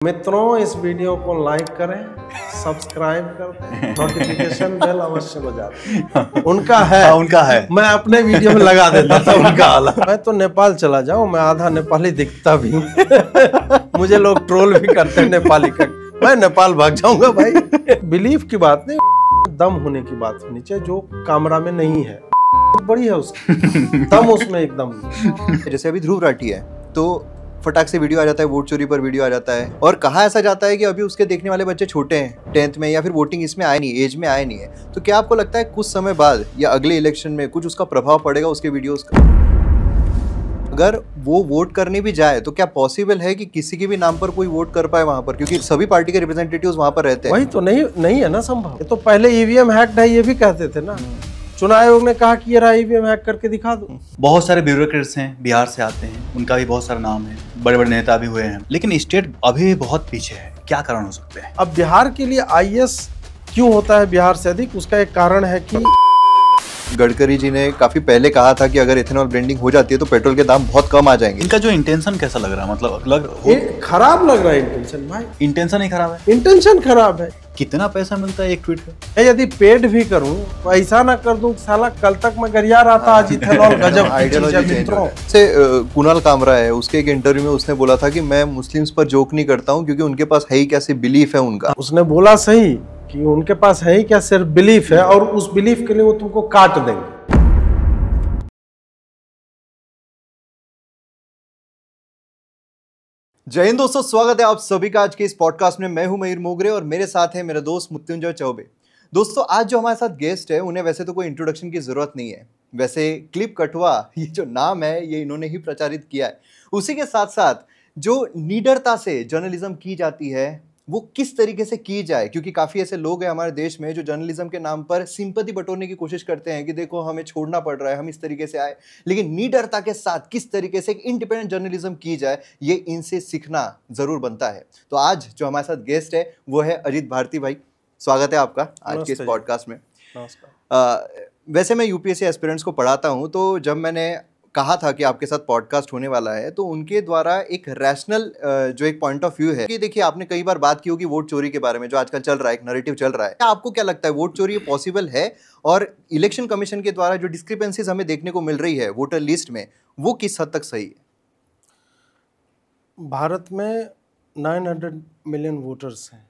मित्रों, इस वीडियो को लाइक करें, सब्सक्राइब कर दें, नोटिफिकेशन बेल अवश्य बजा दें। उनका है, मैं अपने वीडियो में लगा देता था उनका वाला। मैं तो नेपाल चला जाऊं, मैं आधा नेपाली दिखता भी हूँ। मुझे लोग ट्रोल भी करते हैं नेपाली का, मैं नेपाल भाग जाऊंगा भाई। बिलीफ की बात नहीं, दम होने की बात होनी चाहिए, जो कैमरा में नहीं है। बड़ी है उसकी दम, उसमें एकदम। जैसे अभी ध्रुव राठी है तो फटाक से वीडियो आ जाता है, वोट चोरी पर वीडियो आ जाता है, और कहा ऐसा जाता है कि अभी उसके देखने वाले बच्चे छोटे हैं, 10th में, या फिर वोटिंग इसमें आए नहीं, एज में आए नहीं है। तो क्या आपको लगता है कुछ समय बाद या अगले इलेक्शन में कुछ उसका प्रभाव पड़ेगा उसके वीडियोस का? अगर वो वोट करने भी जाए तो क्या पॉसिबल है कि किसी के भी नाम पर कोई वोट कर पाए वहां पर, क्योंकि सभी पार्टी के रिप्रेजेंटेटिव्स वहां पर रहते हैं? वही तो नहीं है ना संभव। ये तो पहले ईवीएम हैक्ड है, ये भी कहते थे ना। चुनाव आयोग ने कहा कि ये रहा, ईवीएम हैक करके दिखा दो। बहुत सारे ब्यूरोक्रेट्स हैं, बिहार से आते हैं, उनका भी बहुत सारा नाम है, बड़े बड़े नेता भी हुए हैं, लेकिन स्टेट अभी भी बहुत पीछे है। क्या कारण हो सकते हैं? अब बिहार के लिए आईएएस क्यों होता है बिहार से अधिक, उसका एक कारण है कि गडकरी जी ने काफी पहले कहा था कि अगर इथेनॉल ब्लेंडिंग हो जाती है तो पेट्रोल के दाम बहुत कम आ जाएंगे। इनका जो इंटेंशन कैसा लग रहा है? मतलब खराब लग रहा है इंटेंशन। भाई इंटेंशन ही खराब है, इंटेंशन खराब है। कितना पैसा मिलता है एक ट्वीट पे? यदि पेड भी करूं तो ऐसा ना कर दूं साला कल तक मैं गरिया रहा था, आज इथेनॉल गजब आइडियोलॉजी। से कुणाल कामरा है, उसके एक इंटरव्यू में उसने बोला था कि मैं मुस्लिम्स पर जोक नहीं करता हूं क्योंकि उनके पास है ही कैसे बिलीफ है उनका। उसने बोला सही कि उनके पास है ही क्या, सिर्फ बिलीफ है, और उस बिलीफ के लिए वो तुमको काट देंगे। जय हिंद दोस्तों, स्वागत है आप सभी का आज के इस पॉडकास्ट में। मैं हूं मयूर मोगरे और मेरे साथ है मेरा दोस्त मृत्युंजय चौबे। दोस्तों, आज जो हमारे साथ गेस्ट है उन्हें वैसे तो कोई इंट्रोडक्शन की जरूरत नहीं है। वैसे क्लिप कटवा ये जो नाम है ये इन्होंने ही प्रचारित किया है। उसी के साथ साथ जो निडरता से जर्नलिज्म की जाती है वो किस तरीके से की जाए, क्योंकि काफ़ी ऐसे लोग हैं हमारे देश में जो जर्नलिज्म के नाम पर सिंपैथी बटोरने की कोशिश करते हैं कि देखो हमें छोड़ना पड़ रहा है, हम इस तरीके से आए, लेकिन निडरता के साथ किस तरीके से एक इंडिपेंडेंट जर्नलिज्म की जाए ये इनसे सीखना ज़रूर बनता है। तो आज जो हमारे साथ गेस्ट है वो है अजीत भारती भाई। स्वागत है आपका आज के इस पॉडकास्ट में। नमस्कार। वैसे मैं यूपीएससी एस्पिरेंट्स को पढ़ाता हूँ, तो जब मैंने कहा था कि आपके साथ पॉडकास्ट होने वाला है तो उनके द्वारा एक रैशनल जो एक पॉइंट ऑफ व्यू है कि देखिए आपने कई बार बात की होगी वोट चोरी के बारे में, जो आजकल चल रहा है, एक नैरेटिव चल रहा है। आपको क्या लगता है वोट चोरी पॉसिबल है, और इलेक्शन कमीशन के द्वारा जो डिस्क्रिपेंसीज हमें देखने को मिल रही है वोटर लिस्ट में वो किस हद तक सही है? भारत में 900 मिलियन वोटर्स हैं,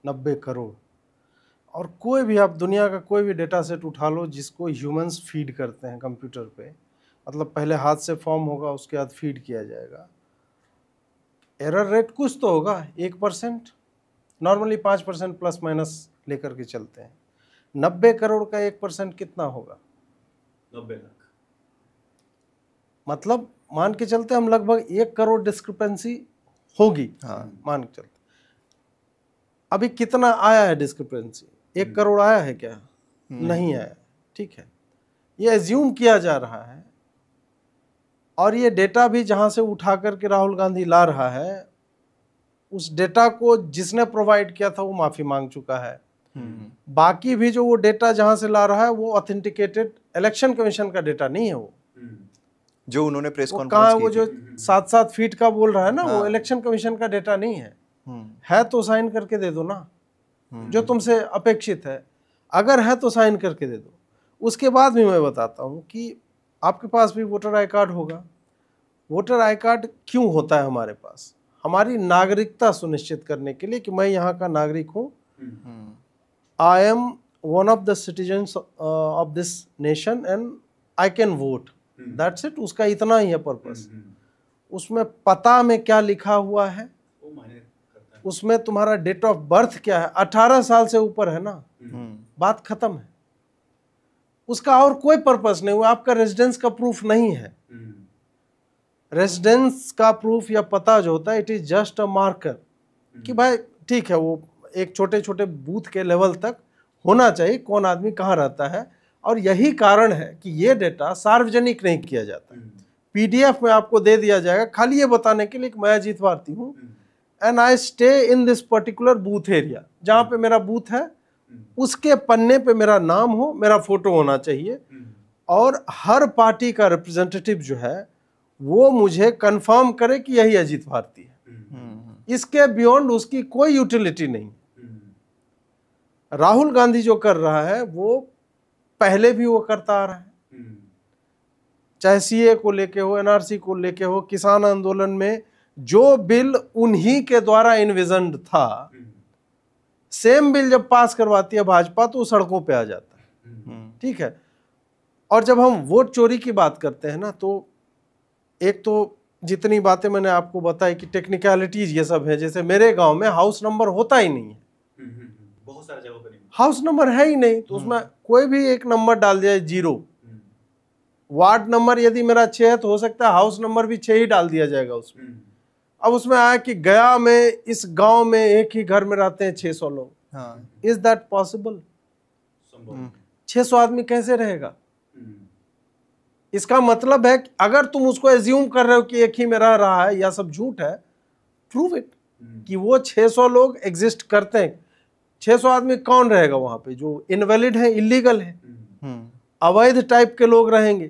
90 करोड़, और कोई भी आप दुनिया का कोई भी डेटा सेट उठा लो जिसको ह्यूमंस फीड करते हैं कंप्यूटर पे, मतलब पहले हाथ से फॉर्म होगा उसके बाद फीड किया जाएगा, एरर रेट कुछ तो होगा 1%, नॉर्मली 5% प्लस माइनस लेकर के चलते हैं। 90 करोड़ का 1% कितना होगा? 90 लाख। मतलब मान के चलते हम लगभग 1 करोड़ डिस्क्रिपेंसी होगी। हाँ, मान के चलते अभी कितना आया है डिस्क्रिपेंसी? 1 करोड़ आया है क्या? नहीं आया। ठीक है, ये एज्यूम किया जा रहा है, और ये डेटा भी जहां से उठा करके राहुल गांधी ला रहा है, उस डेटा को जिसने प्रोवाइड किया था वो माफी मांग चुका है। बाकी भी जो वो डेटा जहां से ला रहा है वो ऑथेंटिकेटेड इलेक्शन कमीशन का डेटा नहीं है। वो जो उन्होंने प्रेस कहाँ, कॉन्फ्रेंस वो जो 7-7 फीट का बोल रहा है ना, वो इलेक्शन कमीशन का डेटा नहीं है। है तो साइन करके दे दो ना, जो तुमसे अपेक्षित है। अगर है तो साइन करके दे दो। उसके बाद भी मैं बताता हूँ कि आपके पास भी वोटर आई कार्ड होगा। वोटर आई कार्ड क्यों होता है हमारे पास? हमारी नागरिकता सुनिश्चित करने के लिए कि मैं यहाँ का नागरिक हूँ, I am one of the citizens of this nation and I can vote, that's it. उसका इतना ही है पर्पस। उसमें पता में क्या लिखा हुआ है, उसमें तुम्हारा डेट ऑफ बर्थ क्या है, 18 साल से ऊपर है ना, बात खत्म है। उसका और कोई पर्पस नहीं हुआ। आपका रेजिडेंस का प्रूफ नहीं है। रेजिडेंस का प्रूफ या पता जो होता है, it is just a marker कि भाई ठीक है, वो एक छोटे छोटे बूथ के लेवल तक होना चाहिए कौन आदमी कहाँ रहता है। और यही कारण है कि ये डेटा सार्वजनिक नहीं किया जाता। पीडीएफ में आपको दे दिया जाएगा खाली ये बताने के लिए कि मैं अजीत भारती हूँ and I stay in this particular booth area. जहाँ पे मेरा बूथ है उसके पन्ने पे मेरा नाम हो, मेरा फोटो होना चाहिए, और हर पार्टी का रिप्रेजेंटेटिव जो है वो मुझे कंफर्म करे कि यही अजीत भारती है। इसके बियॉन्ड उसकी कोई यूटिलिटी नहीं। राहुल गांधी जो कर रहा है वो पहले भी वो करता आ रहा है, चाहे सीए को लेके हो, एनआरसी को लेके हो, किसान आंदोलन में जो बिल उन्हीं के द्वारा इन्विजन्ड था, सेम बिल जब पास करवाती है भाजपा तो सड़कों पे आ जाता है। ठीक है। और जब हम वोट चोरी की बात करते हैं ना, तो एक तो जितनी बातें मैंने आपको बताई कि टेक्निकलिटीज ये सब है, जैसे मेरे गांव में हाउस नंबर होता ही नहीं है, बहुत सारे जगहों पे नहीं, हाउस नंबर है ही नहीं, तो उसमें कोई भी एक नंबर डाल दिया 0। वार्ड नंबर यदि मेरा 6 है तो हो सकता है हाउस नंबर भी 6 ही डाल दिया जाएगा उसमें। अब उसमें आया कि गया में इस गांव में एक ही घर में रहते हैं 600 लोग। Is that possible? 600 आदमी कैसे रहेगा? इसका मतलब है कि अगर तुम उसको एज्यूम कर रहे हो कि एक ही में रह रहा है, या सब झूठ है, प्रूव इट कि वो 600 लोग एग्जिस्ट करते हैं। 600 आदमी कौन रहेगा वहां पे? जो इनवैलिड है, इलीगल है, अवैध टाइप के लोग रहेंगे।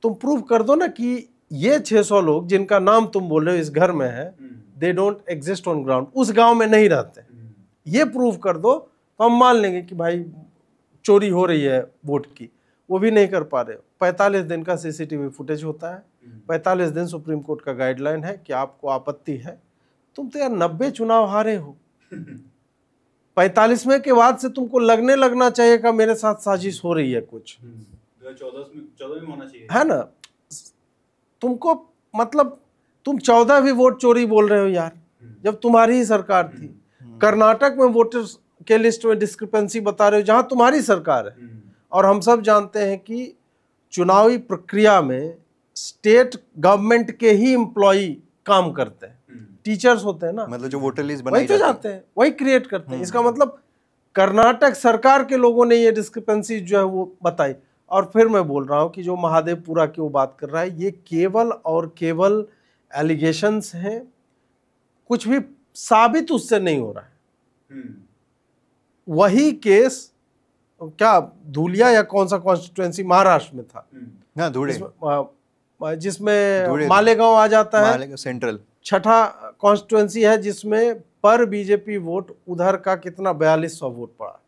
तुम प्रूव कर दो ना कि ये 600 लोग जिनका नाम तुम बोल रहे हो इस घर में है, they don't exist on ground, उस गांव में नहीं रहते। ये प्रूव कर दो तो हम मान लेंगे कि भाई चोरी हो रही है वोट की। वो भी नहीं कर पा रहे हो। 45 दिन का सीसीटीवी फुटेज होता है, 45 दिन सुप्रीम कोर्ट का गाइडलाइन है कि आपको आपत्ति है। तुम तो यार 90 चुनाव हारे हो, 45वें के बाद से तुमको लगना चाहिए कि मेरे साथ साजिश हो रही है कुछ। 2014 में होना चाहिए, है ना? तुमको मतलब तुम 14 भी वोट चोरी बोल रहे हो यार, जब तुम्हारी ही सरकार थी। कर्नाटक में वोटर्स के लिस्ट में डिस्क्रिपेंसी बता रहे हो जहां तुम्हारी सरकार है। और हम सब जानते हैं कि चुनावी प्रक्रिया में स्टेट गवर्नमेंट के ही एम्प्लॉई काम करते हैं, टीचर्स होते हैं ना, मतलब जो वोटर लिस्ट वही तो जाते हैं, वही क्रिएट करते हैं। इसका मतलब कर्नाटक सरकार के लोगों ने ये डिस्क्रिपेंसी जो है वो बताई। और फिर मैं बोल रहा हूं कि जो महादेवपुरा की वो बात कर रहा है, ये केवल और केवल एलिगेशंस हैं, कुछ भी साबित उससे नहीं हो रहा है। वही केस क्या धुलिया या कौन सा कॉन्स्टिट्यूएंसी महाराष्ट्र में था, धुले, जिसमें मालेगांव आ जाता है, सेंट्रल 6ठा कॉन्स्टिट्यूएंसी है, जिसमें पर बीजेपी वोट उधर का कितना 4200 वोट पड़ा,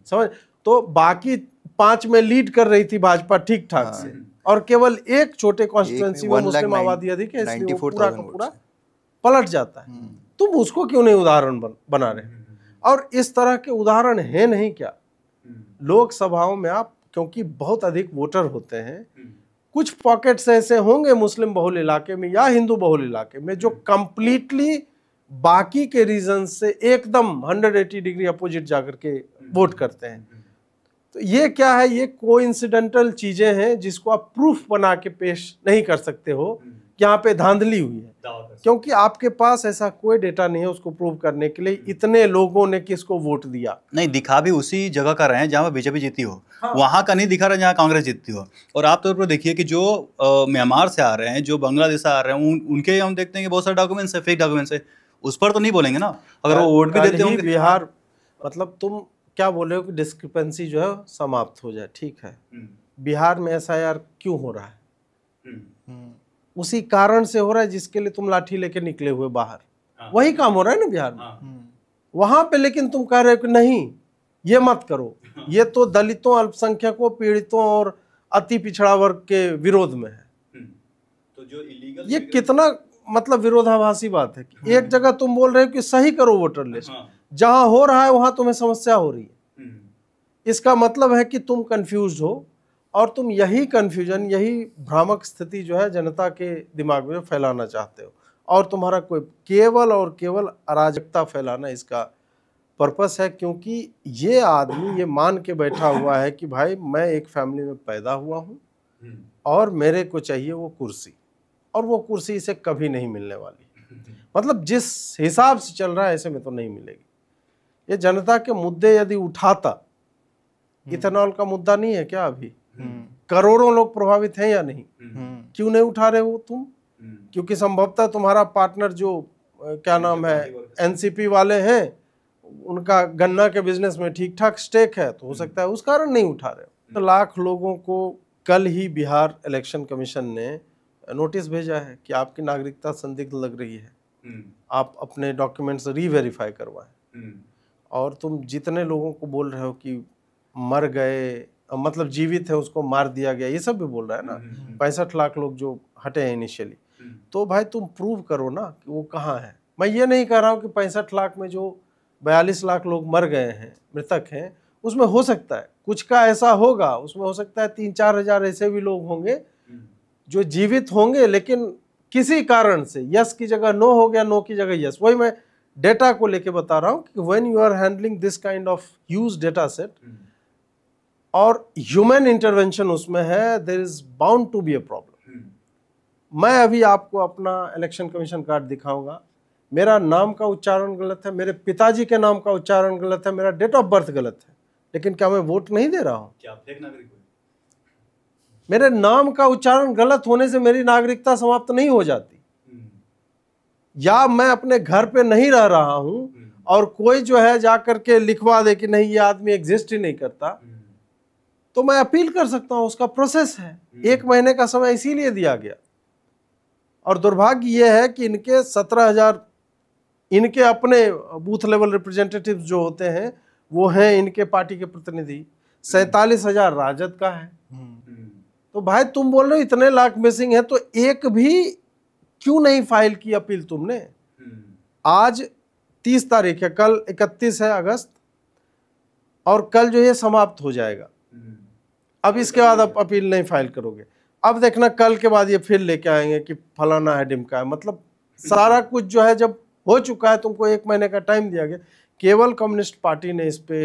समझ। तो बाकी 5 में लीड कर रही थी भाजपा ठीक ठाक से, और केवल एक छोटे कॉन्स्टिट्यूएंसी में मुस्लिम आबादी अधिक है, इसलिए वो पूरा का पूरा पलट जाता है। तुम उसको क्यों नहीं उदाहरण बना रहे? और इस तरह के उदाहरण है नहीं क्या लोकसभाओं में? आप क्योंकि बहुत अधिक वोटर होते हैं, कुछ पॉकेट्स ऐसे होंगे मुस्लिम बहुल इलाके में या हिंदू बहुल इलाके में जो कंप्लीटली बाकी के रीजन से एकदम 180 डिग्री अपोजिट जाकर के वोट करते हैं। तो ये क्या है? ये कोइंसिडेंटल चीजें हैं जिसको आप प्रूफ बना के पेश नहीं कर सकते हो यहाँ पे धांधली हुई है, क्योंकि आपके पास ऐसा कोई डेटा नहीं है उसको प्रूव करने के लिए इतने लोगों ने किसको वोट दिया। नहीं, दिखा भी उसी जगह का रहे हैं जहाँ बीजेपी जीती हो। हाँ। वहाँ का नहीं दिखा रहा जहाँ कांग्रेस जीतती हो। और आप तौर पर देखिए कि जो म्यांमार से आ रहे हैं, जो बांग्लादेश से आ रहे हैं, उनके हम देखते हैं कि बहुत सारे डॉक्यूमेंट्स है, फेक डॉक्यूमेंट्स है, उस पर तो नहीं बोलेंगे ना अगर वो वोट भी देते होंगे। बिहार मतलब तुम क्या बोल रहे हो कि डिस्क्रिपेंसी जो है समाप्त हो जाए, ठीक है। बिहार में एसआईआर क्यों हो रहा है? उसी कारण से हो रहा है जिसके लिए तुम लाठी लेके निकले हुए बाहर। वही काम हो रहा है ना बिहार में। वहां पे लेकिन तुम कह रहे हो कि नहीं ये मत करो, ये तो दलितों, अल्पसंख्यकों, पीड़ितों और अति पिछड़ा वर्ग के विरोध में है। तो जो इलीगल, ये कितना मतलब विरोधाभासी बात है कि एक जगह तुम बोल रहे हो कि सही करो वोटर लिस्ट, जहां हो रहा है वहां तुम्हें समस्या हो रही है। इसका मतलब है कि तुम कंफ्यूज हो, और तुम यही कंफ्यूजन, यही भ्रामक स्थिति जो है जनता के दिमाग में फैलाना चाहते हो, और तुम्हारा कोई केवल और केवल अराजकता फैलाना इसका पर्पस है। क्योंकि ये आदमी ये मान के बैठा हुआ है कि भाई मैं एक फैमिली में पैदा हुआ हूँ और मेरे को चाहिए वो कुर्सी, और वो कुर्सी इसे कभी नहीं मिलने वाली। मतलब जिस हिसाब से चल रहा है ऐसे में तो नहीं मिलेगी। ये जनता के मुद्दे यदि उठाता, इथेनॉल का मुद्दा नहीं है क्या? अभी करोड़ों लोग प्रभावित हैं या नहीं? क्यों नहीं उठा रहे हो तुम? क्योंकि संभवतः तुम्हारा पार्टनर जो क्या नाम है एनसीपी वाले हैं, उनका गन्ना के बिजनेस में ठीक ठाक स्टेक है, तो हो सकता है उस कारण नहीं उठा रहे हो। तो लाख लोगों को कल ही बिहार इलेक्शन कमीशन ने नोटिस भेजा है कि आपकी नागरिकता संदिग्ध लग रही है, आप अपने डॉक्यूमेंट्स रीवेरीफाई करवाएं। और तुम जितने लोगों को बोल रहे हो कि मर गए, मतलब जीवित है उसको मार दिया गया, ये सब भी बोल रहा है ना, 65 लाख लोग जो हटे हैं इनिशियली, तो भाई तुम प्रूव करो ना कि वो कहाँ है। मैं ये नहीं कह रहा हूँ कि 65 लाख में जो 42 लाख लोग मर गए हैं, मृतक हैं, उसमें हो सकता है कुछ का ऐसा होगा, उसमें हो सकता है 3-4 हजार ऐसे भी लोग होंगे जो जीवित होंगे, लेकिन किसी कारण से यस की जगह नो हो गया, नो की जगह यस। वही मैं डेटा को लेके बता रहा हूँ कि when you are handling this kind of huge data set और ह्यूमन इंटरवेंशन उसमें है, there is bound to be a problem. मैं अभी आपको अपना इलेक्शन कमीशन कार्ड दिखाऊंगा, मेरा नाम का उच्चारण गलत है, मेरे पिताजी के नाम का उच्चारण गलत है, मेरा डेट ऑफ बर्थ गलत है, लेकिन क्या मैं वोट नहीं दे रहा हूं? क्या आप फेक नागरिक हो? मेरे नाम का उच्चारण गलत होने से मेरी नागरिकता समाप्त नहीं हो जाती। या मैं अपने घर पे नहीं रह रहा हूं और कोई जो है जाकर के लिखवा दे कि नहीं ये आदमी एग्जिस्ट ही नहीं करता, तो मैं अपील कर सकता हूं, उसका प्रोसेस है। 1 महीने का समय इसीलिए दिया गया। और दुर्भाग्य ये है कि इनके 17,000 इनके अपने बूथ लेवल रिप्रेजेंटेटिव जो होते हैं वो हैं इनके पार्टी के प्रतिनिधि, 47,000 राजद का है। तो भाई तुम बोल रहे हो इतने लाख मिसिंग है, तो एक भी क्यों नहीं फाइल की अपील तुमने? आज 30 तारीख है, कल 31 है अगस्त, और कल जो ये समाप्त हो जाएगा। अब इसके बाद आप अपील नहीं फाइल करोगे, अब देखना कल के बाद ये फिर लेके आएंगे कि फलाना है ढिमका है। मतलब सारा कुछ जो है जब हो चुका है, तुमको 1 महीने का टाइम दिया गया। केवल कम्युनिस्ट पार्टी ने इस पे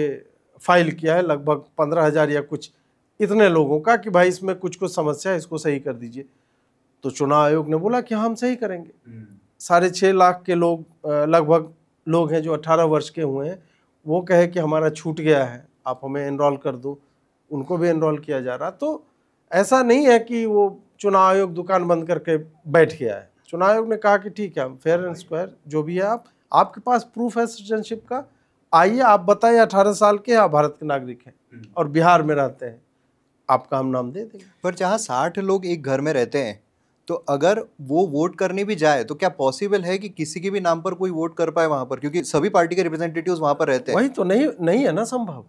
फाइल किया है लगभग 15,000 या कुछ इतने लोगों का कि भाई इसमें कुछ समस्या है, इसको सही कर दीजिए। तो चुनाव आयोग ने बोला कि हम सही करेंगे। 6.5 लाख के लोग लगभग लोग हैं जो 18 वर्ष के हुए हैं, वो कहे कि हमारा छूट गया है, आप हमें एनरोल कर दो, उनको भी एनरोल किया जा रहा। तो ऐसा नहीं है कि वो चुनाव आयोग दुकान बंद करके बैठ गया है। चुनाव आयोग ने कहा कि ठीक है, हम फेयर एंड स्क्वायर जो भी है, आपके पास प्रूफ है सिटीजनशिप का, आइए आप बताइए 18 साल के आप भारत के नागरिक हैं और बिहार में रहते हैं, आपका हम नाम दे देंगे। पर जहाँ 60 लोग एक घर में रहते हैं, तो अगर वो वोट करने भी जाए तो क्या पॉसिबल है कि किसी के भी नाम पर कोई वोट कर पाए वहां पर, क्योंकि सभी पार्टी के रिप्रेजेंटेटिव्स वहां पर रहते हैं? वही तो नहीं है ना संभव।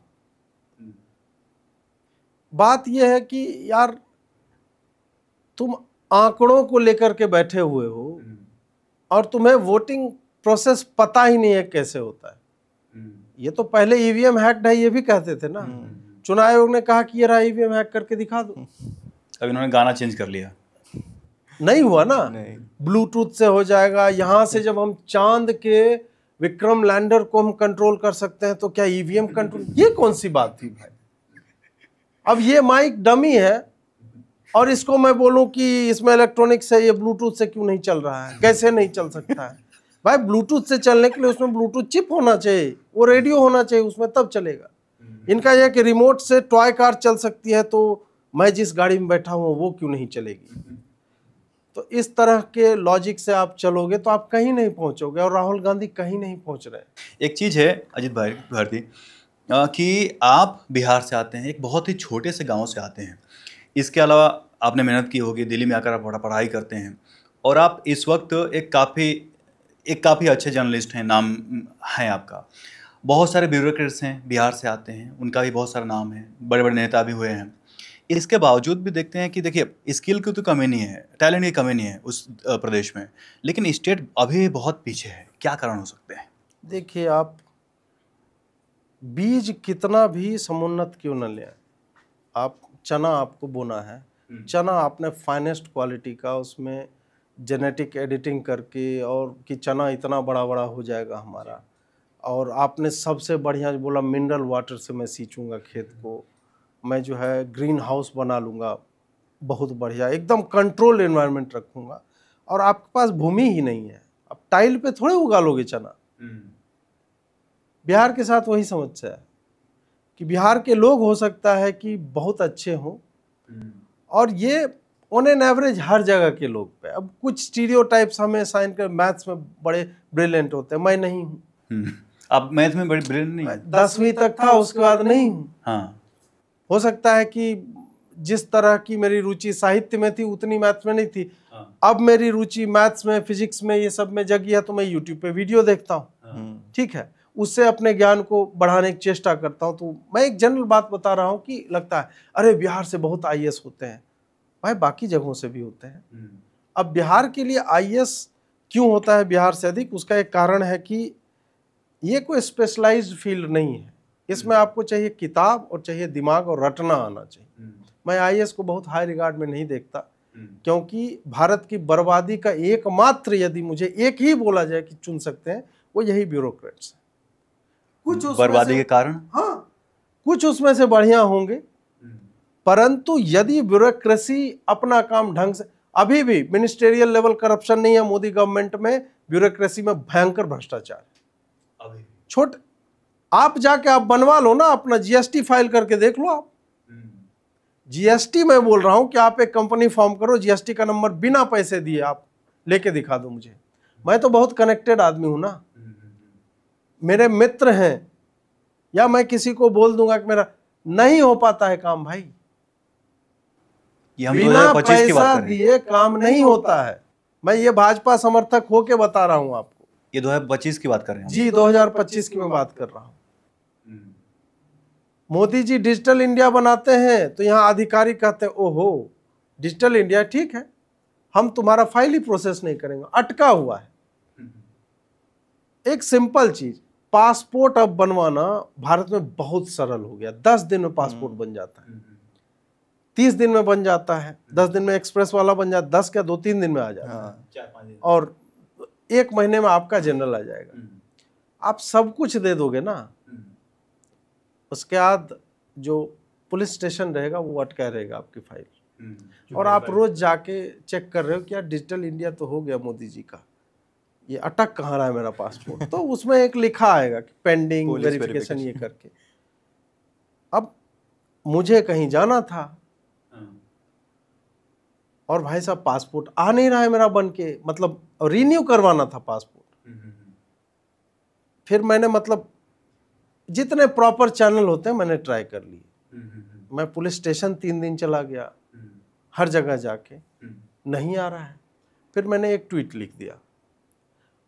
बात यह है कि यार तुम आंकड़ों को लेकर के बैठे हुए हो और तुम्हें वोटिंग प्रोसेस पता ही नहीं है कैसे होता है। ये तो पहले ईवीएम हैक्ड है ये भी कहते थे ना, चुनाव आयोग ने कहा कि ये रहा ईवीएम हैक करके दिखा दो। अब इन्होंने गाना चेंज कर लिया, नहीं हुआ ना, ब्लूटूथ से हो जाएगा। यहां से जब हम चांद के विक्रम लैंडर को हम कंट्रोल कर सकते हैं तो क्या ईवीएम कंट्रोल? ये कौन सी बात थी भाई? अब ये माइक डमी है और इसको मैं बोलूं कि इसमें इलेक्ट्रॉनिक्स है, ये ब्लूटूथ से क्यों नहीं चल रहा है? कैसे नहीं चल सकता है भाई? ब्लूटूथ से चलने के लिए उसमें ब्लूटूथ चिप होना चाहिए, वो रेडियो होना चाहिए उसमें, तब चलेगा। इनका यह कि रिमोट से टॉय कार चल सकती है, तो मैं जिस गाड़ी में बैठा हूं वो क्यों नहीं चलेगी? तो इस तरह के लॉजिक से आप चलोगे तो आप कहीं नहीं पहुंचोगे, और राहुल गांधी कहीं नहीं पहुंच रहे। एक चीज़ है अजीत भाई भारती कि आप बिहार से आते हैं, एक बहुत ही छोटे से गांव से आते हैं, इसके अलावा आपने मेहनत की होगी, दिल्ली में आकर आप पढ़ाई करते हैं, और आप इस वक्त एक काफ़ी अच्छे जर्नलिस्ट हैं, नाम है आपका। बहुत सारे ब्यूरोक्रेट्स हैं बिहार से आते हैं, उनका भी बहुत सारा नाम है, बड़े बड़े नेता भी हुए हैं। इसके बावजूद भी देखते हैं कि देखिए स्किल की तो कमी नहीं है, टैलेंट की कमी नहीं है उस प्रदेश में, लेकिन स्टेट अभी बहुत पीछे है। क्या कारण हो सकते हैं? देखिए, आप बीज कितना भी समुन्नत क्यों न ले, आप चना आपको बोना है, चना आपने फाइनेस्ट क्वालिटी का उसमें जेनेटिक एडिटिंग करके, और कि चना इतना बड़ा बड़ा हो जाएगा हमारा, और आपने सबसे बढ़िया बोला मिनरल वाटर से मैं सींचूंगा खेत को, मैं जो है ग्रीन हाउस बना लूँगा, बहुत बढ़िया एकदम कंट्रोल एनवायरनमेंट रखूँगा, और आपके पास भूमि ही नहीं है, आप टाइल पे थोड़े उगा लोगे चना। बिहार के साथ वही समस्या है कि बिहार के लोग हो सकता है कि बहुत अच्छे हों, और ये ऑन एन एवरेज हर जगह के लोग पे, अब कुछ स्टीरियोटाइप्स हमें साइन कर, मैथ्स में बड़े ब्रिलियंट होते हैं, मैं नहीं हूँ। आप मैथ में बड़े ब्रिलियंट नहीं? 10वीं तक था, उसके बाद नहीं हूँ। हाँ, हो सकता है कि जिस तरह की मेरी रुचि साहित्य में थी उतनी मैथ्स में नहीं थी। हाँ। अब मेरी रुचि मैथ्स में, फिजिक्स में, ये सब में जगी है तो मैं यूट्यूब पे वीडियो देखता हूँ, ठीक है, उससे अपने ज्ञान को बढ़ाने की चेष्टा करता हूँ। तो मैं एक जनरल बात बता रहा हूँ कि लगता है अरे बिहार से बहुत आईएएस होते हैं, भाई बाकी जगहों से भी होते हैं। अब बिहार के लिए आईएएस क्यों होता है बिहार से अधिक, उसका एक कारण है कि ये कोई स्पेशलाइज्ड फील्ड नहीं है, इसमें आपको चाहिए किताब और चाहिए दिमाग और रटना आना चाहिए। मैं आईएएस को बहुत हाई रिगार्ड में नहीं देखता, क्योंकि भारत की बर्बादी का एकमात्र, यदि मुझे एक ही बोला जाए कि चुन सकते हैं, वो यही ब्यूरोक्रेट्स है। कुछ बर्बादी के कारण, हाँ, कुछ उसमें से बढ़िया होंगे, परंतु यदि ब्यूरोक्रेसी अपना काम ढंग से, अभी भी मिनिस्टेरियल लेवल करप्शन नहीं है मोदी गवर्नमेंट में, ब्यूरोक्रेसी में भयंकर भ्रष्टाचार है। छोटे आप जाके आप बनवा लो ना, अपना जीएसटी फाइल करके देख लो आप। जीएसटी मैं बोल रहा हूं कि आप एक कंपनी फॉर्म करो, जीएसटी का नंबर बिना पैसे दिए आप लेके दिखा दो मुझे। मैं तो बहुत कनेक्टेड आदमी हूं ना, मेरे मित्र हैं, या मैं किसी को बोल दूंगा कि मेरा नहीं हो पाता है काम, भाई बिना पैसा दिए काम नहीं होता है। मैं ये भाजपा समर्थक होके बता रहा हूं आपको। ये 2025 की बात कर रहे हैं जी, 2025 की मैं बात कर रहा हूं। मोदी जी डिजिटल इंडिया बनाते हैं तो यहाँ अधिकारी कहते हैं ओहो डिजिटल इंडिया ठीक है, हम तुम्हारा फाइल ही प्रोसेस नहीं करेंगे, अटका हुआ है। एक सिंपल चीज, पासपोर्ट अब बनवाना भारत में बहुत सरल हो गया। 10 दिन में पासपोर्ट बन जाता है, 30 दिन में बन जाता है, 10 दिन में एक्सप्रेस वाला बन जाता है, 10 क्या 2-3 दिन में आ जाता है, 4-5 दिन, और 1 महीने में आपका जनरल आ जाएगा। आप सब कुछ दे दोगे ना, उसके बाद जो पुलिस स्टेशन रहेगा वो अटका रहेगा आपकी फाइल, और आप रोज जाके चेक कर रहे हो कि यार डिजिटल इंडिया तो हो गया मोदी जी का, ये अटक कहाँ रहा है मेरा पासपोर्ट। तो उसमें एक लिखा आएगा कि पेंडिंग वेरिफिकेशन ये करके। अब मुझे कहीं जाना था और भाई साहब पासपोर्ट आ नहीं रहा है मेरा बन के, मतलब रिन्यू करवाना था पासपोर्ट। फिर मैंने मतलब जितने प्रॉपर चैनल होते हैं मैंने ट्राई कर लिए। मैं पुलिस स्टेशन 3 दिन चला गया, हर जगह जाके नहीं आ रहा है। फिर मैंने एक ट्वीट लिख दिया,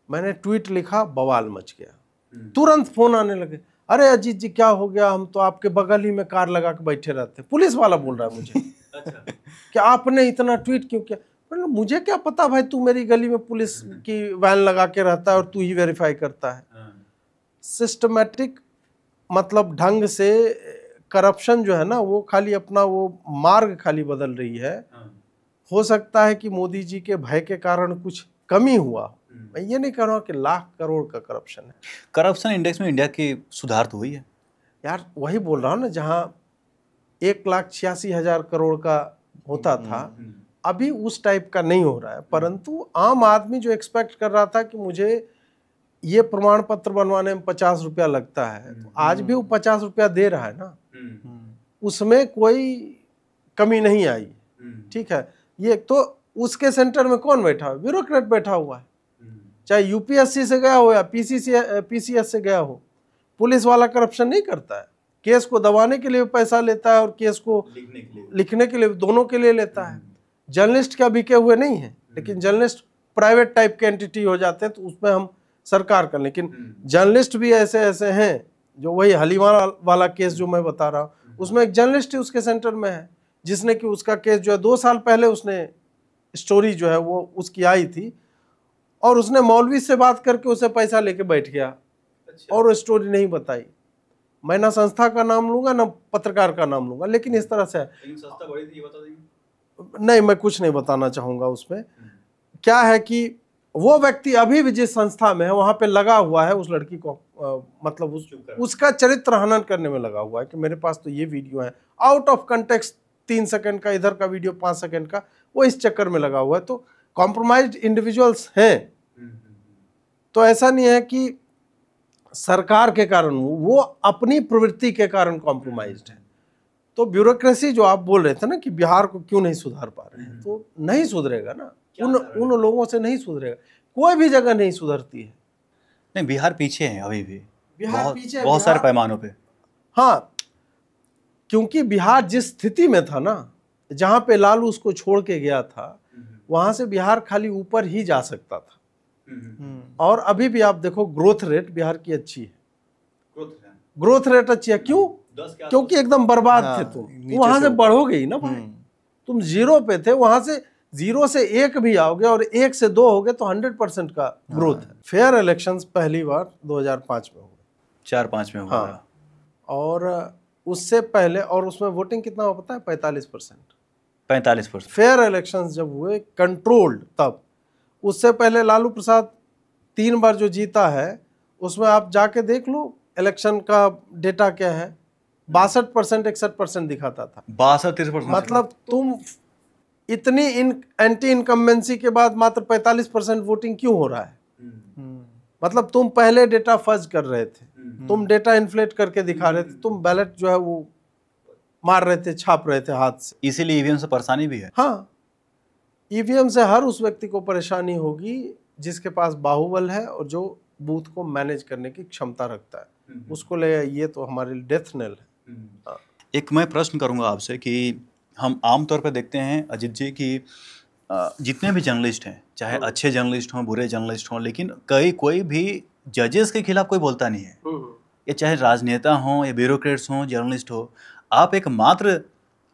मैंने ट्वीट लिखा, बवाल मच गया। तुरंत फोन आने लगे, अरे अजीत जी क्या हो गया, हम तो आपके बगल ही में कार लगा के बैठे रहते। पुलिस वाला बोल रहा है मुझे कि आपने इतना ट्वीट क्यों किया। मतलब मुझे क्या पता भाई, तू मेरी गली में पुलिस की वैन लगा के रहता है और तू ही वेरीफाई करता है। सिस्टमेटिक मतलब ढंग से करप्शन जो है ना, वो खाली अपना वो मार्ग खाली बदल रही है। हो सकता है कि मोदी जी के भय के कारण कुछ कमी हुआ, मैं ये नहीं कह रहा हूँ कि लाख करोड़ का करप्शन है। करप्शन इंडेक्स में इंडिया की सुधार तो हुई है यार, वही बोल रहा हूँ ना, जहाँ 1,86,000 करोड़ का होता था, अभी उस टाइप का नहीं हो रहा है। परंतु आम आदमी जो एक्सपेक्ट कर रहा था कि मुझे ये प्रमाण पत्र बनवाने में 50 रुपया लगता है, तो आज भी वो 50 रुपया दे रहा है ना, उसमें कोई कमी नहीं आई। ठीक है, ये तो उसके सेंटर में कौन बैठा है? ब्यूरोक्रेट बैठा हुआ है, चाहे यूपीएससी से गया हो या पीसीएस से गया हो। पुलिस वाला करप्शन नहीं करता है, केस को दबाने के लिए पैसा लेता है और केस को लिखने के लिए, दोनों के लिए लेता है। जर्नलिस्ट क्या बिके हुए नहीं है, लेकिन जर्नलिस्ट प्राइवेट टाइप के एंटिटी हो जाते हैं तो उसमें हम सरकार कर, लेकिन जर्नलिस्ट भी ऐसे ऐसे हैं जो वही हलीमा वाला केस जो मैं बता रहा हूँ, उसमें एक जर्नलिस्ट ही उसके सेंटर में है, जिसने कि उसका केस जो है 2 साल पहले उसने स्टोरी जो है वो उसकी आई थी, और उसने मौलवी से बात करके उसे पैसा लेके बैठ गया और वो स्टोरी नहीं बताई। मैं ना संस्था का नाम लूंगा ना पत्रकार का नाम लूंगा, लेकिन इस तरह से है। संस्था बड़ी थी, ये बता देंगे? नहीं, मैं कुछ नहीं बताना चाहूंगा उसमें। क्या है कि वो व्यक्ति अभी भी जिस संस्था में है वहां पे लगा हुआ है उस लड़की को मतलब उसका चरित्र हनन करने में लगा हुआ है कि मेरे पास तो ये वीडियो है, आउट ऑफ कंटेक्स्ट 3 सेकंड का, इधर का वीडियो 5 सेकंड का, वो इस चक्कर में लगा हुआ है। तो कॉम्प्रोमाइज्ड इंडिविजुअल्स हैं, तो ऐसा नहीं है कि सरकार के कारण, वो अपनी प्रवृत्ति के कारण कॉम्प्रोमाइज्ड है। तो ब्यूरोक्रेसी जो आप बोल रहे थे ना कि बिहार को क्यों नहीं सुधार पा रहे हैं, तो नहीं सुधरेगा ना, उन लोगों से नहीं सुधरेगा, कोई भी जगह नहीं सुधरती है। नहीं, बिहार पीछे है अभी भी, बिहार पीछे, बहुत सारे पैमानों पे। हाँ, क्योंकि बिहार जिस स्थिति में था ना, जहां पे लालू उसको छोड़ के गया था वहां से बिहार खाली ऊपर ही जा सकता था। और अभी भी आप देखो ग्रोथ रेट बिहार की अच्छी है, ग्रोथ रेट अच्छी है। क्यों? क्योंकि एकदम बर्बाद थे तुम, वहां से बढ़ोगे ही ना भाई। तुम 0 पे थे, वहां से 0 से 1 भी आओगे और 1 से 2 होगे तो 100% का ग्रोथ है। फेयर इलेक्शंस पहली बार 2005 में हुए, 4-5 में हुआ। हाँ, और उससे पहले, और उसमें वोटिंग कितना हुआ पता है? 45%। 45%। फेयर इलेक्शंस जब हुए कंट्रोल्ड तब। उससे पहले लालू प्रसाद 3 बार जो जीता है उसमें आप जाके देख लो इलेक्शन का डेटा क्या है, 62% 61% दिखाता था। 62-63%। मतलब तुम इतनी एंटी इनकम्बेंसी के बाद मात्र 45% वोटिंग क्यों हो रहा है? मतलब तुम पहले डेटा फर्ज कर रहे थे, तुम डेटा इन्फ्लेट करके दिखा रहे थे, तुम बैलेट जो है वो मार रहे थे, छाप रहे थे हाथ से। इसीलिए ईवीएम से परेशानी भी है। हाँ, ईवीएम से हर उस व्यक्ति को परेशानी होगी जिसके पास बाहुबल है और जो बूथ को मैनेज करने की क्षमता रखता है, उसको ले ये तो हमारे लिए डेथ नेल है। हाँ। एक मैं प्रश्न करूंगा आपसे कि हम आमतौर पर देखते हैं अजीत जी कि जितने भी जर्नलिस्ट हैं, चाहे अच्छे जर्नलिस्ट हों बुरे जर्नलिस्ट हों, लेकिन कोई भी जजेस के खिलाफ कोई बोलता नहीं है। ये चाहे राजनेता हों या ब्यूरोक्रेट्स हों, जर्नलिस्ट हो, आप एक मात्र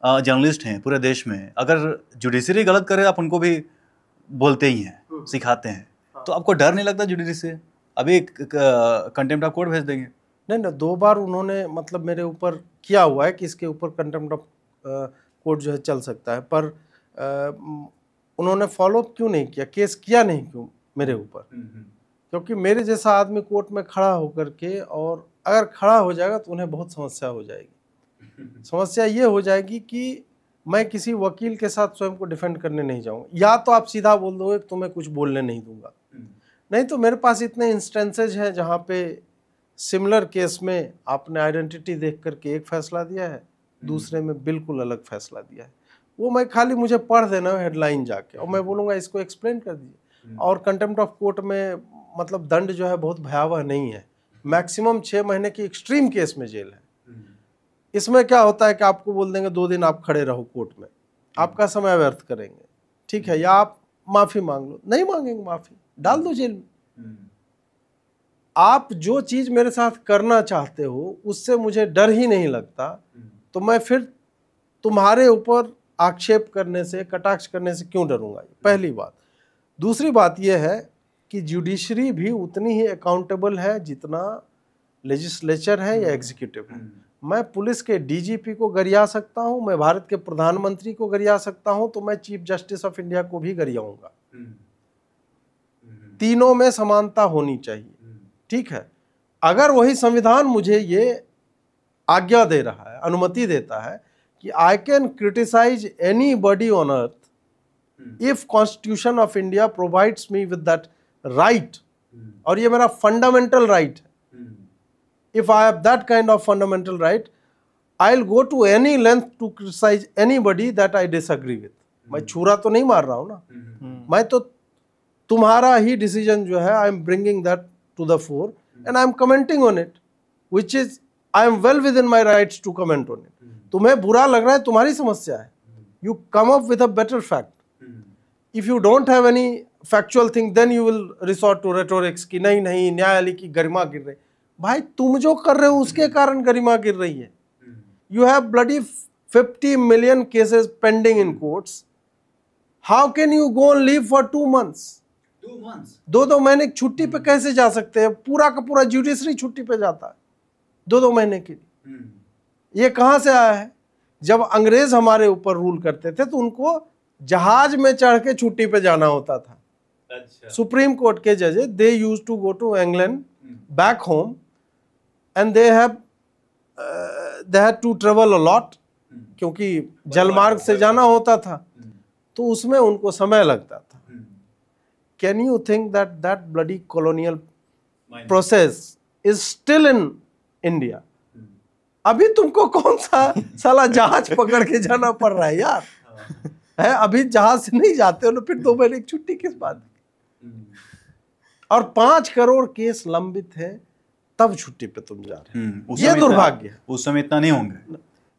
जर्नलिस्ट हैं पूरे देश में। अगर जुडिशरी गलत करे आप उनको भी बोलते ही हैं, सिखाते हैं। तो आपको डर नहीं लगता जुडिशरी से? अभी कंटेम्प्ट ऑफ कोर्ट भेज देंगे। नहीं ना, 2 बार उन्होंने मतलब मेरे ऊपर किया हुआ है कि इसके ऊपर कंटेम्प्ट ऑफ कोर्ट जो है चल सकता है, पर उन्होंने फॉलो क्यों नहीं किया, केस किया नहीं क्यों मेरे ऊपर? क्योंकि मेरे जैसा आदमी कोर्ट में खड़ा होकर के, और अगर खड़ा हो जाएगा तो उन्हें बहुत समस्या हो जाएगी। समस्या ये हो जाएगी कि मैं किसी वकील के साथ स्वयं को डिफेंड करने नहीं जाऊंगा। या तो आप सीधा बोल दोगे कि तुम्हें कुछ बोलने नहीं दूंगा, नहीं तो मेरे पास इतने इंस्टेंसेज हैं जहाँ पे सिमिलर केस में आपने आइडेंटिटी देख करके एक फैसला दिया है, दूसरे में बिल्कुल अलग फैसला दिया है। वो मैं खाली मुझे पढ़ देना हेडलाइन जाके, और मैं बोलूँगा इसको एक्सप्लेन कर दीजिए। और कंटेम्प्ट ऑफ कोर्ट में मतलब दंड जो है बहुत भयावह नहीं है, मैक्सिमम 6 महीने की एक्सट्रीम केस में जेल है। इसमें क्या होता है कि आपको बोल देंगे 2 दिन आप खड़े रहो कोर्ट में, आपका समय व्यर्थ करेंगे, ठीक है, या आप माफ़ी मांग लो, नहीं मांगेंगे माफ़ी, डाल दो जेल में। आप जो चीज़ मेरे साथ करना चाहते हो उससे मुझे डर ही नहीं लगता, तो मैं फिर तुम्हारे ऊपर आक्षेप करने से, कटाक्ष करने से क्यों डरूंगा? पहली बात। दूसरी बात यह है कि जुडिशरी भी उतनी ही अकाउंटेबल है जितना लेजिस्लेचर है या एग्जीक्यूटिव है। मैं पुलिस के डीजीपी को गरिया सकता हूं, मैं भारत के प्रधानमंत्री को गरिया सकता हूं, तो मैं चीफ जस्टिस ऑफ इंडिया को भी गरियाऊंगा। तीनों में समानता होनी चाहिए, ठीक है। अगर वही संविधान मुझे ये आज्ञा दे रहा है, अनुमति देता है कि I can criticise anybody on earth if constitution of India provides me with that right, और ये मेरा फंडामेंटल राइट है, if I have that kind of fundamental right, I'll go to any length to criticize anybody that I disagree with. मैं छुरा तो नहीं मार रहा हूँ ना, मैं तो तुम्हारा ही डिसीजन जो है I am bringing that to the fore and I am commenting on it, which is I am well within my rights to comment on it. तुम्हें बुरा लग रहा है, तुम्हारी समस्या है, you come up with a better fact. If you don't have any factual thing, then you will resort to rhetorics कि नहीं नहीं न्यायालय की गरिमा गिर रही। भाई तुम जो कर रहे हो उसके कारण गरिमा गिर रही है। You have bloody 50 million cases pending in courts. How can you go on leave for 2 months? 2 months? 2 महीने की छुट्टी पे कैसे जा सकते हैं? पूरा का पूरा जुडिशरी छुट्टी पे जाता है 2 महीने के लिए। ये कहाँ से आया है? जब अंग्रेज हमारे ऊपर रूल करते थे तो उनको जहाज में चढ़ के छुट्टी पे जाना होता था। अच्छा। सुप्रीम कोर्ट के जजेस they used to go to England back home and they had to travel a lot, क्योंकि जलमार्ग से जाना होता था, तो उसमें उनको समय लगता था। Can you think that bloody colonial process is still in India? अभी तुमको कौन सा साला जहाज पकड़ के जाना पड़ रहा है यार? है अभी जहाज से नहीं जाते हो, फिर 2 महीने की छुट्टी किस बात की? और 5 करोड़ केस लंबित है, तब छुट्टी पे तुम जा रहे हो। ये दुर्भाग्य है। उस समय इतना नहीं होंगे।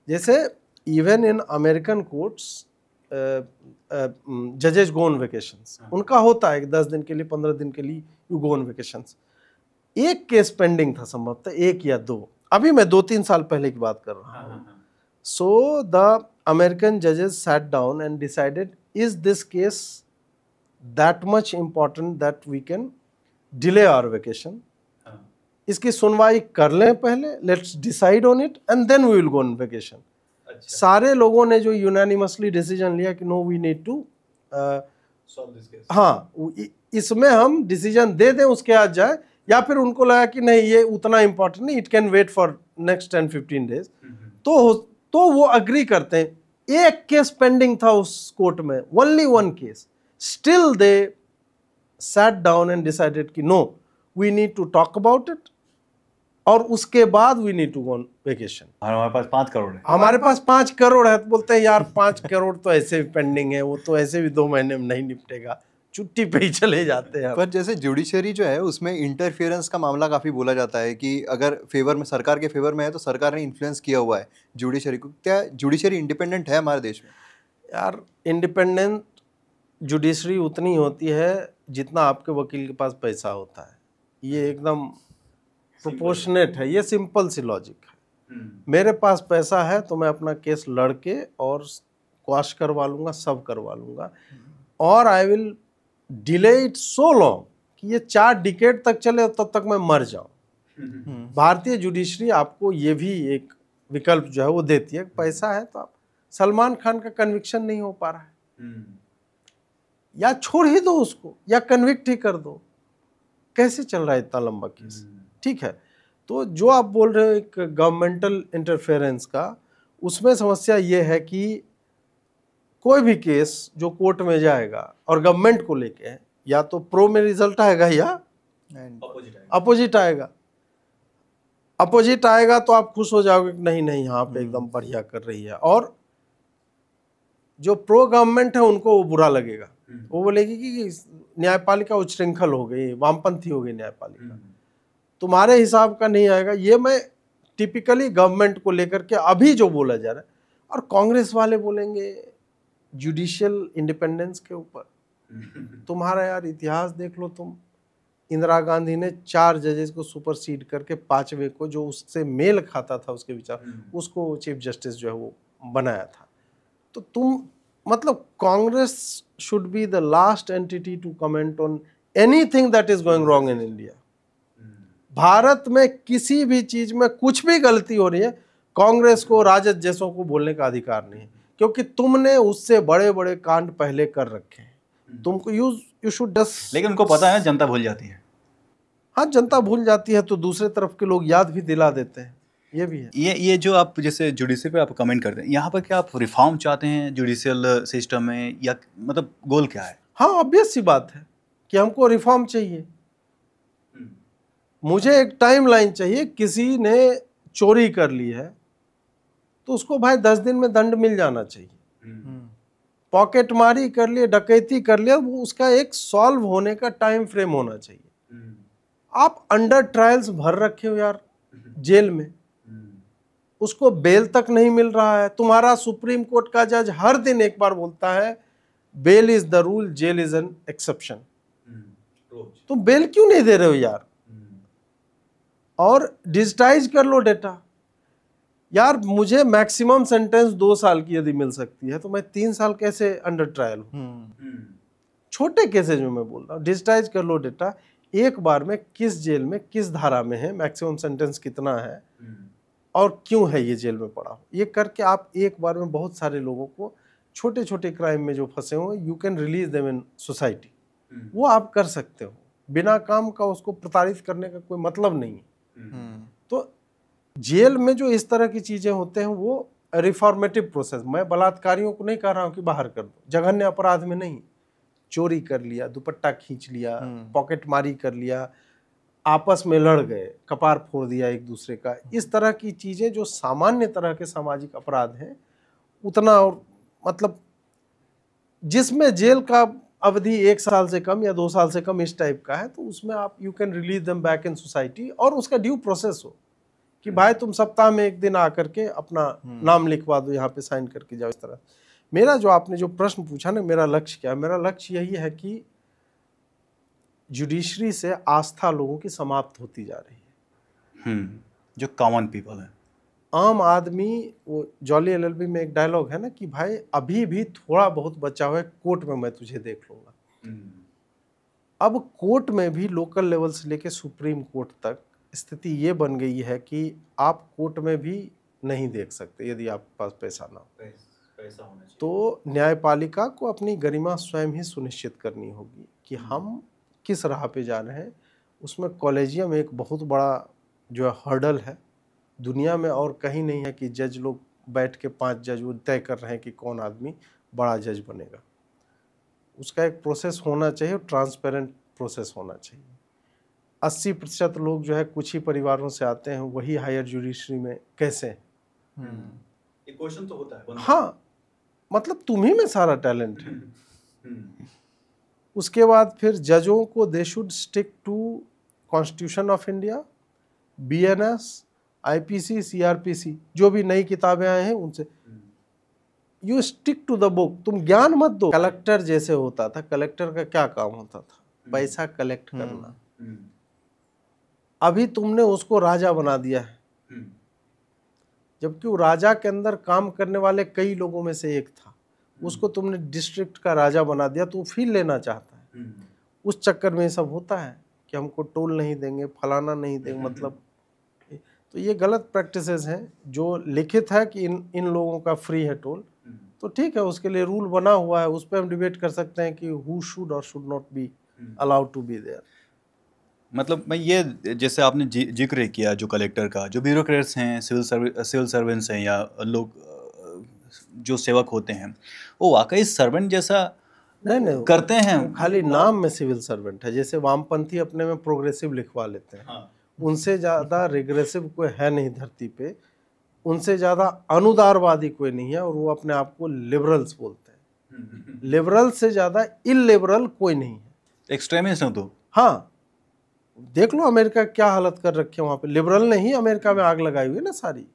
जैसे इवन इन अमेरिकन कोर्ट्स जजेस गो ऑन वेकेशंस, उनका होता है कि 10 दिन के लिए 15 दिन के लिए यू गो ऑन वेकेशंस। एक केस पेंडिंग था संभवतः, एक या दो, अभी मैं 2-3 साल पहले की बात कर रहा हूँ। सो द अमेरिकन जजेस sat down and decided, is this case that much important that we can delay our vacation, इसकी सुनवाई कर लें पहले, let's decide on it and then we will go on vacation. सारे लोगों ने जो यूनानिमसली डिसीजन लिया कि no we need to solve this case, हाँ इसमें हम डिसीजन दे दें उसके आज जाए, या फिर उनको लगा कि नहीं ये उतना इंपॉर्टेंट नहीं, it can wait for next 10-15 days, तो वो अग्री करते हैं। एक केस पेंडिंग था उस कोर्ट में, only one case, still they sat down and decided कि no we need to talk about it, और उसके बाद we need to go on vacation. हमारे पास 5 करोड़ है, हमारे पास 5 करोड़ है, तो बोलते हैं यार 5 करोड़ तो ऐसे भी पेंडिंग है, वो तो ऐसे भी 2 महीने में नहीं निपटेगा, छुट्टी पे ही चले जाते हैं। पर जैसे जुडिशरी जो है उसमें इंटरफेरेंस का मामला काफ़ी बोला जाता है कि अगर फेवर में, सरकार के फेवर में है तो सरकार ने इन्फ्लुएंस किया हुआ है जुडिशरी को। क्या जुडिशरी इंडिपेंडेंट है हमारे देश में? यार इंडिपेंडेंट जुडिशरी उतनी होती है जितना आपके वकील के पास पैसा होता है, ये एकदम प्रोपोर्शनेट है, ये सिंपल सी लॉजिक है। मेरे पास पैसा है तो मैं अपना केस लड़के और क्वाश करवा लूँगा, सब करवा लूँगा, और I will delay it so long कि ये 4 डिकेड तक चले, तब तक मैं मर जाऊँ। भारतीय जुडिशरी आपको ये भी एक विकल्प जो है वो देती है, पैसा है तो आप, सलमान खान का कन्विक्शन नहीं हो पा रहा है, या छोड़ ही दो उसको, या कन्विक्ट ही कर दो, कैसे चल रहा है इतना लंबा केस, ठीक है। तो जो आप बोल रहे हो एक गवर्नमेंटल इंटरफेरेंस का, उसमें समस्या ये है कि कोई भी केस जो कोर्ट में जाएगा और गवर्नमेंट को लेके, या तो प्रो में रिजल्ट आएगा या अपोजिट आएगा। अपोजिट आएगा तो आप खुश हो जाओगे कि नहीं नहीं यहाँ पे एकदम बढ़िया कर रही है, और जो प्रो गवर्नमेंट है उनको वो बुरा लगेगा, वो बोलेगी कि न्यायपालिका उच्छृंखल हो गई, वामपंथी हो गई न्यायपालिका, तुम्हारे हिसाब का नहीं आएगा। ये मैं टिपिकली गवर्नमेंट को लेकर के अभी जो बोला जा रहा है, और कांग्रेस वाले बोलेंगे जुडिशियल इंडिपेंडेंस के ऊपर। तुम्हारा यार इतिहास देख लो तुम, इंदिरा गांधी ने 4 जजेस को सुपरसीड करके 5वें को, जो उससे मेल खाता था उसके विचार, उसको चीफ जस्टिस जो है वो बनाया था। तो तुम मतलब Congress should be the last entity to comment on anything that is going wrong in India. Bharat में किसी भी चीज में कुछ भी गलती हो रही है, कांग्रेस को, राजद जैसों को बोलने का अधिकार नहीं है, क्योंकि तुमने उससे बड़े बड़े कांड पहले कर रखे हैं। तुमको यू शुड जस्ट, लेकिन उनको पता है ना जनता भूल जाती है। हाँ जनता भूल जाती है तो दूसरे तरफ के लोग याद भी दिला देते हैं, ये भी है। ये जो आप जैसे जुडिशरी पे आप कमेंट करते हैं, यहाँ पर क्या आप रिफॉर्म चाहते हैं जुडिशियल सिस्टम में, या मतलब गोल क्या है? हाँ ऑब्वियस सी बात है कि हमको रिफॉर्म चाहिए। मुझे एक टाइमलाइन चाहिए, किसी ने चोरी कर ली है तो उसको भाई 10 दिन में दंड मिल जाना चाहिए। पॉकेटमारी कर लिए, डकैती कर लिया, वो उसका एक सॉल्व होने का टाइम फ्रेम होना चाहिए। आप अंडर ट्रायल्स भर रखे हो यार जेल में, उसको बेल तक नहीं मिल रहा है। तुम्हारा सुप्रीम कोर्ट का जज हर दिन एक बार बोलता है bail is the rule, jail is an exception. तुम बेल क्यों नहीं दे रहे हो यार? और डिजिटाइज कर लो डेटा यार। मुझे मैक्सिमम सेंटेंस 2 साल की यदि मिल सकती है तो मैं 3 साल कैसे अंडर ट्रायल हूँ? छोटे केसेज में मैं बोल रहा हूँ, डिजिटाइज कर लो डेटा, एक बार में किस जेल में किस धारा में है, मैक्सिमम सेंटेंस कितना है और क्यों है ये जेल में पड़ा हो। ये करके आप एक बार में बहुत सारे लोगों को, छोटे छोटे क्राइम में जो फंसे हुए, you can release them in society. वो आप कर सकते हो, बिना काम का उसको प्रताड़ित करने का कोई मतलब नहीं है। तो जेल में जो इस तरह की चीजें होते हैं वो रिफॉर्मेटिव प्रोसेस। मैं बलात्कारियों को नहीं कह रहा हूँ कि बाहर कर दो, जघन्य अपराध में नहीं, चोरी कर लिया, दुपट्टा खींच लिया, पॉकेट मारी कर लिया, आपस में लड़ गए, कपार फोड़ दिया एक दूसरे का, इस तरह की चीजें जो सामान्य तरह के सामाजिक अपराध हैं, उतना, और मतलब जिसमें जेल का अवधि 1 साल से कम या 2 साल से कम इस टाइप का है, तो उसमें आप you can release them back in society. और उसका ड्यू प्रोसेस हो कि भाई तुम सप्ताह में 1 दिन आकर के अपना नाम लिखवा दो, यहाँ पे साइन करके जाओ, इस तरह। मेरा जो आपने जो प्रश्न पूछा ना, मेरा लक्ष्य क्या है, मेरा लक्ष्य यही है कि जुडिशरी से आस्था लोगों की समाप्त होती जा रही है। जो कॉमन पीपल है, आम आदमी, वो जॉली एलएलबी में एक डायलॉग है ना कि भाई अभी भी थोड़ा बहुत बचा हुआ है, कोर्ट में मैं तुझे देख लूंगा। अब कोर्ट में भी लोकल लेवल से लेके सुप्रीम कोर्ट तक स्थिति ये बन गई है कि आप कोर्ट में भी नहीं देख सकते यदि आपके पास पैसा ना हो। पैसा होना चाहिए। तो न्यायपालिका को अपनी गरिमा स्वयं ही सुनिश्चित करनी होगी कि हम किस राह पे जा रहे हैं। उसमें कॉलेजियम एक बहुत बड़ा जो है हर्डल है, दुनिया में और कहीं नहीं है कि जज लोग बैठ के 5 जज वो तय कर रहे हैं कि कौन आदमी बड़ा जज बनेगा। उसका एक प्रोसेस होना चाहिए, ट्रांसपेरेंट प्रोसेस होना चाहिए। 80% लोग जो है कुछ ही परिवारों से आते हैं, वही हायर जुडिशरी में कैसे हैं? ये क्वेश्चन तो होता है। हाँ, मतलब तुम्ही में सारा टैलेंट है। उसके बाद फिर जजों को they should stick to constitution of India, BNS, IPC, CRPC, जो भी नई किताबें आए हैं उनसे you stick to the book. तुम ज्ञान मत दो। कलेक्टर जैसे होता था, कलेक्टर का क्या काम होता था? पैसा कलेक्ट करना। अभी तुमने उसको राजा बना दिया है, जबकि वो राजा के अंदर काम करने वाले कई लोगों में से एक था। उसको तुमने डिस्ट्रिक्ट का राजा बना दिया, तो वो फील लेना चाहता है। उस चक्कर में ये सब होता है कि हमको टोल नहीं देंगे, फलाना नहीं देंगे, मतलब तो ये गलत प्रैक्टिसेस हैं। जो लिखित है कि इन लोगों का फ्री है टोल, तो ठीक है, उसके लिए रूल बना हुआ है, उस पर हम डिबेट कर सकते हैं कि हु शुड और should not be allowed to be there. मतलब मैं ये, जैसे आपने जिक्र किया जो कलेक्टर का, जो ब्यूरोक्रेट्स हैं, सिविल सर्वेंट्स हैं, या लोग जो सेवक होते हैं, वो वाकई सर्वेंट जैसा नहीं करते हैं? खाली नाम में सिविल सर्वेंट है। जैसे वामपंथी अपने में प्रोग्रेसिव लिखवा लेते हैं। हाँ। उनसे ज़्यादा रिग्रेसिव कोई है नहीं धरती पे, उनसे ज़्यादा अनुदारवादी कोई नहीं है, और वो अपने आप को लिबरल्स बोलते हैं। लिबरल से ज़्यादा इलिबरल कोई नहीं है। एक्सट्रीमिस्ट हो तो। हाँ, देख लो अमेरिका क्या हालत कर रखी है वहाँ पे। लिबरल ने ही अमेरिका में आग लगाई हुई है ना सारी।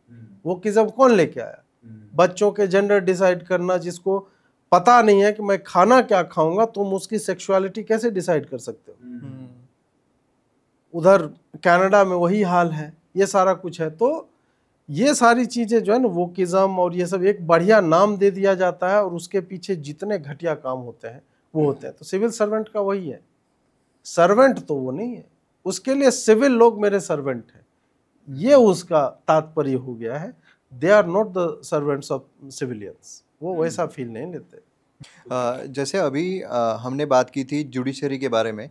वो किस्म कौन लेके आया? बच्चों के जेंडर डिसाइड करना, जिसको पता नहीं है कि मैं खाना क्या खाऊंगा, तुम उसकी सेक्सुअलिटी कैसे डिसाइड कर सकते हो? उधर कनाडा में वही हाल है, ये सारा कुछ है। तो ये सारी चीजें जो है ना, वोकिज्म और ये सब, एक बढ़िया नाम दे दिया जाता है और उसके पीछे जितने घटिया काम होते हैं वो होते हैं। तो सिविल सर्वेंट का वही है, सर्वेंट तो वो नहीं है, उसके लिए सिविल लोग मेरे सर्वेंट हैं, ये उसका तात्पर्य हो गया है। They are not the servants of civilians, वो वैसा फील नहीं लेते। जैसे अभी हमने बात की थी जुडिशरी के बारे में,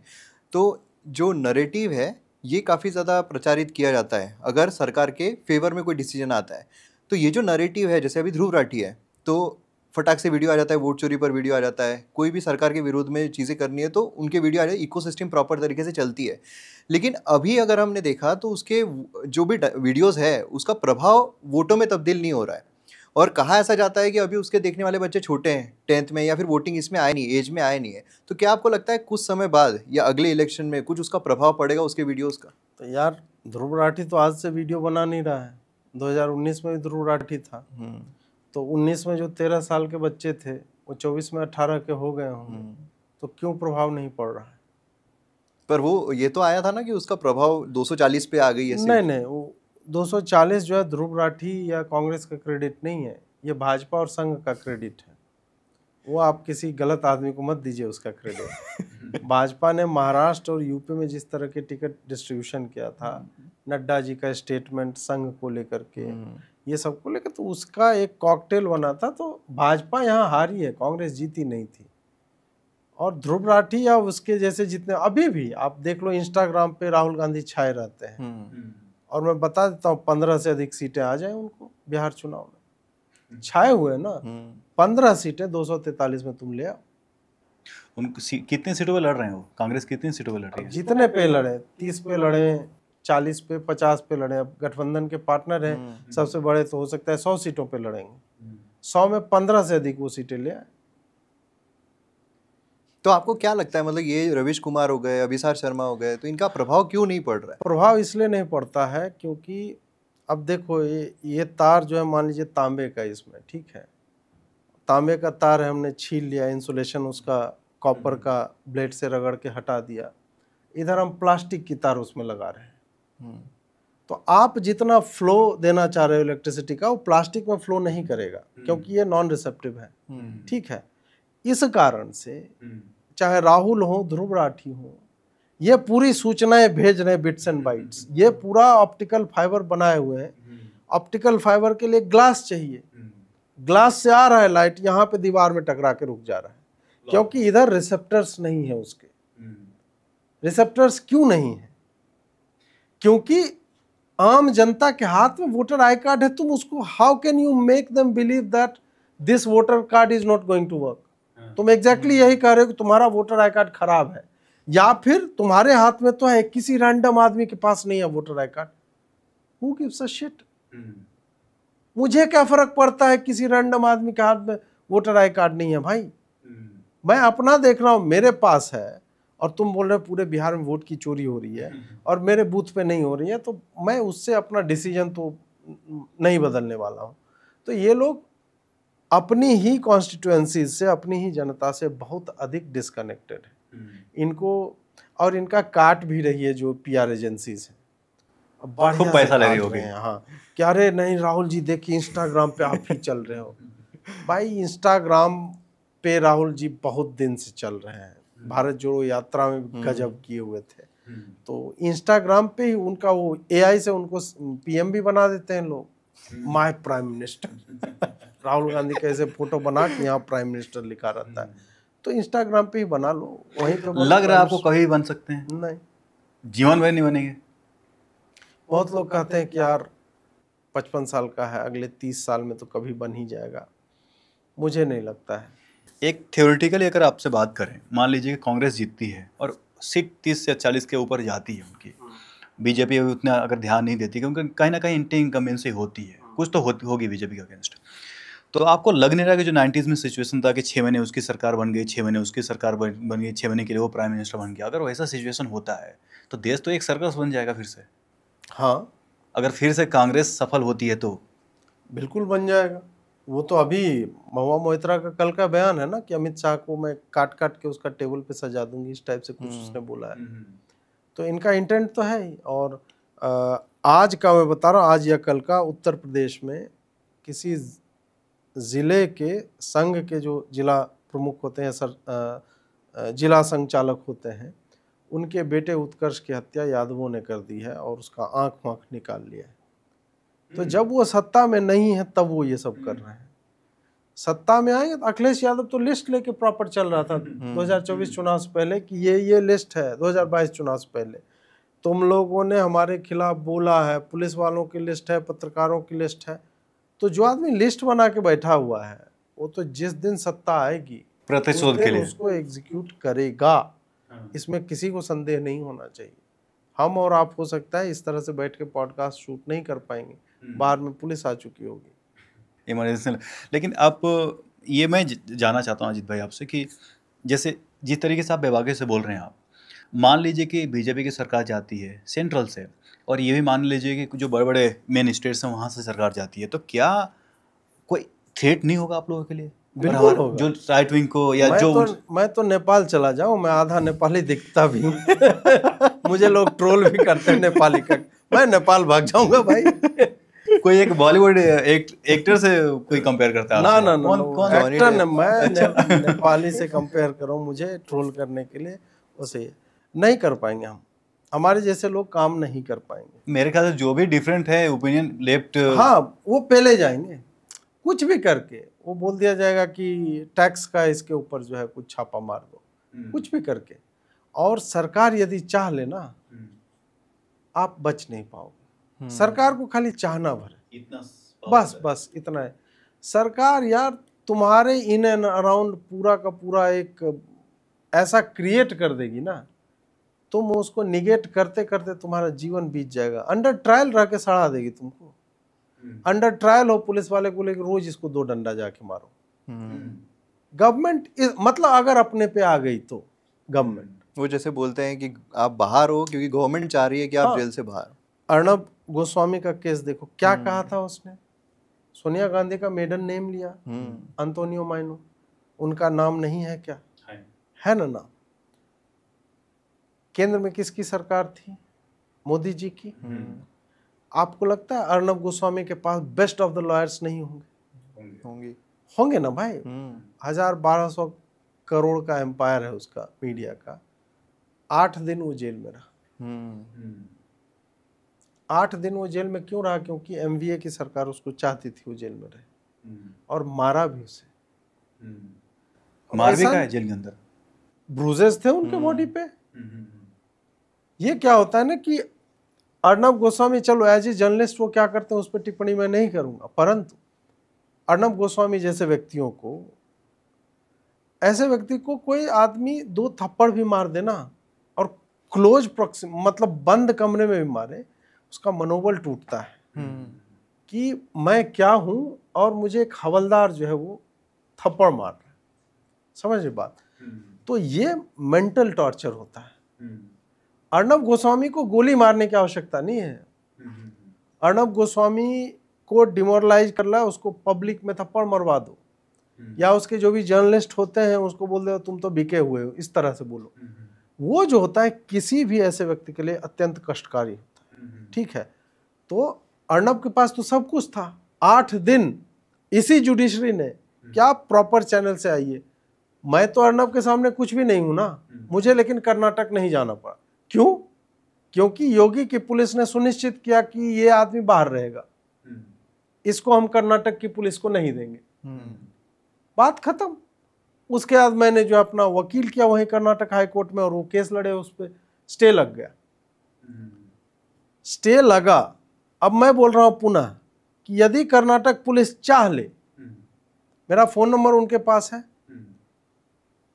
तो जो नरेटिव है ये काफ़ी ज़्यादा प्रचारित किया जाता है अगर सरकार के फेवर में कोई डिसीजन आता है। तो ये जो नरेटिव है, जैसे अभी ध्रुव राठी है, तो फटाक से वीडियो आ जाता है, वोट चोरी पर वीडियो आ जाता है, कोई भी सरकार के विरोध में चीज़ें करनी है तो उनके वीडियो आ जाए, इकोसिस्टम प्रॉपर तरीके से चलती है। लेकिन अभी अगर हमने देखा तो उसके जो भी वीडियोज़ है उसका प्रभाव वोटों में तब्दील नहीं हो रहा है, और कहा ऐसा जाता है कि अभी उसके देखने वाले बच्चे छोटे हैं, 10th में, या फिर वोटिंग इसमें आए नहीं, एज में आए नहीं है। तो क्या आपको लगता है कुछ समय बाद या अगले इलेक्शन में कुछ उसका प्रभाव पड़ेगा उसके वीडियोस का? तो यार ध्रुव राठी तो आज से वीडियो बना नहीं रहा है, 2019 में भी ध्रुव राठी था। तो 19 में जो 13 साल के बच्चे थे वो 24 में 18 के हो गए होंगे, तो क्यों प्रभाव नहीं पड़ रहा है? पर वो ये तो आया था ना कि उसका प्रभाव 240 पे आ गई है। नहीं, वो 240 जो है ध्रुव राठी या कांग्रेस का क्रेडिट नहीं है, ये भाजपा और संघ का क्रेडिट है। वो आप किसी गलत आदमी को मत दीजिए उसका क्रेडिट। भाजपा ने महाराष्ट्र और यूपी में जिस तरह के टिकट डिस्ट्रीब्यूशन किया था, नड्डा जी का स्टेटमेंट संघ को लेकर के, ये सब को लेकर, तो उसका एक कॉकटेल बना था। तो भाजपा यहाँ हारी है, कांग्रेस जीती नहीं थी। और ध्रुव राठी या उसके जैसे जितने, अभी भी आप देख लो इंस्टाग्राम पे राहुल गांधी छाए रहते हैं, और मैं बता देता हूँ 15 से अधिक सीटें आ जाए उनको बिहार चुनाव में, छाए हुए ना। 15 सीटें 243 में तुम ले आओ। कितने सीटों पे लड़ रहे हैं वो? कांग्रेस कितनी सीटों पे लड़ रही है? जितने पे लड़े, 30 पे लड़े, 40 पे, 50 पे लड़े। अब गठबंधन के पार्टनर हैं सबसे बड़े, तो हो सकता है 100 सीटों पे लड़ेंगे। 100 में 15 से अधिक वो सीटें ले आए। तो आपको क्या लगता है, मतलब ये रविश कुमार हो गए, अभिसार शर्मा हो गए, तो इनका प्रभाव क्यों नहीं पड़ रहा है? प्रभाव इसलिए नहीं पड़ता है क्योंकि अब देखो ये तार जो है, मान लीजिए तांबे का, इसमें ठीक है, तांबे का तार है, हमने छील लिया, इंसुलेशन उसका कॉपर का ब्लेड से रगड़ के हटा दिया, इधर हम प्लास्टिक की तार उसमें लगा रहे हैं। तो आप जितना फ्लो देना चाह रहे हो इलेक्ट्रिसिटी का, वो प्लास्टिक में फ्लो नहीं करेगा क्योंकि ये नॉन रिसेप्टिव है। ठीक है, इस कारण से चाहे राहुल हो, ध्रुव राठी हो, ये पूरी सूचनाएं भेज रहे हैं बिट्स एंड बाइट्स। ये पूरा ऑप्टिकल फाइबर बनाए हुए हैं। ऑप्टिकल फाइबर के लिए ग्लास चाहिए, ग्लास से आ रहा है लाइट, यहाँ पे दीवार में टकरा के रुक जा रहा है क्योंकि इधर रिसेप्टर्स नहीं है उसके। रिसेप्टर्स क्यों नहीं है? क्योंकि आम जनता के हाथ में वोटर आई कार्ड है। तुम उसको how can you make them believe that this voter card is not going to work? तुम एग्जैक्टली यही कह रहे हो कि तुम्हारा वोटर आई कार्ड खराब है, या फिर तुम्हारे हाथ में तो है, किसी रैंडम आदमी के पास नहीं है voter I card. Who gives a shit? मुझे क्या फर्क पड़ता है किसी रैंडम आदमी के हाथ में वोटर आई कार्ड नहीं है? भाई मैं अपना देख रहा हूं, मेरे पास है, और तुम बोल रहे हो पूरे बिहार में वोट की चोरी हो रही है और मेरे बूथ पे नहीं हो रही है, तो मैं उससे अपना डिसीजन तो नहीं बदलने वाला हूं। तो ये लोग अपनी ही कॉन्स्टिट्यूएंसी से, अपनी ही जनता से बहुत अधिक डिस्कनेक्टेड है। इनको, और इनका काट भी रही है जो पीआर एजेंसीज है, खूब पैसा ले रही होगी। हाँ, क्या रे नहीं राहुल जी देखिए इंस्टाग्राम पे आप ही चल रहे हो। भाई इंस्टाग्राम पे राहुल जी बहुत दिन से चल रहे हैं, भारत जोड़ो यात्रा में गजब किए हुए थे। तो इंस्टाग्राम पे ही उनका वो एआई से उनको पीएम भी बना देते हैं लोग, my prime minister. Rahul Gandhi कैसे फोटो बना के यहाँ प्राइम मिनिस्टर लिखा रहता है, तो इंस्टाग्राम पे ही बना लो, वहीं पे लग रहा है आपको कभी बन सकते हैं? नहीं, जीवन भर नहीं बनेंगे। बहुत लोग कहते हैं कि यार 55 साल का है, अगले 30 साल में तो कभी बन ही जाएगा। मुझे नहीं लगता है। एक थ्योरेटिकली अगर आपसे बात करें, मान लीजिए कि कांग्रेस जीतती है और सीट 30 या 40 के ऊपर जाती है उनकी, बीजेपी अभी उतना अगर ध्यान नहीं देती क्योंकि कहीं ना कहीं एंटी इनकम्बेंसी होती है, कुछ तो होगी बीजेपी के अगेंस्ट। तो आपको लग नहीं रहा कि जो 90s में सिचुएशन था कि 6 महीने उसकी सरकार बन गई, 6 महीने उसकी सरकार बन गई, 6 महीने के लिए वो प्राइम मिनिस्टर बन गया, अगर वैसा सिचुएशन होता है तो देश तो एक सर्कस बन जाएगा फिर से। हाँ, अगर फिर से कांग्रेस सफल होती है तो बिल्कुल बन जाएगा। वो तो अभी महुआ मोइत्रा का कल का बयान है ना कि अमित शाह को मैं काट काट के उसका टेबल पे सजा दूंगी, इस टाइप से कुछ उसने बोला है। तो इनका इंटेंट तो है ही। और आज का मैं बता रहा हूँ, आज या कल का उत्तर प्रदेश में किसी जिले के संघ के जो जिला प्रमुख होते हैं, जिला संघ चालक होते हैं, उनके बेटे उत्कर्ष की हत्या यादवों ने कर दी है और उसका आंख वाँख निकाल लिया है। तो जब वो सत्ता में नहीं है तब वो ये सब कर रहे हैं। सत्ता में आएंगे तो अखिलेश यादव तो लिस्ट लेके प्रॉपर चल रहा था 2024 चुनाव से पहले कि ये लिस्ट है, 2022 चुनाव से पहले तुम लोगों ने हमारे खिलाफ बोला है, पुलिस वालों की लिस्ट है, पत्रकारों की लिस्ट है। तो जो आदमी लिस्ट बना के बैठा हुआ है वो तो जिस दिन सत्ता आएगी प्रतिशोध के लिए उसको एग्जीक्यूट करेगा, इसमें किसी को संदेह नहीं होना चाहिए। हम और आप हो सकता है इस तरह से बैठ के पॉडकास्ट शूट नहीं कर पाएंगे, बाहर में पुलिस आ चुकी होगी इमरजेंसी। लेकिन आप ये मैं जानना चाहता हूँ अजीत भाई आपसे कि जैसे जिस तरीके से आप बेवाके से बोल रहे हैं, आप मान लीजिए कि बीजेपी की सरकार जाती है सेंट्रल से, और ये भी मान लीजिए कि जो बड़े बड़े मेन स्टेट्स हैं वहाँ से सरकार जाती है, तो क्या कोई थ्रेट नहीं होगा आप लोगों के लिए? बिल्कुल होगा। जो राइट विंग को या मैं तो नेपाल चला जाऊं, मैं आधा नेपाली दिखता भी मुझे लोग ट्रोल भी करते हैं नेपाली का, मैं नेपाल भाग जाऊंगा भाई। कोई एक बॉलीवुड एक्टर से कोई कंपेयर करता है? ना एक्टर ने मैं नेपाली से कंपेयर करूं मुझे ट्रोल करने के लिए, उसे नहीं कर पाएंगे हम। हमारे जैसे लोग काम नहीं कर पाएंगे। मेरे ख्याल से जो भी डिफरेंट है ओपिनियन लेफ्ट, हाँ वो पहले जाएंगे कुछ भी करके। वो बोल दिया जाएगा कि टैक्स का इसके ऊपर जो है कुछ छापा मार दो, कुछ भी करके। और सरकार यदि चाह ले ना, आप बच नहीं पाओगे। सरकार को खाली चाहना भर, बस इतना है। सरकार यार तुम्हारे इन एंड अराउंड पूरा का पूरा एक ऐसा क्रिएट कर देगी ना, तुम उसको निगेट करते करते तुम्हारा जीवन बीत जाएगा। अंडर ट्रायल रह के सड़ा देगी तुमको। अंडर ट्रायल हो, पुलिस वाले को लेकर रोज इसको 2 डंडा जाके मारो। गवर्नमेंट मतलब अगर अपने पे आ गई तो गवर्नमेंट, वो जैसे बोलते हैं कि आप बाहर हो क्योंकि गवर्नमेंट चाह रही है कि आप जेल से बाहर। अर्णब गोस्वामी का केस देखो, क्या कहा था उसने, सोनिया गांधी का मेडन नेम लिया, अंतोनियो माइनो, उनका नाम नहीं है क्या? है ना नाम। केंद्र में किसकी सरकार थी? मोदी जी की। आपको लगता है अर्नब गोस्वामी के पास बेस्ट ऑफ द लॉयर्स नहीं होंगे? होंगे ना भाई। 1200 करोड़ का एम्पायर है उसका, मीडिया का। 8 दिन वो जेल में रहा। 8 दिन वो जेल में क्यों रहा? क्योंकि एमवीए की सरकार उसको चाहती थी वो जेल में रहे, और मारा भी उसे। मार भी का है जेल के अंदर, ब्रूजेस थे उनके बॉडी पे। ये क्या होता है ना कि अर्नब गोस्वामी, चलो एज ए जर्नलिस्ट वो क्या करते हैं उस पर टिप्पणी मैं नहीं करूंगा, परंतु अर्नब गोस्वामी जैसे व्यक्तियों को, ऐसे व्यक्ति को कोई आदमी 2 थप्पड़ भी मार देना और क्लोज मतलब बंद कमरे में भी मारे, उसका मनोबल टूटता है कि मैं क्या हूं और मुझे एक हवलदार जो है वो थप्पड़ मार रहा है। समझ बात? तो ये मेंटल टॉर्चर होता है। अर्नब गोस्वामी को गोली मारने की आवश्यकता नहीं है। अर्नब गोस्वामी को डिमोरलाइज कर रहा है, उसको पब्लिक में थप्पड़ मरवा दो, या उसके जो भी जर्नलिस्ट होते हैं उसको बोल दो तुम तो बिके हुए हो, इस तरह से बोलो। वो जो होता है किसी भी ऐसे व्यक्ति के लिए अत्यंत कष्टकारी होता है। ठीक है, तो अर्नब के पास तो सब कुछ था। 8 दिन इसी जुडिशरी ने, क्या प्रॉपर चैनल से आइए, मैं तो अर्नब के सामने कुछ भी नहीं हूं ना, मुझे लेकिन कर्नाटक नहीं जाना पड़ा। क्यों? क्योंकि योगी की पुलिस ने सुनिश्चित किया कि ये आदमी बाहर रहेगा, इसको हम कर्नाटक की पुलिस को नहीं देंगे। बात खत्म। उसके बाद मैंने जो अपना वकील किया वहीं कर्नाटक हाई कोर्ट में, और वो केस लड़े, उस पर स्टे लग गया। स्टे लगा। अब मैं बोल रहा हूं पुनः कि यदि कर्नाटक पुलिस चाह ले, मेरा फोन नंबर उनके पास है,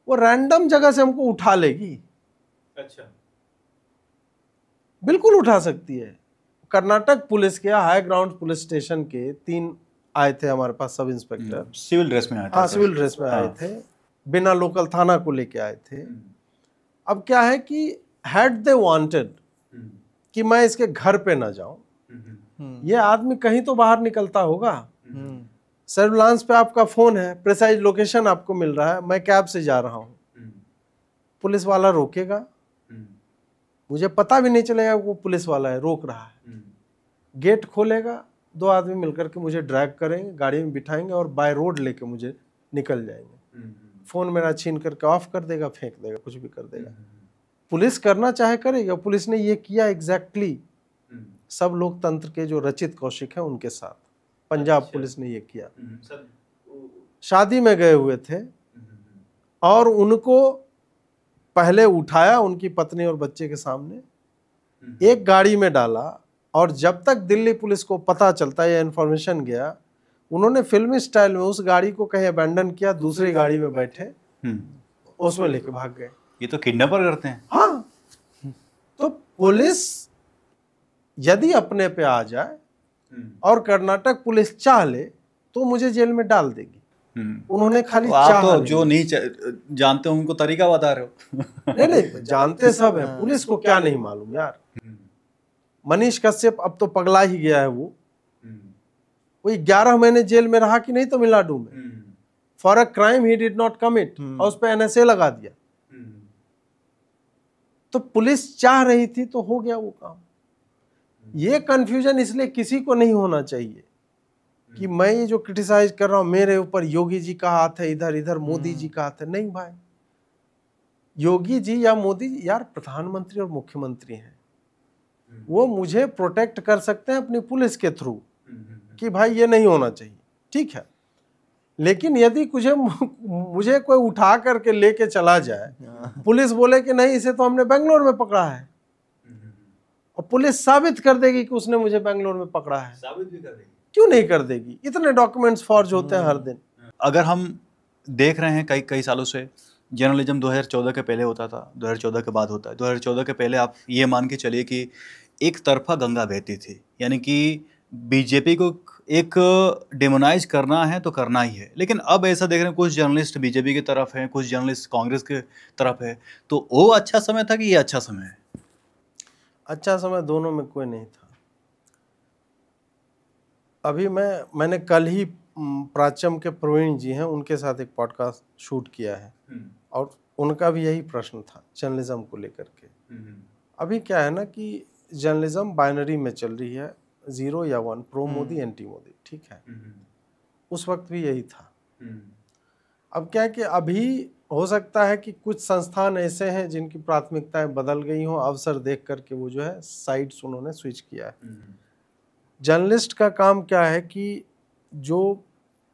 वो रैंडम जगह से हमको उठा लेगी। अच्छा, बिल्कुल उठा सकती है। कर्नाटक पुलिस के हाई ग्राउंड पुलिस स्टेशन के 3 आए थे हमारे पास सब इंस्पेक्टर, सिविल ड्रेस में आए थे। हाँ, सिविल ड्रेस में आए थे, बिना लोकल थाना को लेके आए थे। अब क्या है कि हैड दे वांटेड कि मैं इसके घर पे ना जाऊं, ये आदमी कहीं तो बाहर निकलता होगा। सर्विलांस पे आपका फोन है, प्रिसाइज लोकेशन आपको मिल रहा है, मैं कैब से जा रहा हूं, पुलिस वाला रोकेगा, मुझे पता भी नहीं चलेगा वो पुलिस वाला है, रोक रहा है। गेट खोलेगा, 2 आदमी मिलकर के मुझे ड्रैग करेंगे, गाड़ी में बिठाएंगे और बाय रोड लेके मुझे निकल जाएंगे। फोन मेरा छीन करके ऑफ कर देगा, फेंक देगा, कुछ भी कर देगा। पुलिस करना चाहे करेगा। पुलिस ने ये किया एग्जैक्टली सब लोकतंत्र के जो रचित कौशिक हैं उनके साथ। पंजाब पुलिस ने ये किया। शादी में गए हुए थे और उनको पहले उठाया उनकी पत्नी और बच्चे के सामने, एक गाड़ी में डाला, और जब तक दिल्ली पुलिस को पता चलता है या इन्फॉर्मेशन गया, उन्होंने फिल्मी स्टाइल में उस गाड़ी को कहीं अबैंडन किया, दूसरी गाड़ी में बैठे उसमें लेके भाग गए। ये तो किडनैपर करते हैं। हाँ, तो पुलिस यदि अपने पे आ जाए और कर्नाटक पुलिस चाह ले तो मुझे जेल में डाल देगी। उन्होंने खाली तो आप चाह तो नहीं। जो नहीं जानते हो उनको तरीका बता रहे हो। नहीं, जानते सब है, पुलिस को क्या नहीं मालूम यार। मनीष कश्यप अब तो पगला ही गया है। वो 11 महीने जेल में रहा कि नहीं तमिलनाडु में, for a crime he did not commit, और उस पर एनएसए लगा दिया। तो पुलिस चाह रही थी तो हो गया वो काम। ये कंफ्यूजन इसलिए किसी को नहीं होना चाहिए कि मैं ये जो क्रिटिसाइज कर रहा हूं मेरे ऊपर योगी जी का हाथ है, इधर इधर मोदी जी का हाथ है। नहीं भाई, योगी जी या मोदी जी यार प्रधानमंत्री और मुख्यमंत्री हैं, वो मुझे प्रोटेक्ट कर सकते हैं अपनी पुलिस के थ्रू कि भाई ये नहीं होना चाहिए, ठीक है। लेकिन यदि मुझे कोई उठा करके लेके चला जाए, पुलिस बोले कि नहीं इसे तो हमने बेंगलोर में पकड़ा है, और पुलिस साबित कर देगी कि उसने मुझे बेंगलोर में पकड़ा है, साबित भी कर देगी, क्यों नहीं कर देगी? इतने डॉक्यूमेंट्स फॉर्ज होते हैं हर दिन। अगर हम देख रहे हैं कई सालों से जर्नलिज्म 2014 के पहले होता था, 2014 के बाद होता है। 2014 के पहले आप ये मान के चलिए कि एक तरफा गंगा बहती थी, यानी कि बीजेपी को एक डेमोनाइज करना है तो करना ही है। लेकिन अब ऐसा देख रहे हैं कुछ जर्नलिस्ट बीजेपी की तरफ हैं, कुछ जर्नलिस्ट कांग्रेस की तरफ है। तो वो अच्छा समय था कि ये अच्छा समय है? अच्छा समय दोनों में कोई नहीं था। अभी मैंने कल ही प्राचम के प्रवीण जी हैं, उनके साथ एक पॉडकास्ट शूट किया है और उनका भी यही प्रश्न था जर्नलिज्म को लेकर के। अभी क्या है ना कि जर्नलिज्म बाइनरी में चल रही है, 0 या 1, प्रो मोदी एंटी मोदी, ठीक है। उस वक्त भी यही था। अब क्या है कि अभी हो सकता है कि कुछ संस्थान ऐसे हैं जिनकी प्राथमिकताएं बदल गई हों, अवसर देख करके वो जो है साइड्स उन्होंने स्विच किया है। जर्नलिस्ट का काम क्या है कि जो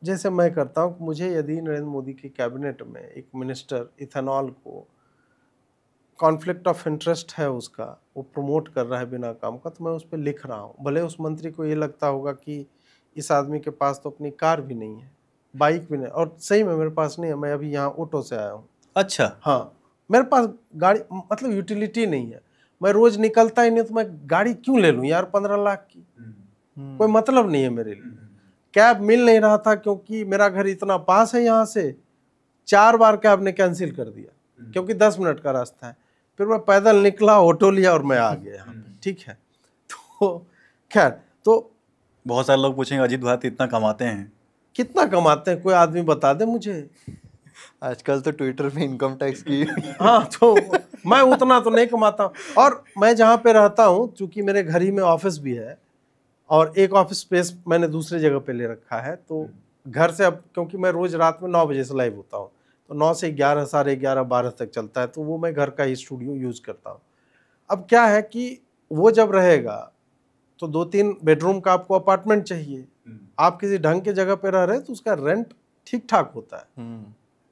जैसे मैं करता हूँ, मुझे यदि नरेंद्र मोदी की कैबिनेट में एक मिनिस्टर इथेनॉल को कॉन्फ्लिक्ट ऑफ इंटरेस्ट है उसका, वो प्रमोट कर रहा है बिना काम का, तो मैं उस पर लिख रहा हूँ। भले उस मंत्री को ये लगता होगा कि इस आदमी के पास तो अपनी कार भी नहीं है, बाइक भी नहीं, और सही में मेरे पास नहीं है, मैं अभी यहाँ ऑटो से आया हूँ। अच्छा। हाँ, मेरे पास गाड़ी मतलब यूटिलिटी नहीं है, मैं रोज निकलता ही नहीं, तो मैं गाड़ी क्यों ले लूँ यार 15 लाख की, कोई मतलब नहीं है मेरे लिए। कैब मिल नहीं रहा था क्योंकि मेरा घर इतना पास है यहाँ से, 4 बार कैब ने कैंसिल कर दिया क्योंकि 10 मिनट का रास्ता है। फिर मैं पैदल निकला, ऑटो लिया और मैं आ गया यहाँ पे, ठीक है। तो खैर, तो बहुत सारे लोग पूछेंगे अजीत भारती इतना कमाते हैं, कितना कमाते हैं, कोई आदमी बता दे मुझे। आजकल तो ट्विटर में इनकम टैक्स की हाँ, तो मैं उतना तो नहीं कमाता हूँ। और मैं जहाँ पे रहता हूँ, चूंकि मेरे घर ही में ऑफिस भी है और एक ऑफिस स्पेस मैंने दूसरी जगह पे ले रखा है, तो घर से अब क्योंकि मैं रोज रात में 9 बजे से लाइव होता हूँ, तो 9 से 11, साढ़े 11, 12 तक चलता है, तो वो मैं घर का ही स्टूडियो यूज करता हूँ। अब क्या है कि वो जब रहेगा तो 2-3 बेडरूम का आपको अपार्टमेंट चाहिए, आप किसी ढंग के जगह पे रह रहे हैं तो उसका रेंट ठीक ठाक होता है,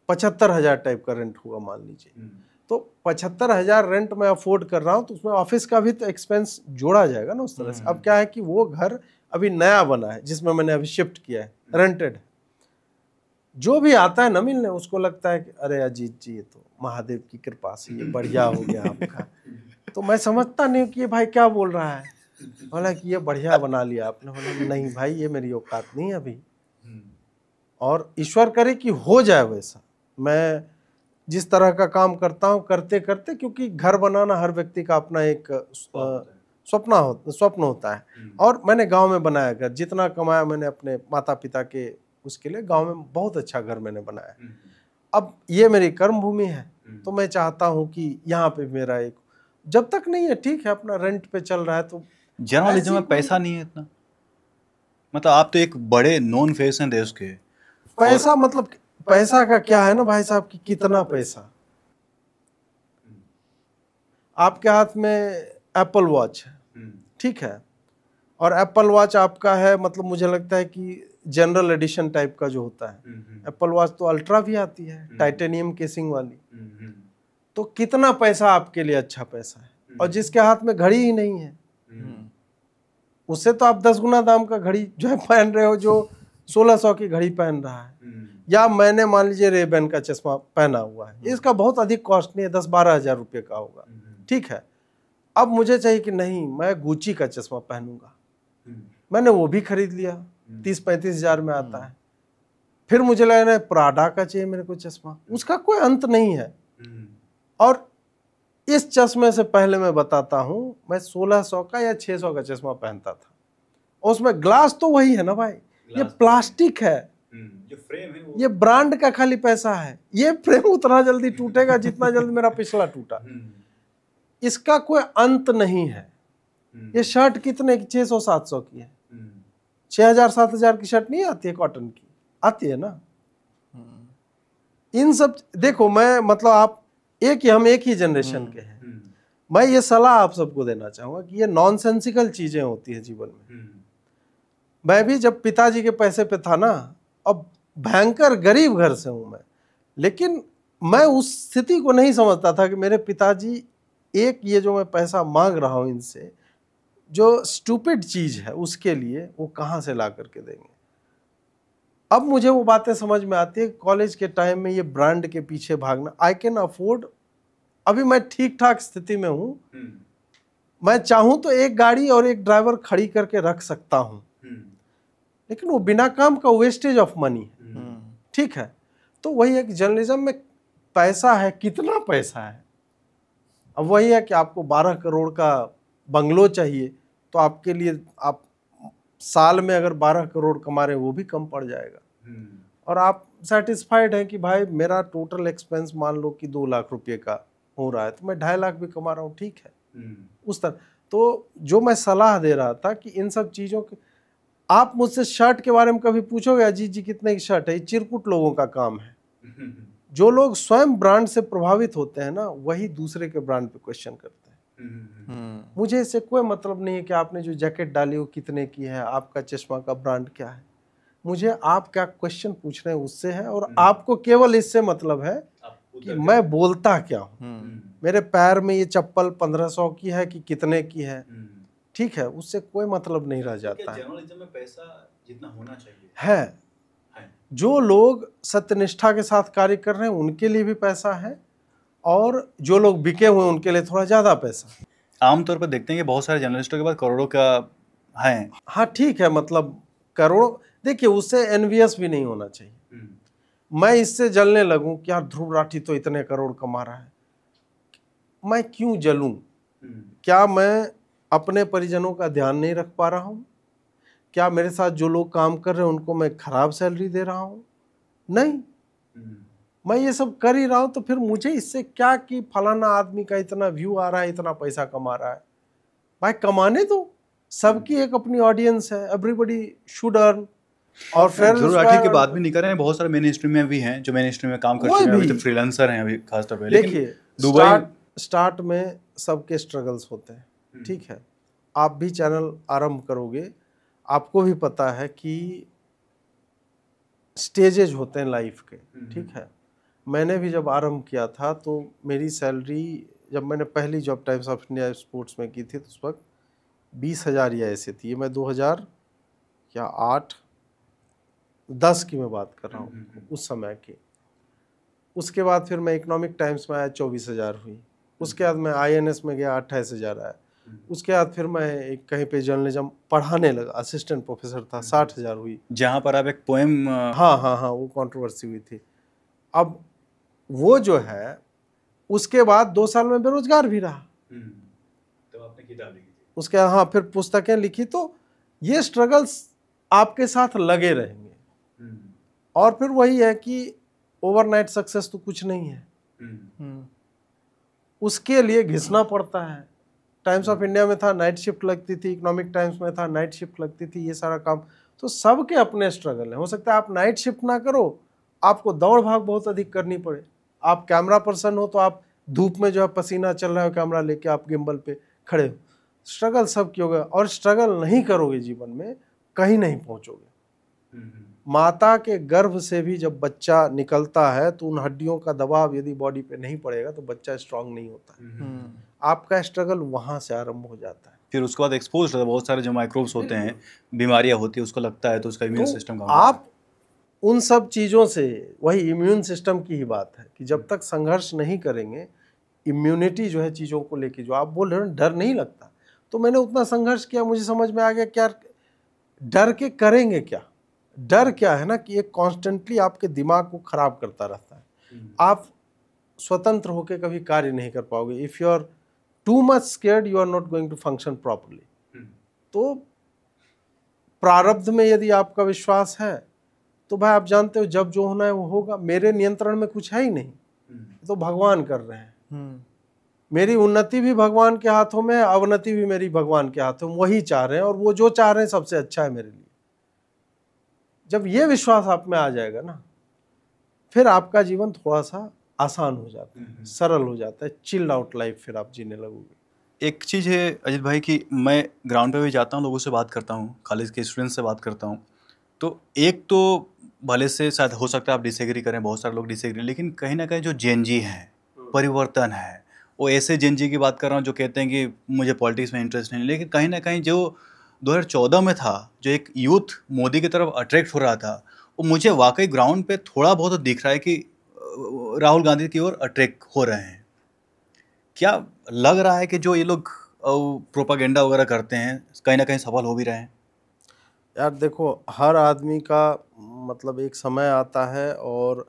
75,000 टाइप का रेंट होगा मान लीजिए। तो 75,000 रेंट में अफोर्ड कर रहा हूँ, तो उसमें ऑफिस का भी तो एक्सपेंस जोड़ा जाएगा ना उस तरह से। अब क्या है कि वो घर अभी नया बना है जिसमें मैंने अभी शिफ्ट किया है, रेंटेड है। जो भी आता है ना मिलने, उसको लगता है कि अरे अजीत जी, ये तो महादेव की कृपा से ये बढ़िया हो गया आपका। तो मैं समझता नहीं कि ये भाई क्या बोल रहा है, बोला कि ये बढ़िया बना लिया आपने। बोला नहीं भाई, ये मेरी औकात नहीं है अभी, और ईश्वर करे कि हो जाए वैसा। मैं जिस तरह का काम करता हूँ करते करते, क्योंकि घर बनाना हर व्यक्ति का अपना एक स्वप्न होता है, और मैंने गांव में बनाया घर, जितना कमाया मैंने अपने माता पिता के उसके लिए गांव में बहुत अच्छा घर मैंने बनाया। अब ये मेरी कर्म भूमि है, तो मैं चाहता हूँ कि यहाँ पे मेरा एक, जब तक नहीं है ठीक है, अपना रेंट पे चल रहा है। तो जर्नलिज्म में पैसा नहीं है इतना, मतलब आप तो एक बड़े नॉन फेस हैं देश के। पैसा मतलब पैसा का क्या है ना भाई साहब, कि कितना पैसा। आपके हाथ में एप्पल वॉच है, ठीक है, और एप्पल वॉच आपका है, मतलब मुझे लगता है कि जनरल एडिशन टाइप का जो होता है। एप्पल वॉच तो अल्ट्रा भी आती है, टाइटेनियम केसिंग वाली। तो कितना पैसा आपके लिए अच्छा पैसा है, और जिसके हाथ में घड़ी ही नहीं है, उससे तो आप 10 गुना दाम का घड़ी जो है पहन रहे हो, जो 1600 की घड़ी पहन रहा है। या मैंने मान लीजिए रेबैन का चश्मा पहना हुआ है, इसका बहुत अधिक कॉस्ट नहीं है, 10-12 हजार रुपये का होगा, ठीक है। अब मुझे चाहिए कि नहीं, मैं गुची का चश्मा पहनूंगा, मैंने वो भी खरीद लिया, 30-35 हजार में आता है। फिर मुझे लग रहा है प्राडा का चाहिए मेरे को चश्मा, उसका कोई अंत नहीं है। और इस चश्मे से पहले मैं बताता हूं, मैं 1600 का या 600 का चश्मा पहनता था, उसमें ग्लास तो वही है ना भाई, ये प्लास्टिक है, जो फ्रेम है वो, ये ब्रांड का खाली पैसा है। ये फ्रेम उतना जल्दी टूटेगा जितना जल्दी मेरा पिछला टूटा, इसका कोई अंत नहीं है। ये शर्ट कितने की, 600-700 की है, 6,000-7,000 की शर्ट नहीं आती है कॉटन की, आती है ना। इन सब देखो, मैं मतलब आप हम एक ही जनरेशन के हैं। मैं ये सलाह आप सबको देना चाहूंगा कि ये नॉनसेंसिकल चीजें होती है जीवन में। मैं भी जब पिताजी के पैसे पे था ना, अब भयंकर गरीब घर से हूं मैं, लेकिन मैं उस स्थिति को नहीं समझता था कि मेरे पिताजी एक ये जो मैं पैसा मांग रहा हूं इनसे, जो स्टूपिड चीज है उसके लिए वो कहां से ला करके देंगे। अब मुझे वो बातें समझ में आती है। कॉलेज के टाइम में ये ब्रांड के पीछे भागना, आई कैन अफोर्ड, अभी मैं ठीक ठाक स्थिति में हूं, मैं चाहूं तो एक गाड़ी और एक ड्राइवर खड़ी करके रख सकता हूं, लेकिन वो बिना काम का वेस्टेज ऑफ मनी है, ठीक है। तो वही है कि जर्नलिज्म में पैसा है, कितना पैसा है। अब वही है कि आपको 12 करोड़ का बंगलो चाहिए, तो आपके लिए आप साल में अगर 12 करोड़ कमा रहे हैं वो भी कम पड़ जाएगा, और आप सेटिस्फाइड हैं कि भाई मेरा टोटल एक्सपेंस मान लो कि 2 लाख रुपए का हो रहा है तो मैं 2.5 लाख भी कमा रहा हूँ, ठीक है। उस तरह तो जो मैं सलाह दे रहा था कि इन सब चीज़ों के, आप मुझसे शर्ट के बारे में कभी पूछोगे अजीत जी कितने की शर्ट है, ये चिरकुट लोगों का काम है। जो लोग स्वयं ब्रांड से प्रभावित होते हैं ना, वही दूसरे के ब्रांड पे क्वेश्चन करते हैं। मुझे इससे कोई मतलब नहीं है कि आपने जो जैकेट डाली वो कितने की है, आपका चश्मा का ब्रांड क्या है। मुझे आप क्या क्वेश्चन पूछ रहे हैं उससे है, और आपको केवल इससे मतलब है कि मैं बोलता क्या हूँ, मेरे पैर में ये चप्पल 1500 की है कि कितने की है, ठीक है, उससे कोई मतलब नहीं रह जाता है। जर्नलिज्म में पैसा जितना होना चाहिए है, जो लोग सत्यनिष्ठा के साथ कार्य कर रहे हैं उनके लिए भी पैसा है, और जो लोग बिके हुए हैं उनके लिए थोड़ा ज्यादा पैसा। आमतौर पर देखते हैं कि बहुत सारे जर्नलिस्टों के पास करोड़ों का है। हाँ ठीक है, मतलब करोड़, देखिए उससे एनवियस भी नहीं होना चाहिए। मैं इससे जलने लगूं कि यार ध्रुव राठी तो इतने करोड़ कमा रहा है, मैं क्यों जलूं? क्या मैं अपने परिजनों का ध्यान नहीं रख पा रहा हूं? क्या मेरे साथ जो लोग काम कर रहे हैं उनको मैं खराब सैलरी दे रहा हूं? नहीं, मैं ये सब कर ही रहा हूं, तो फिर मुझे इससे क्या कि फलाना आदमी का इतना व्यू आ रहा है, इतना पैसा कमा रहा है। भाई कमाने दो, सबकी एक अपनी ऑडियंस है, एवरीबडी शुड अर्न। और फिर ध्रुव राठी की बात भी नहीं कर रहे हैं, बहुत सारे मेन स्ट्रीम में भी हैं जो मेन स्ट्रीम में काम कर चुके हैं, अभी तो फ्रीलांसर हैं अभी खासतौर पे। देखिए स्टार्ट में सबके स्ट्रगल्स होते हैं, ठीक है। आप भी चैनल आरंभ करोगे, आपको भी पता है कि स्टेजेज होते हैं लाइफ के, ठीक है। मैंने भी जब आरंभ किया था तो मेरी सैलरी, जब मैंने पहली job times of India sports में की थी तो उस वक्त 20,000 या ऐसे थी। मैं 2008-10 की मैं बात कर रहा हूँ, उस समय की। उसके बाद फिर मैं इकोनॉमिक टाइम्स में आया, 24,000 हुई। उसके बाद मैं INS में गया, 28,000 आया। उसके बाद फिर मैं एक कहीं पे जर्नलिज्म पढ़ाने लगा, असिस्टेंट प्रोफेसर था, 60,000 हुई। जहाँ पर आप एक पोएम हाँ, वो कंट्रोवर्सी हुई थी। अब वो जो है, उसके बाद 2 साल में बेरोजगार भी रहा। तो आपने किताब लिखी थी उसके बाद हाँ फिर पुस्तकें लिखी। तो ये स्ट्रगल्स आपके साथ लगे रहेंगे, और फिर वही है कि ओवरनाइट सक्सेस तो कुछ नहीं है, उसके लिए घिसना पड़ता है। टाइम्स ऑफ इंडिया में था नाइट शिफ्ट लगती थी, इकोनॉमिक टाइम्स में था नाइट शिफ्ट लगती थी, ये सारा काम। तो सबके अपने स्ट्रगल है। हो सकता है आप नाइट शिफ्ट ना करो, आपको दौड़ भाग बहुत अधिक करनी पड़े। आप कैमरा पर्सन हो तो आप धूप में जो है पसीना चल रहा है, कैमरा लेके आप गिम्बल पे खड़े हो। स्ट्रगल सबकी होगा, और स्ट्रगल नहीं करोगे जीवन में कहीं नहीं पहुंचोगे। माता के गर्भ से भी जब बच्चा निकलता है तो उन हड्डियों का दबाव यदि बॉडी पे नहीं पड़ेगा तो बच्चा स्ट्रांग नहीं होता है। आपका स्ट्रगल वहां से आरंभ हो जाता है। फिर उसके बाद एक्सपोज होता है, बहुत सारे जो माइक्रोब्स होते हैं, बीमारियां होती है, उसको लगता है तो उसका इम्यून सिस्टम काम आप उन सब चीज़ों से, वही इम्यून सिस्टम की ही बात है कि जब तक संघर्ष नहीं करेंगे, इम्यूनिटी जो है चीज़ों को लेके, जो आप बोल रहे हो डर नहीं लगता, तो मैंने उतना संघर्ष किया, मुझे समझ में आ गया क्या डर के करेंगे क्या। डर क्या है ना कि एक कॉन्स्टेंटली आपके दिमाग को खराब करता रहता है। आप स्वतंत्र होकर कभी कार्य नहीं कर पाओगे। If you are too much scared you are not going to function properly. तो प्रारब्ध में यदि आपका विश्वास है तो भाई आप जानते हो जब जो होना है वो होगा। मेरे नियंत्रण में कुछ है ही नहीं, तो भगवान कर रहे हैं। मेरी उन्नति भी भगवान के हाथों में है, अवनति भी मेरी भगवान के हाथों में, वही चाह रहे हैं, और वो जो चाह रहे हैं सबसे अच्छा है मेरे लिए। जब ये विश्वास आप में आ जाएगा ना, फिर आपका जीवन थोड़ा सा आसान हो जाता है, सरल हो जाता है, चिल्ड आउट लाइफ फिर आप जीने लगोगे। एक चीज़ है अजित भाई कि मैं ग्राउंड पे भी जाता हूँ, लोगों से बात करता हूँ, कॉलेज के स्टूडेंट्स से बात करता हूँ, तो एक तो भले से शायद हो सकता है आप डिसएग्री करें, बहुत सारे लोग डिसएग्री, लेकिन कहीं ना कहीं जो जेनजी हैं, परिवर्तन है, वो ऐसे जेनजी की बात कर रहा हूँ जो कहते हैं कि मुझे पॉलिटिक्स में इंटरेस्ट नहीं, लेकिन कहीं ना कहीं जो 2014 में था, जो एक यूथ मोदी की तरफ अट्रैक्ट हो रहा था, वो मुझे वाकई ग्राउंड पे थोड़ा बहुत दिख रहा है कि राहुल गांधी की ओर अट्रैक्ट हो रहे हैं। क्या लग रहा है कि जो ये लोग प्रोपागेंडा वगैरह करते हैं कहीं ना कहीं सफल हो भी रहे हैं? यार देखो, हर आदमी का मतलब एक समय आता है, और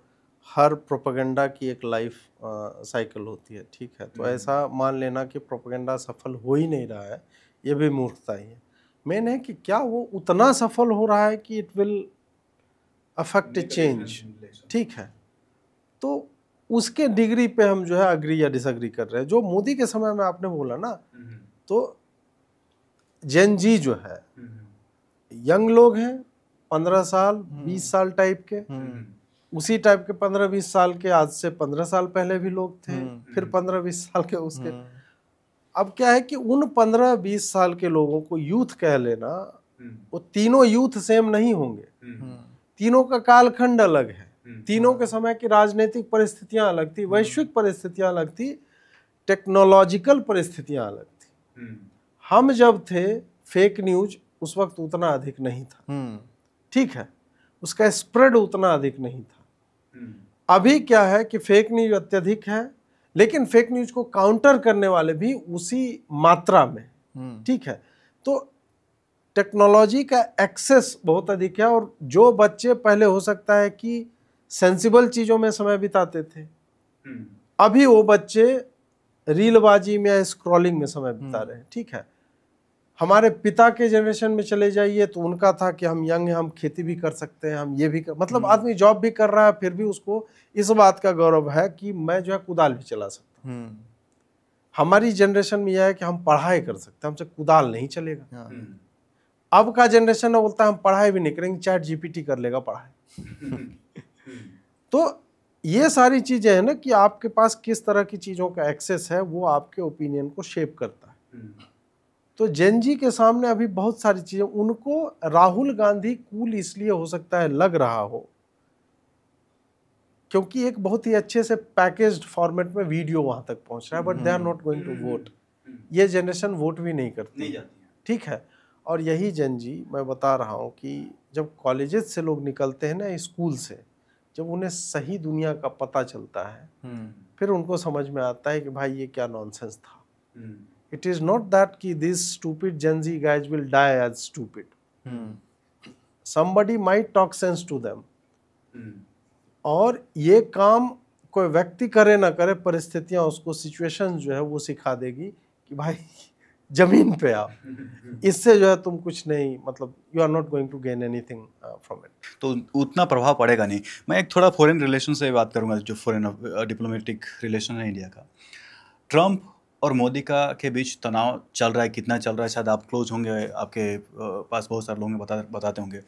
हर प्रोपेगेंडा की एक लाइफ साइकिल होती है, ठीक है। तो ऐसा मान लेना कि प्रोपेगेंडा सफल हो ही नहीं रहा है, ये भी मूर्खता ही है। मेन है कि क्या वो उतना सफल हो रहा है कि इट विल अफेक्ट चेंज, ठीक है। तो उसके डिग्री पे हम जो है अग्री या डिसअग्री कर रहे हैं। जो मोदी के समय में आपने बोला ना, तो जेन जी जो है यंग लोग हैं, 15 साल 20 साल टाइप के, उसी टाइप के 15-20 साल के, आज से 15 साल पहले भी लोग थे, फिर 15-20 साल के उसके। अब क्या है कि उन 15-20 साल के लोगों को यूथ कह लेना, वो तीनों यूथ सेम नहीं होंगे, तीनों का कालखंड अलग है, तीनों के समय की राजनीतिक परिस्थितियां अलग थी, वैश्विक परिस्थितियां अलग थी, टेक्नोलॉजिकल परिस्थितियां अलग थी। हम जब थे फेक न्यूज उस वक्त उतना अधिक नहीं था, ठीक है, उसका स्प्रेड उतना अधिक नहीं था। अभी क्या है कि फेक न्यूज अत्यधिक है, लेकिन फेक न्यूज को काउंटर करने वाले भी उसी मात्रा में, ठीक है। तो टेक्नोलॉजी का एक्सेस बहुत अधिक है, और जो बच्चे पहले हो सकता है कि सेंसिबल चीजों में समय बिताते थे, अभी वो बच्चे रीलबाजी में या स्क्रॉलिंग में समय बिता रहे हैं, ठीक है। हमारे पिता के जनरेशन में चले जाइए तो उनका था कि हम यंग हैं, हम खेती भी कर सकते हैं, हम ये भी कर, मतलब आदमी जॉब भी कर रहा है, फिर भी उसको इस बात का गौरव है कि मैं जो है कुदाल भी चला सकता हूँ। हमारी जनरेशन में यह है कि हम पढ़ाई कर सकते हैं, हमसे कुदाल नहीं चलेगा। अब का जनरेशन में बोलता है हम पढ़ाई भी नहीं करेंगे, चैट जीपीटी कर लेगा पढ़ाई। तो ये सारी चीजें हैं ना कि आपके पास किस तरह की चीजों का एक्सेस है, वो आपके ओपिनियन को शेप करता है। तो जेन जी के सामने अभी बहुत सारी चीजें, उनको राहुल गांधी कूल इसलिए हो सकता है लग रहा हो क्योंकि एक बहुत ही अच्छे से पैकेज्ड फॉर्मेट में वीडियो वहां तक पहुंच रहा है, but they are not going to vote. ये जनरेशन वोट भी नहीं करती, ठीक है। और यही जेन जी मैं बता रहा हूं कि जब कॉलेजेस से लोग निकलते हैं ना, स्कूल से, जब उन्हें सही दुनिया का पता चलता है, फिर उनको समझ में आता है कि भाई ये क्या नॉनसेंस था। It is not that कि these stupid Gen Z guys will die as stupid. Somebody might talk sense to them. और ये काम कोई व्यक्ति करे ना करे, परिस्थितियां उसको, सिचुएशन जो है वो सिखा देगी कि भाई जमीन पे आओ, इससे जो है तुम कुछ नहीं, मतलब you are not going to gain anything from it. तो उतना प्रभाव पड़ेगा नहीं। मैं एक थोड़ा फॉरेन रिलेशन से बात करूंगा, जो फॉरेन डिप्लोमेटिक रिलेशन है इंडिया का। ट्रम्प और मोदी का के बीच तनाव चल रहा है, कितना चल रहा है शायद आप क्लोज होंगे, आपके पास बहुत सारे लोग बताते होंगे।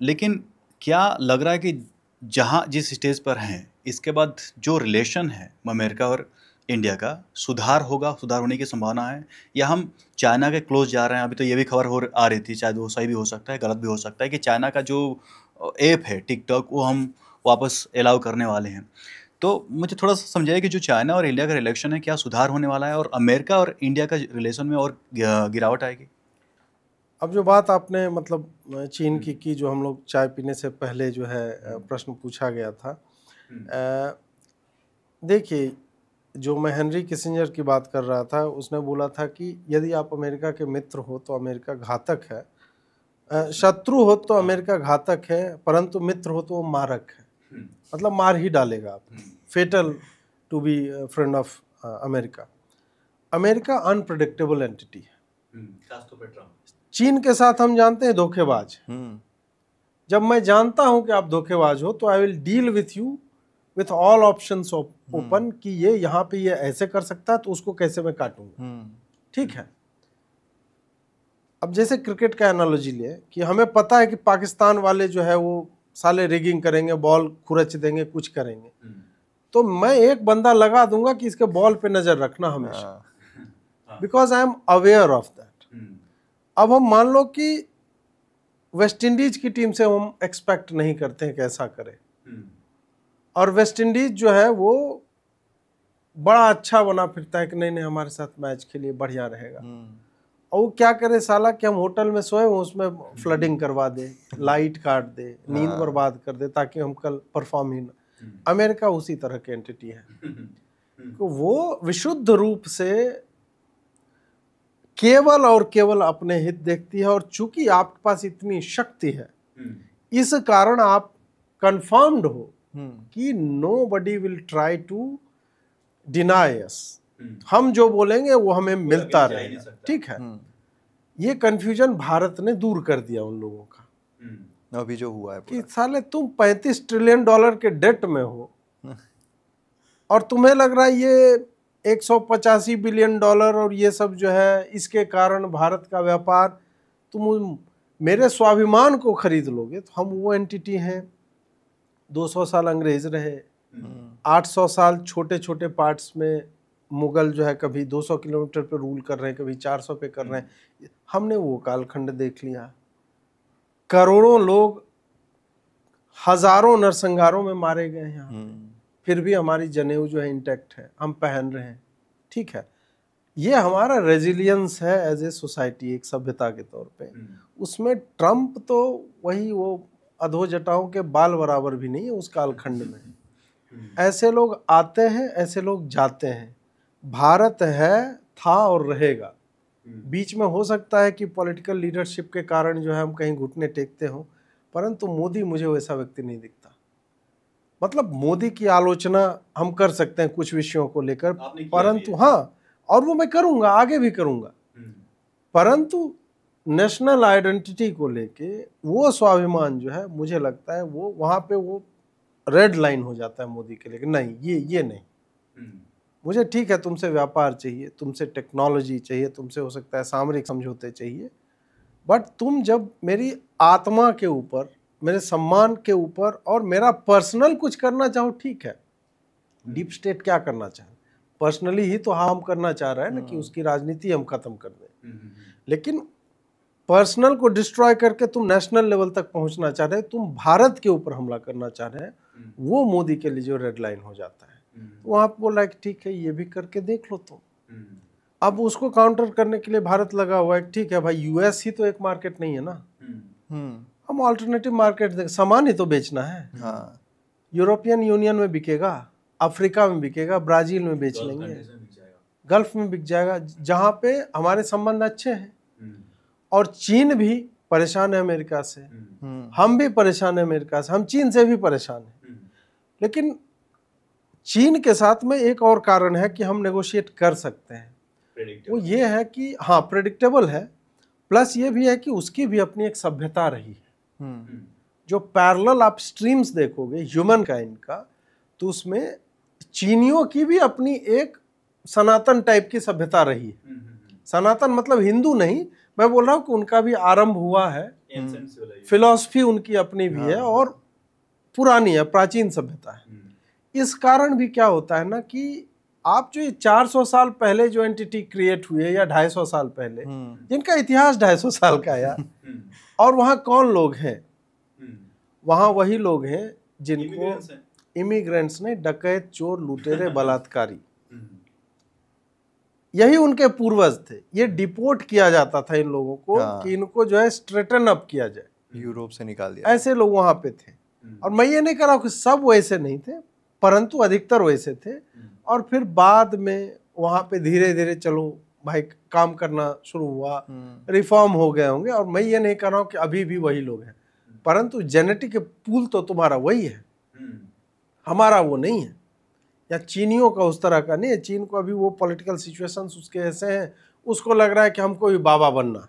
लेकिन क्या लग रहा है कि जहाँ जिस स्टेज पर हैं, इसके बाद जो रिलेशन है अमेरिका और इंडिया का, सुधार होगा, सुधार होने की संभावना है, या हम चाइना के क्लोज जा रहे हैं? अभी तो ये भी खबर आ रही थी, शायद वो सही भी हो सकता है, गलत भी हो सकता है, कि चाइना का जो ऐप है टिकटॉक, वो हम वापस अलाउ करने वाले हैं। तो मुझे थोड़ा सा समझाइए कि जो चाइना और इंडिया का रिलेशन है, क्या सुधार होने वाला है, और अमेरिका और इंडिया का रिलेशन में और गिरावट आएगी? अब जो बात आपने मतलब चीन की जो हम लोग चाय पीने से पहले जो है प्रश्न पूछा गया था, देखिए, जो मैं हेनरी किसिंजर की बात कर रहा था, उसने बोला था कि यदि आप अमेरिका के मित्र हो तो अमेरिका घातक है, शत्रु हो तो अमेरिका घातक है, परंतु मित्र हो तो वो मारक है, मतलब मार ही डालेगा आप, fatal to be friend of America. America unpredictable entity है। चीन के साथ हम जानते हैं धोखेबाज। जब मैं जानता हूं कि आप धोखेबाज हो तो I will deal with you with all options open, कि ये यहाँ पे ये ऐसे कर सकता है तो उसको कैसे मैं काटूंगा, ठीक है। अब जैसे क्रिकेट का एनालॉजी ले, कि हमें पता है कि पाकिस्तान वाले जो है वो साले रिगिंग करेंगे, बॉल खुरच देंगे, कुछ करेंगे, तो मैं एक बंदा लगा दूंगा कि इसके बॉल पे नजर रखना हमेशा, because I am aware of that. अब हम मान लो कि वेस्ट इंडीज की टीम से हम एक्सपेक्ट नहीं करते हैं कैसा करे, और वेस्ट इंडीज जो है वो बड़ा अच्छा बना फिरता है कि नहीं नहीं हमारे साथ मैच के लिए बढ़िया रहेगा, और वो क्या करे साला कि हम होटल में सोए उसमें फ्लडिंग करवा दे, लाइट काट दे, नींद बर्बाद कर दे, ताकि हम कल परफॉर्म ही ना। अमेरिका उसी तरह की एंटिटी है, तो वो विशुद्ध रूप से केवल और केवल अपने हित देखती है, और चूंकि आपके पास इतनी शक्ति है, इस कारण आप कंफर्म्ड हो कि nobody will try to deny us, हम जो बोलेंगे वो हमें मिलता रहेगा, ठीक है। ये कंफ्यूजन भारत ने दूर कर दिया उन लोगों का अभी जो हुआ है कि साले तुम 35 ट्रिलियन डॉलर के डेट में हो और तुम्हें लग रहा है ये 185 बिलियन डॉलर और ये सब जो है इसके कारण भारत का व्यापार, तुम मेरे स्वाभिमान को खरीद लोगे। तो हम वो एंटिटी हैं, 200 साल अंग्रेज रहे, 800 साल छोटे छोटे पार्ट्स में मुगल जो है कभी 200 किलोमीटर पे रूल कर रहे हैं, कभी 400 पे कर रहे हैं। हमने वो कालखंड देख लिया, करोड़ों लोग हजारों नरसंहारों में मारे गए हैं यहाँ, फिर भी हमारी जनेऊ जो है इंटैक्ट है, हम पहन रहे हैं। ठीक है, ये हमारा रेजिलियंस है एज ए सोसाइटी, एक सभ्यता के तौर पे। उसमें ट्रम्प तो वही वो अधोजटाओं के बाल बराबर भी नहीं है उस कालखंड में। ऐसे लोग आते हैं, ऐसे लोग जाते हैं। भारत है, था और रहेगा। बीच में हो सकता है कि पॉलिटिकल लीडरशिप के कारण जो है हम कहीं घुटने टेकते हों, परंतु मोदी मुझे वैसा व्यक्ति नहीं दिखता। मतलब मोदी की आलोचना हम कर सकते हैं कुछ विषयों को लेकर, परंतु हाँ, और वो मैं करूंगा, आगे भी करूंगा, परंतु नेशनल आइडेंटिटी को लेके वो स्वाभिमान जो है मुझे लगता है वो वहाँ पे वो रेड लाइन हो जाता है मोदी के लिए। नहीं, ये नहीं, मुझे ठीक है तुमसे व्यापार चाहिए, तुमसे टेक्नोलॉजी चाहिए, तुमसे हो सकता है सामरिक समझौते चाहिए, बट तुम जब मेरी आत्मा के ऊपर, मेरे सम्मान के ऊपर और मेरा पर्सनल कुछ करना चाहो, ठीक है। डीप स्टेट क्या करना चाहे, पर्सनली ही तो हम करना चाह रहे हैं ना कि उसकी राजनीति हम खत्म कर दें, लेकिन पर्सनल को डिस्ट्रॉय करके तुम नेशनल लेवल तक पहुंचना चाह रहे हैं, तुम भारत के ऊपर हमला करना चाह रहे हैं, वो मोदी के लिए जो रेड लाइन हो जाता है। वहां पे बोला कि ठीक है ये भी करके देख लो तुम। अब उसको काउंटर करने के लिए भारत लगा हुआ है, ठीक है भाई यूएस ही तो एक मार्केट नहीं है ना, हम ऑल्टरनेटिव मार्केट देख, सामान ही तो बेचना है। हाँ। यूरोपियन यूनियन में बिकेगा, अफ्रीका में बिकेगा, ब्राजील में बेच लेंगे, गल्फ में बिक जाएगा, जहाँ पे हमारे संबंध अच्छे हैं। और चीन भी परेशान है अमेरिका से, हम भी परेशान है अमेरिका से, हम चीन से भी परेशान हैं। लेकिन चीन के साथ में एक और कारण है कि हम नेगोशिएट कर सकते हैं, वो ये है कि हाँ प्रेडिक्टेबल है, प्लस ये भी है कि उसकी भी अपनी एक सभ्यता रही है। जो पैरेलल आप स्ट्रीम्स देखोगे ह्यूमन काइंड का, तो उसमें चीनियों की भी अपनी एक सनातन टाइप की सभ्यता रही है। सनातन मतलब हिंदू नहीं, मैं बोल रहा हूँ कि उनका भी आरंभ हुआ है, फिलॉसफी उनकी अपनी भी है और पुरानी है, प्राचीन सभ्यता है। इस कारण भी क्या होता है ना कि आप जो 400 साल पहले जो एंटिटी क्रिएट हुई है या 250 साल पहले, जिनका इतिहास 250 साल का यार, और वहाँ कौन लोग हैं? वहाँ वही लोग हैं जिनको इमिग्रेंट्स ने डकैत, चोर, लुटेरे, बलात्कारी, यही उनके पूर्वज थे। ये डिपोर्ट किया जाता था इन लोगों को कि इनको जो है स्ट्रेटन अप किया जाए, यूरोप से निकाल दिया। ऐसे लोग वहाँ पे थे। और मैं ये नहीं कह रहा हूँ कि सब वैसे नहीं थे, परंतु अधिकतर वैसे थे। और फिर बाद में वहाँ पे धीरे धीरे चलो भाई काम करना शुरू हुआ, रिफॉर्म हो गए होंगे। और मैं ये नहीं कह रहा हूँ कि अभी भी वही लोग हैं, परंतु जेनेटिक पूल तो तुम्हारा वही है, हमारा वो नहीं है, या चीनियों का उस तरह का नहीं है। चीन को अभी वो पॉलिटिकल सिचुएशंस उसके ऐसे हैं, उसको लग रहा है कि हमको भी बाबा बनना,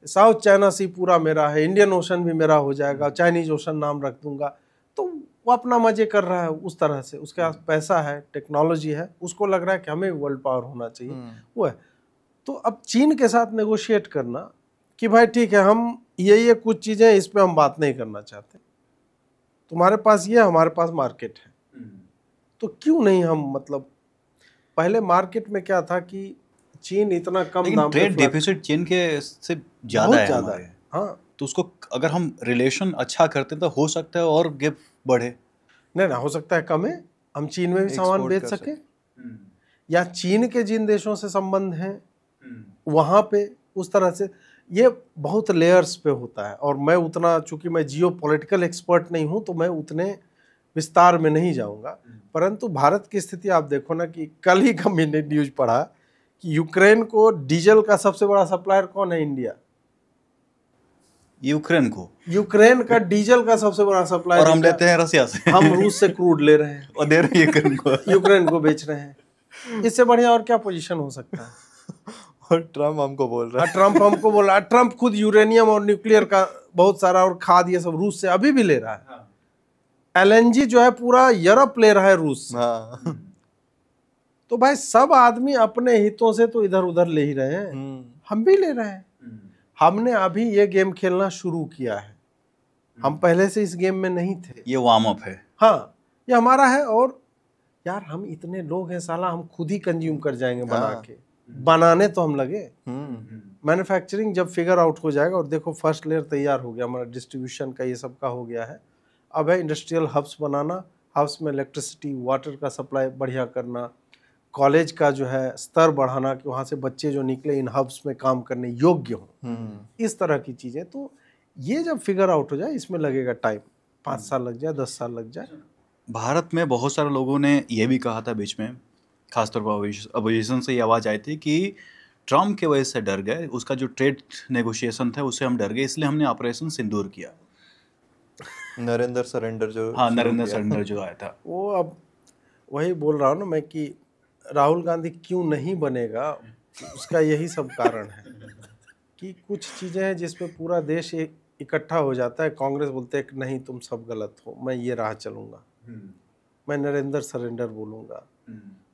साउथ चाइना सी पूरा मेरा है, इंडियन ओशन भी मेरा हो जाएगा, चाइनीज ओशन नाम रख दूंगा। तो वो अपना मजे कर रहा है उस तरह से, उसके पास पैसा है, टेक्नोलॉजी है, उसको लग रहा है कि हमें वर्ल्ड पावर होना चाहिए, वो है। तो अब चीन के साथ नेगोशिएट करना कि भाई ठीक है हम ये कुछ चीज़ें इस पर हम बात नहीं करना चाहते, तुम्हारे पास ये, हमारे पास मार्केट है, तो क्यों नहीं हम, मतलब पहले मार्केट में क्या था कि चीन इतना कम दाम पे, ट्रेड डेफिसिट चीन के से ज़्यादा है। हाँ, तो उसको अगर हम रिलेशन अच्छा करते तो हो सकता है और गैप बढ़े। नहीं ना, हो सकता है कम है, हम चीन में भी सामान बेच सके, या चीन के जिन देशों से संबंध हैं वहाँ पे उस तरह से। ये बहुत लेयर्स पे होता है, और मैं उतना, चूंकि मैं जियो पॉलिटिकल एक्सपर्ट नहीं हूँ तो मैं उतने विस्तार में नहीं जाऊँगा। परंतु भारत की स्थिति आप देखो ना कि कल ही का मैंने न्यूज पढ़ा कि यूक्रेन को डीजल का सबसे बड़ा सप्लायर कौन है? इंडिया। यूक्रेन का डीजल का सबसे बड़ा सप्लायर, और हम लेते हैं रसिया से। हम रूस से क्रूड ले रहे हैं और दे रहे हैं यूक्रेन को बेच रहे हैं। इससे बढ़िया और क्या पोजीशन हो सकता है? और ट्रम्प हमको बोल रहा है। ट्रम्प हमको बोल रहा है, ट्रम्प खुद यूरेनियम और न्यूक्लियर का बहुत सारा और खाद ये सब रूस से अभी भी ले रहा है। LNG जो है पूरा यूरोप ले रहा है रूस से। हाँ। तो भाई सब आदमी अपने हितों से तो इधर उधर ले ही रहे हैं, हम भी ले रहे हैं। हमने अभी ये गेम खेलना शुरू किया है, हम पहले से इस गेम में नहीं थे। ये वार्म अप है। हाँ, ये हमारा है। और यार हम इतने लोग हैं साला, हम खुद ही कंज्यूम कर जाएंगे बना के। बनाने तो हम लगे, मैन्युफैक्चरिंग जब फिगर आउट हो जाएगा। और देखो फर्स्ट लेयर तैयार हो गया हमारा, डिस्ट्रीब्यूशन का ये सब का हो गया है। अब है इंडस्ट्रियल हब्स बनाना, हब्स में इलेक्ट्रिसिटी वाटर का सप्लाई बढ़िया करना, कॉलेज का जो है स्तर बढ़ाना कि वहाँ से बच्चे जो निकले इन हब्स में काम करने योग्य हों, इस तरह की चीज़ें। तो ये जब फिगर आउट हो जाए इसमें लगेगा टाइम, 5 साल लग जाए, 10 साल लग जाए। भारत में बहुत सारे लोगों ने ये भी कहा था बीच में, खासतौर पर अपोजिशन से ये आवाज़ आई थी कि ट्रम्प के वजह से डर गए, उसका जो ट्रेड नेगोशिएशन था उससे हम डर गए, इसलिए हमने ऑपरेशन सिंदूर किया। नरेंद्र सरेंडर जो, हाँ, नरेंद्र सरेंडर जो आया था वो अब वही बोल रहा हूँ ना मैं कि राहुल गांधी क्यों नहीं बनेगा, उसका यही सब कारण है कि कुछ चीज़ें हैं जिस पे पूरा देश इकट्ठा हो जाता है। कांग्रेस बोलते हैं कि नहीं तुम सब गलत हो, मैं ये राह चलूँगा, मैं नरेंद्र सरेंडर बोलूँगा।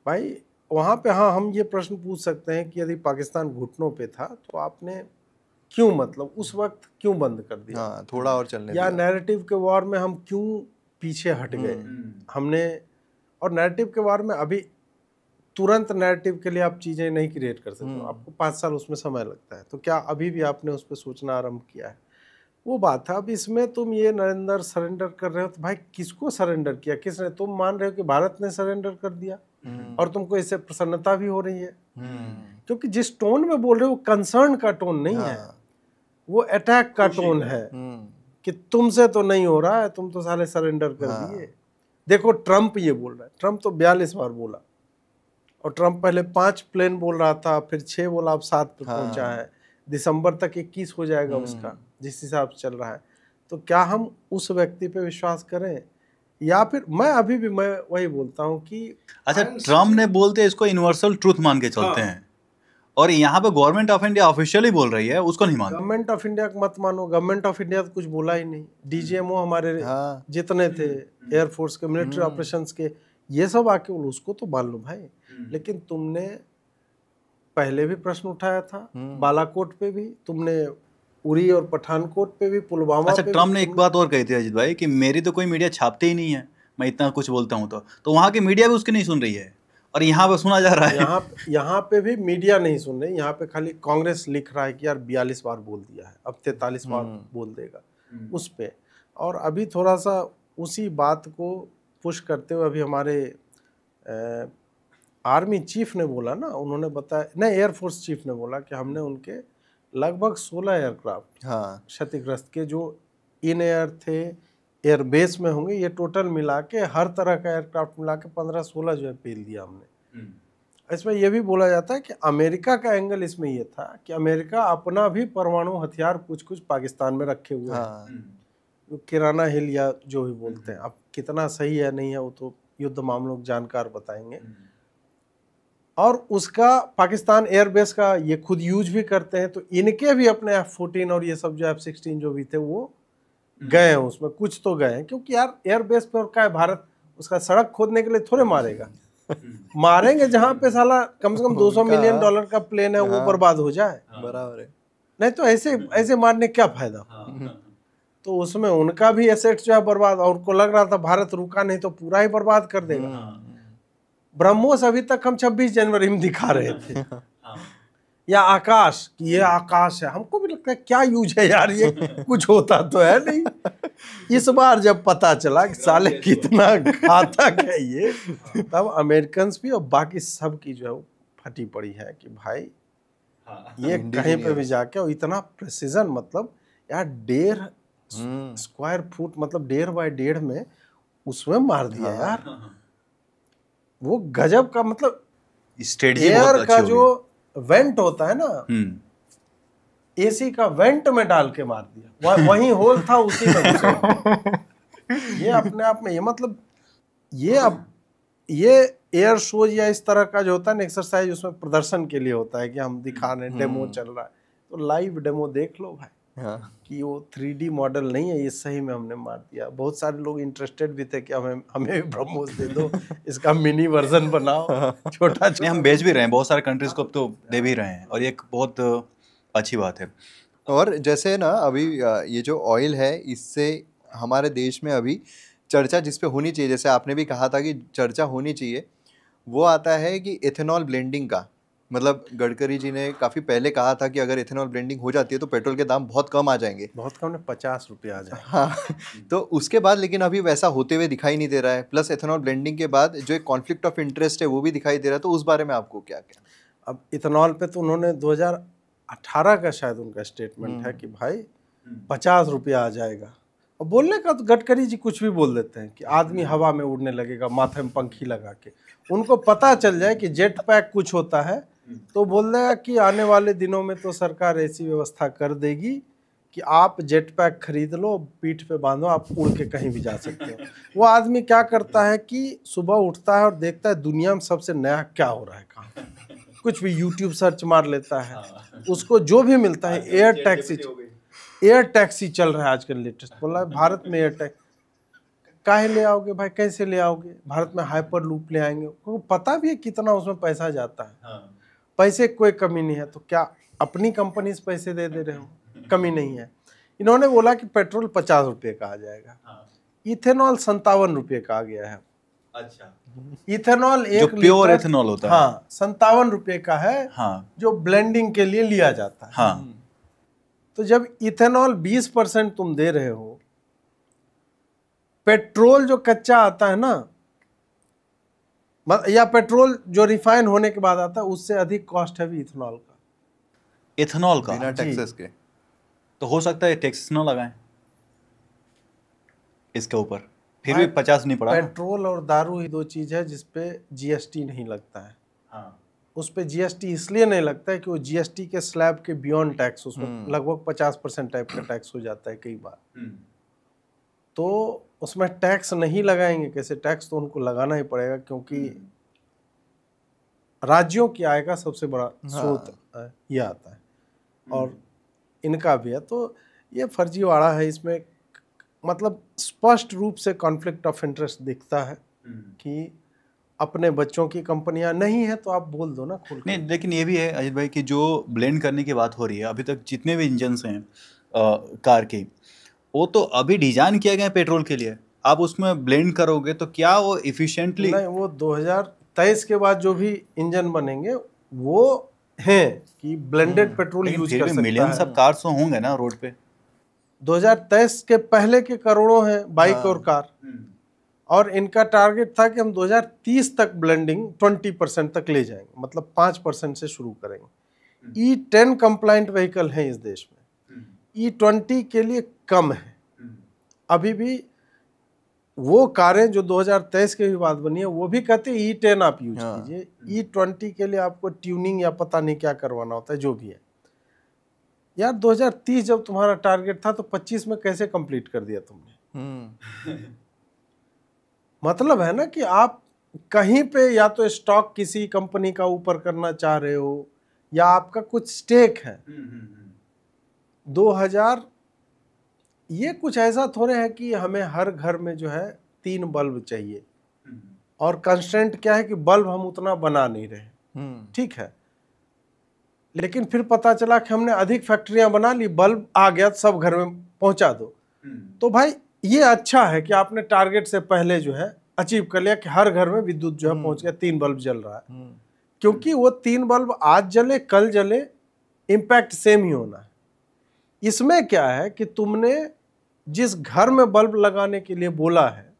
भाई वहाँ पे हाँ हम ये प्रश्न पूछ सकते हैं कि यदि पाकिस्तान घुटनों पे था तो आपने क्यों मतलब उस वक्त क्यों बंद कर दिया, हाँ, थोड़ा और चलने या दिया। नैरेटिव के वार में हम क्यों पीछे हट गए हमने। और नैरेटिव के वार में अभी तुरंत नैरेटिव के लिए आप चीज़ें नहीं क्रिएट कर सकते हो, आपको 5 साल उसमें समय लगता है। तो क्या अभी भी आपने उस पर सोचना आरंभ किया है, वो बात है। अब इसमें तुम ये नरेंद्र सरेंडर कर रहे हो तो भाई किसको सरेंडर किया, किसने? तुम मान रहे हो कि भारत ने सरेंडर कर दिया और तुमको इससे प्रसन्नता भी हो रही है, क्योंकि जिस टोन में बोल रहे हो कंसर्न का टोन नहीं है, वो अटैक का टोन है कि तुमसे तो नहीं हो रहा है, तुम तो साले सरेंडर कर दिए। देखो ट्रम्प ये बोल रहा है, ट्रम्प तो 42 बार बोला, और ट्रम्प पहले 5 प्लेन बोल रहा था, फिर 6 बोला, अब 7 पे पहुंचा है। दिसंबर तक 21 हो जाएगा उसका, जिस हिसाब से चल रहा है। तो क्या हम उस व्यक्ति पे विश्वास करें, या फिर मैं वही बोलता हूँ कि अच्छा, ट्रम्प ने बोलते इसको यूनिवर्सल ट्रूथ मान के चलते हैं, और यहाँ पे गवर्नमेंट ऑफ इंडिया ऑफिशियली बोल रही है, उसको नहीं मानते। गवर्नमेंट ऑफ इंडिया को मत मानो, गवर्नमेंट ऑफ इंडिया तो कुछ बोला ही नहीं। डीजीएमओ हमारे जितने थे एयरफोर्स के, मिलिट्री ऑपरेशंस के, ये सब आके उसको तो मान लो भाई। लेकिन तुमने पहले भी प्रश्न उठाया था, बालाकोट पे भी तुमने, उरी और पठानकोट पे भी, पुलवामा अच्छा, पे ट्रम्प ने एक बात और कही थी अजीत भाई कि मेरी तो कोई मीडिया छापते ही नहीं है, मैं इतना कुछ बोलता हूँ तो वहाँ की मीडिया भी उसकी नहीं सुन रही है, और यहाँ पे सुना जा रहा है। यहाँ पे भी मीडिया नहीं सुन रही, यहाँ पे खाली कांग्रेस लिख रहा है कि यार 42 बार बोल दिया है, अब 43 बार बोल देगा उस पे। और अभी थोड़ा सा उसी बात को पुश करते हुए अभी हमारे आर्मी चीफ ने बोला ना, उन्होंने बताया, नहीं एयरफोर्स चीफ ने बोला कि हमने उनके लगभग 16 एयरक्राफ्ट क्षतिग्रस्त के जो इन एयर थे, एयरबेस में होंगे, ये टोटल मिला के हर तरह का एयरक्राफ्ट मिला के 15-16 जो है पेल दिया हमने। इसमें यह भी बोला जाता है कि अमेरिका का एंगल इसमें यह था कि अमेरिका अपना भी परमाणु हथियार कुछ कुछ पाकिस्तान में रखे हुए हैं, किराना हिल या जो भी बोलते हैं। अब कितना सही है नहीं है वो तो युद्ध मामलों के जानकार बताएंगे। और उसका पाकिस्तान एयरबेस का ये खुद यूज भी करते हैं, तो इनके भी अपने F-14 और ये सब जो F-16 जो भी थे वो गए हैं उसमें, कुछ तो गए हैं। क्योंकि यार एयरबेस पे और क्या है, भारत उसका सड़क खोदने के लिए थोड़े मारेगा मारेंगे जहां पे साला कम से कम $200 मिलियन का प्लेन है वो बर्बाद हो जाए, बराबर है। नहीं तो ऐसे मारने क्या फायदा। तो उसमें उनका भी एसेट्स जो है बर्बाद, और उनको लग रहा था भारत रुका नहीं तो पूरा ही बर्बाद कर देगा। ब्रह्मोस अभी तक हम 26 जनवरी में दिखा रहे थे या आकाश कि ये आकाश है, हमको भी लगता है क्या यूज है यार, ये कुछ होता तो है नहीं। इस बार जब पता चला कि साले कितना घातक है ये, तब अमेरिकन भी और बाकी सब की जो है वो फटी पड़ी है कि भाई ये कहीं पे भी जाके, और इतना प्रेसिजन, मतलब यार 1.5 स्क्वायर फुट, मतलब 1.5 बाय 1.5 में उसमें मार दिया यार। वो गजब का, मतलब एयर का जो वेंट होता है ना, एसी का वेंट में डाल के मार दिया, वही होल था उसी में ये अपने आप में, ये मतलब ये अब ये एयर शोज या इस तरह का जो होता है ना एक्सरसाइज, उसमें प्रदर्शन के लिए होता है कि हम दिखा रहे हैं, डेमो चल रहा है, तो लाइव डेमो देख लो भाई। हाँ। कि वो 3D मॉडल नहीं है, ये सही में हमने मार दिया। बहुत सारे लोग इंटरेस्टेड भी थे कि हमें भी ब्रह्मोस दे दो, इसका मिनी वर्जन बनाओ, छोटा नहीं, हम बेच भी रहे हैं, बहुत सारे कंट्रीज को अब तो दे भी रहे हैं, और ये एक बहुत अच्छी बात है। और जैसे ना अभी ये जो ऑयल है, इससे हमारे देश में अभी चर्चा जिस पे होनी चाहिए, जैसे आपने भी कहा था कि चर्चा होनी चाहिए, वो आता है कि एथेनॉल ब्लेंडिंग का। मतलब गडकरी जी ने काफ़ी पहले कहा था कि अगर एथेनॉल ब्लेंडिंग हो जाती है तो पेट्रोल के दाम बहुत कम आ जाएंगे। बहुत कम ने 50 रुपया आ जाए। हाँ। तो उसके बाद लेकिन अभी वैसा होते हुए दिखाई नहीं दे रहा है। प्लस एथेनॉल ब्लेंडिंग के बाद जो एक कॉन्फ्लिक्ट ऑफ इंटरेस्ट है वो भी दिखाई दे रहा है। तो उस बारे में आपको क्या क्या? अब इथेनॉल पे तो उन्होंने 2018 का शायद उनका स्टेटमेंट है कि भाई 50 रुपया आ जाएगा। और बोलने का तो गडकरी जी कुछ भी बोल देते हैं कि आदमी हवा में उड़ने लगेगा माथे में पंखी लगा के। उनको पता चल जाए कि जेट पैक कुछ होता है तो बोल देगा कि आने वाले दिनों में तो सरकार ऐसी व्यवस्था कर देगी कि आप जेट पैक खरीद लो, पीठ पे बांधो, आप उड़ के कहीं भी जा सकते हो। वो आदमी क्या करता है कि सुबह उठता है और देखता है दुनिया में सबसे नया क्या हो रहा है, कहाँ कुछ भी यूट्यूब सर्च मार लेता है, उसको जो भी मिलता है। एयर टैक्सी चल रहा है आजकल लेटेस्ट, बोला भारत में एयर टैक्सी काहे ले आओगे भाई, कैसे ले आओगे, भारत में हाइपर लूप ले आएंगे। को पता भी है कितना उसमें पैसा जाता है। पैसे कोई कमी नहीं है तो क्या अपनी कंपनी से पैसे दे रहे हो, कमी नहीं है। इन्होंने बोला कि पेट्रोल 50 रुपये का आ जाएगा, इथेनॉल 57 रुपये का आ गया है। अच्छा, इथेनॉल जो प्योर एथेनॉल होता है, हाँ 57 रुपये का है। हाँ, जो ब्लेंडिंग के लिए लिया जाता है। हाँ। तो जब इथेनॉल 20% तुम दे रहे हो, पेट्रोल जो कच्चा आता है ना, या पेट्रोल जो रिफाइन होने के बाद आता है, उससे अधिक कॉस्ट है भी इथेनॉल का। इथेनॉल का बिना टैक्सेस के। तो हो सकता है टैक्सेस ना लगाएं इसके ऊपर, फिर भी 50 नहीं पड़ा। पेट्रोल और दारू ही दो चीज है जिसपे जीएसटी नहीं लगता है। हाँ। उस पे जीएसटी इसलिए नहीं लगता है कि वो जीएसटी के स्लैब के बियॉन्ड टैक्स, उसमें लगभग 50% टाइप का टैक्स हो जाता है कई बार। तो उसमें टैक्स नहीं लगाएंगे कैसे? टैक्स तो उनको लगाना ही पड़ेगा, क्योंकि राज्यों की आय का सबसे बड़ा स्रोत ये आता है और इनका भी है। तो ये फर्जीवाड़ा है, इसमें मतलब स्पष्ट रूप से कॉन्फ्लिक्ट ऑफ इंटरेस्ट दिखता है कि अपने बच्चों की कंपनियां नहीं है तो आप बोल दो ना खुल के। नहीं, लेकिन ये भी है अजित भाई कि जो ब्लेंड करने की बात हो रही है, अभी तक जितने भी इंजन्स हैं कार के, वो तो अभी डिजाइन किया गया है पेट्रोल के लिए। आप उसमें ब्लेंड करोगे तो क्या वो इफिशिएंटली? नहीं, वो 2023 के बाद जो भी इंजन बनेंगे वो हैं कि ब्लेंडेड पेट्रोल यूज कर सकता है। मिलियंस ऑफ कार्स तो होंगे ना रोड पे। 2023 के पहले के करोड़ों हैं बाइक और कार, और इनका टारगेट था कि हम 2030 तक ब्लेंडिंग 20% तक ले जाएंगे, मतलब 5% से शुरू करेंगे। E10 कंप्लाइंट व्हीकल है इस देश में, E20 के लिए कम है। अभी भी वो कारें जो 2023 के भी बाद बनी है वो भी कहते हैं E10 आप यूज कीजिए, E20 के लिए आपको ट्यूनिंग या पता नहीं क्या करवाना होता है, जो भी है। यार 2030 जब तुम्हारा टारगेट था तो 25 में कैसे कंप्लीट कर दिया तुमने? मतलब है ना कि आप कहीं पे या तो स्टॉक किसी कंपनी का ऊपर करना चाह रहे हो या आपका कुछ स्टेक है। 2000 ये कुछ ऐसा थोड़े है कि हमें हर घर में जो है 3 बल्ब चाहिए, और कंस्ट्रेंट क्या है कि बल्ब हम उतना बना नहीं रहे, ठीक है, लेकिन फिर पता चला कि हमने अधिक फैक्ट्रियां बना ली, बल्ब आ गया सब घर में पहुंचा दो। तो भाई ये अच्छा है कि आपने टारगेट से पहले जो है अचीव कर लिया कि हर घर में विद्युत जो है पहुंच गया, 3 बल्ब जल रहा है। क्योंकि वो 3 बल्ब आज जले कल जले, इम्पैक्ट सेम ही होना है। इसमें क्या है कि तुमने जिस घर में बल्ब लगाने के लिए बोला है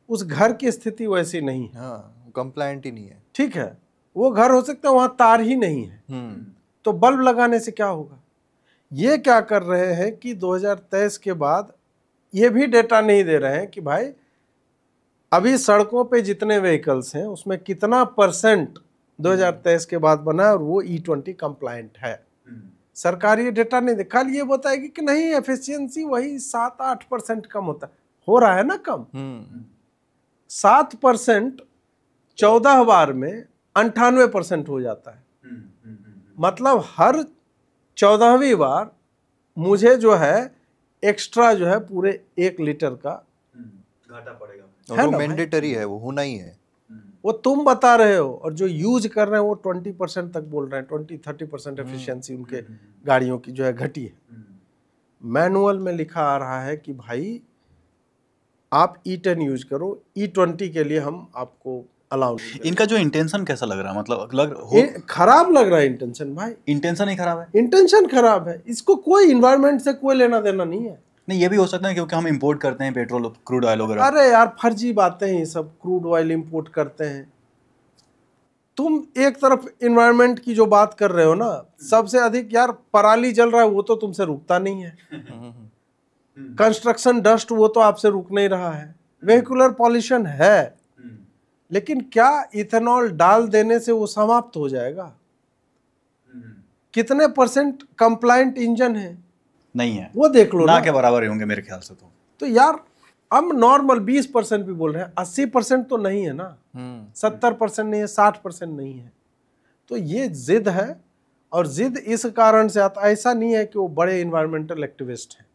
उस घर की स्थिति वैसी नहीं है, हाँ, कंप्लायंट ही नहीं है, ठीक है। वो घर हो सकता है वहां तार ही नहीं है, तो बल्ब लगाने से क्या होगा? ये क्या कर रहे हैं कि 2023 के बाद ये भी डेटा नहीं दे रहे हैं कि भाई अभी सड़कों पे जितने व्हीकल्स हैं उसमें कितना % 2023 के बाद बना है और वो E20 कंप्लायंट है। सरकार ये डेटा नहीं दे, खाली ये बताएगी कि नहीं एफिशिएंसी वही 7-8% कम होता है। हो रहा है ना कम। 7% 14 बार में 98% हो जाता है। मतलब हर 14वीं बार मुझे जो है एक्स्ट्रा जो है पूरे 1 लीटर का घाटा पड़ेगा। और है वो ना भाई? मैंडेटरी है, वो होना ही है। वो तुम बता रहे हो, और जो यूज कर रहे हैं वो 20% तक बोल रहे हैं, 20-30% एफिशिएंसी उनके गाड़ियों की जो है घटी है। मैनुअल में लिखा आ रहा है कि भाई आप E10 यूज करो, E20 के लिए हम आपको अलाउ नहीं करेंगे। इनका जो इंटेंशन कैसा लग रहा है, मतलब खराब लग रहा है इंटेंशन भाई, इंटेंशन ही खराब है। इंटेंशन खराब है। इसको कोई इन्वायरमेंट से कोई लेना देना नहीं है। नहीं, ये भी हो सकता है क्योंकि हम इंपोर्ट करते हैं पेट्रोल, क्रूड ऑयल वगैरह। अरे यार फर्जी बातें हैं ये सब, क्रूड ऑयल इंपोर्ट करते हैं। तुम एक तरफ इन्वायरमेंट की जो बात कर रहे हो ना, सबसे अधिक यार पराली जल रहा है, वो तो तुमसे रुकता नहीं है। कंस्ट्रक्शन डस्ट, वो तो आपसे रुक नहीं रहा है। वेहिकुलर पॉल्यूशन है, लेकिन क्या इथेनॉल डाल देने से वो समाप्त हो जाएगा? कितने % कंप्लायंट इंजन है? नहीं है, वो देख लो ना के बराबर ही होंगे मेरे ख्याल से। तो यार हम नॉर्मल 20% भी बोल रहे हैं, 80% तो नहीं है ना, 70% नहीं है, 60% नहीं है। तो ये जिद है, और जिद इस कारण से आता, ऐसा नहीं है कि वो बड़े इन्वायरमेंटल एक्टिविस्ट हैं।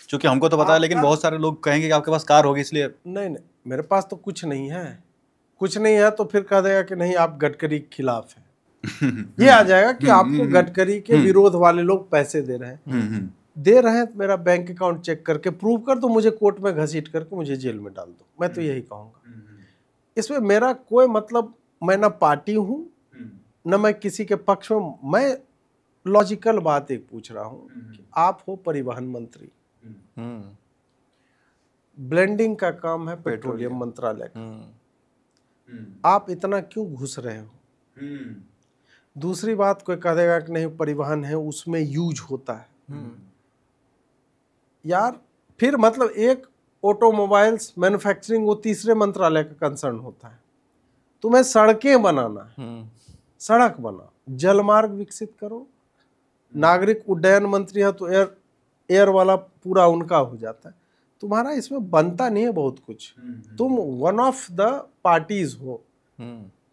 क्योंकि हमको तो पता है, लेकिन बहुत सारे लोग कहेंगे कि आपके पास कार होगी इसलिए। नहीं, मेरे पास तो कुछ नहीं है। कुछ नहीं है तो फिर कह देगा कि नहीं आप गडकरी के खिलाफ हैं। ये आ जाएगा कि आपको गडकरी के विरोध वाले लोग पैसे दे रहे हैं। दे रहे हैं तो मेरा बैंक अकाउंट चेक करके प्रूव कर दो, मुझे कोर्ट में घसीट करके मुझे जेल में डाल दो। मैं तो यही कहूँगा। इसमें मेरा कोई मतलब, मैं ना पार्टी हूँ न मैं किसी के पक्ष में। मैं लॉजिकल बात एक पूछ रहा हूँ कि आप हो परिवहन मंत्री, ब्लेंडिंग का काम है पेट्रोलियम मंत्रालय का, आप इतना क्यों घुस रहे हो? दूसरी बात, कोई कह देगा कि नहीं परिवहन है उसमें यूज होता है। यार फिर मतलब एक ऑटोमोबाइल्स मैन्युफैक्चरिंग वो तीसरे मंत्रालय का कंसर्न होता है। तुम्हें सड़कें बनाना है, सड़क बना, जलमार्ग विकसित करो। नागरिक उड्डयन मंत्री है तो एयर वाला पूरा उनका हो जाता है। तुम्हारा इसमें बनता नहीं है बहुत कुछ। तुम वन ऑफ द पार्टीज हो,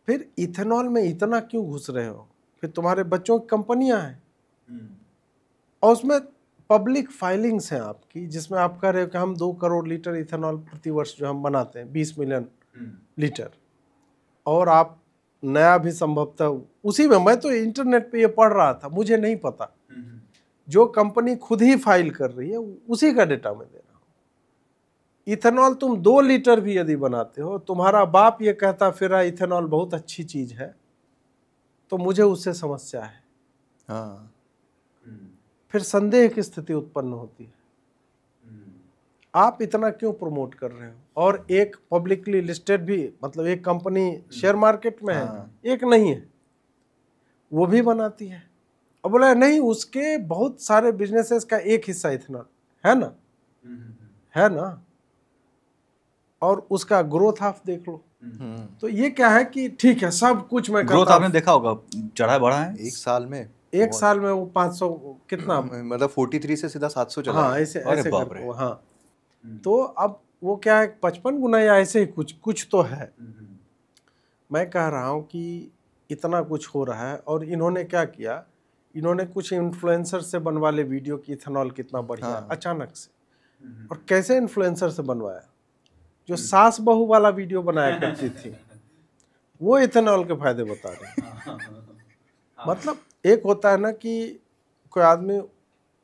फिर इथेनॉल में इतना क्यों घुस रहे हो? फिर तुम्हारे बच्चों की कंपनियां हैं और उसमें पब्लिक फाइलिंग्स हैं आपकी, जिसमें आप कह रहे हो कि हम 2 करोड़ लीटर इथेनॉल प्रति वर्ष जो हम बनाते हैं, 20 मिलियन लीटर, और आप नया भी संभवतः उसी में। मैं तो इंटरनेट पे ये पढ़ रहा था, मुझे नहीं पता। जो कंपनी खुद ही फाइल कर रही है उसी का डेटा मैं दे रहा हूँ। इथेनॉल तुम 2 लीटर भी यदि बनाते हो, तुम्हारा बाप ये कहता फिर इथेनॉल बहुत अच्छी चीज है, तो मुझे उससे समस्या है। हाँ। फिर संदेह की स्थिति उत्पन्न होती है। आप इतना क्यों प्रमोट कर रहे हो? और एक पब्लिकली लिस्टेड भी, मतलब एक कंपनी शेयर मार्केट में है, एक नहीं है, वो भी बनाती है। और बोला नहीं उसके बहुत सारे बिजनेसेस का एक हिस्सा इथेनॉल है ना, है ना, और उसका ग्रोथ आप देख लो। तो ये क्या है कि ठीक है सब कुछ मैं ग्रोथ आपने देखा होगा, चढ़ा बढ़ा है एक साल में वो 500 कितना, मतलब 43 से सीधा 700 चला। हाँ ऐसे करके, हाँ। तो अब वो क्या है 55 गुना या ऐसे ही कुछ तो है। मैं कह रहा हूँ कि इतना कुछ हो रहा है, और इन्होंने क्या किया, इन्होंने कुछ इन्फ्लुएंसर से बनवा ले वीडियो की इथेनॉल कितना बढ़िया है, अचानक से। और कैसे इन्फ्लुएंसर से बनवाया? जो सास बहू वाला वीडियो बनाया करती थी वो इथेनॉल के फायदे बता रहे। मतलब एक होता है ना कि कोई आदमी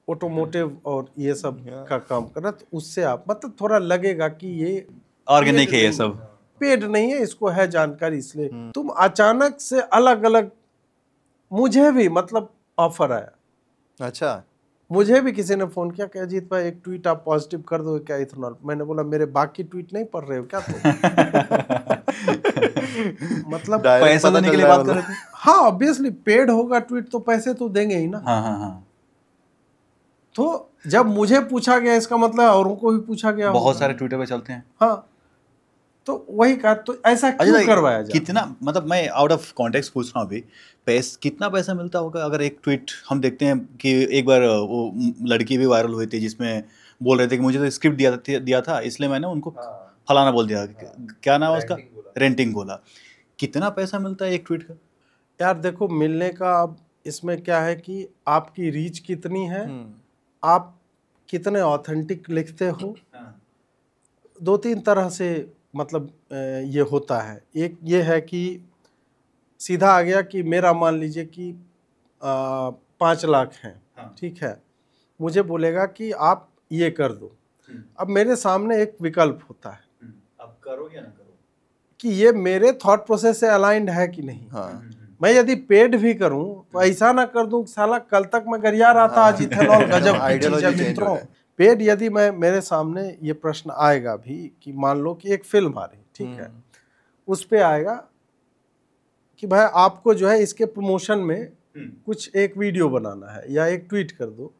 ऑटोमोटिव और ये सब का काम कर रहा, तो उससे आप मतलब थोड़ा लगेगा कि ये ऑर्गेनिक है, ये सब पेड नहीं है, इसको है जानकारी, इसलिए तुम अचानक से अलग अलग। मुझे भी मतलब ऑफर आया, अच्छा मुझे भी किसी ने फोन किया कि अजीत भाई एक ट्वीट आप पॉजिटिव कर दो क्या इथेनॉल। मैंने बोला मेरे बाकी ट्वीट नहीं पढ़ रहे हो क्या तुम? मतलब पैसा देने के लिए बात कर रहे थे। हाँ ऑब्वियसली पेड होगा ट्वीट तो पैसे तो देंगे ही ना। हाँ। तो जब मुझे पूछा गया इसका मतलब औरों को भी पूछा गया, बहुत सारे ट्विटर पे चलते हैं। हाँ तो वही कहा, तो ऐसा क्यों करवाया जाए? कितना, मतलब मैं आउट ऑफ कॉन्टेक्स्ट पूछ रहा हूँ अभी, कितना पैसा मिलता होगा? अगर एक ट्वीट हम देखते हैं कि एक बार वो लड़की भी वायरल हुई थी जिसमें बोल रहे थे कि मुझे तो स्क्रिप्ट दिया था इसलिए मैंने उनको फलाना बोल दिया। क्या नाम है उसका? रेंटिंग बोला। कितना पैसा मिलता है एक ट्वीट का? यार देखो, मिलने का अब इसमें क्या है कि आपकी रीच कितनी है, आप कितने ऑथेंटिक लिखते हो। दो तीन तरह से मतलब ये होता है। एक ये है कि सीधा आ गया कि मेरा मान लीजिए कि 5 लाख हैं, ठीक है, मुझे बोलेगा कि आप ये कर दो। अब मेरे सामने एक विकल्प होता है, अब करो या ना करो, कि ये मेरे थॉट प्रोसेस से अलाइंड है कि नहीं। मैं यदि पेड भी करूं तो ऐसा ना कर दूं कि साला कल तक मैं गरिया रहा था, आज इथेनॉल गजब की चीज है मित्रों। पेड यदि मेरे सामने ये प्रश्न आएगा भी कि मान लो कि एक फिल्म आ रही, ठीक है, उस पे आएगा कि भाई आपको जो है इसके प्रमोशन में कुछ एक वीडियो बनाना है या एक ट्वीट कर दो,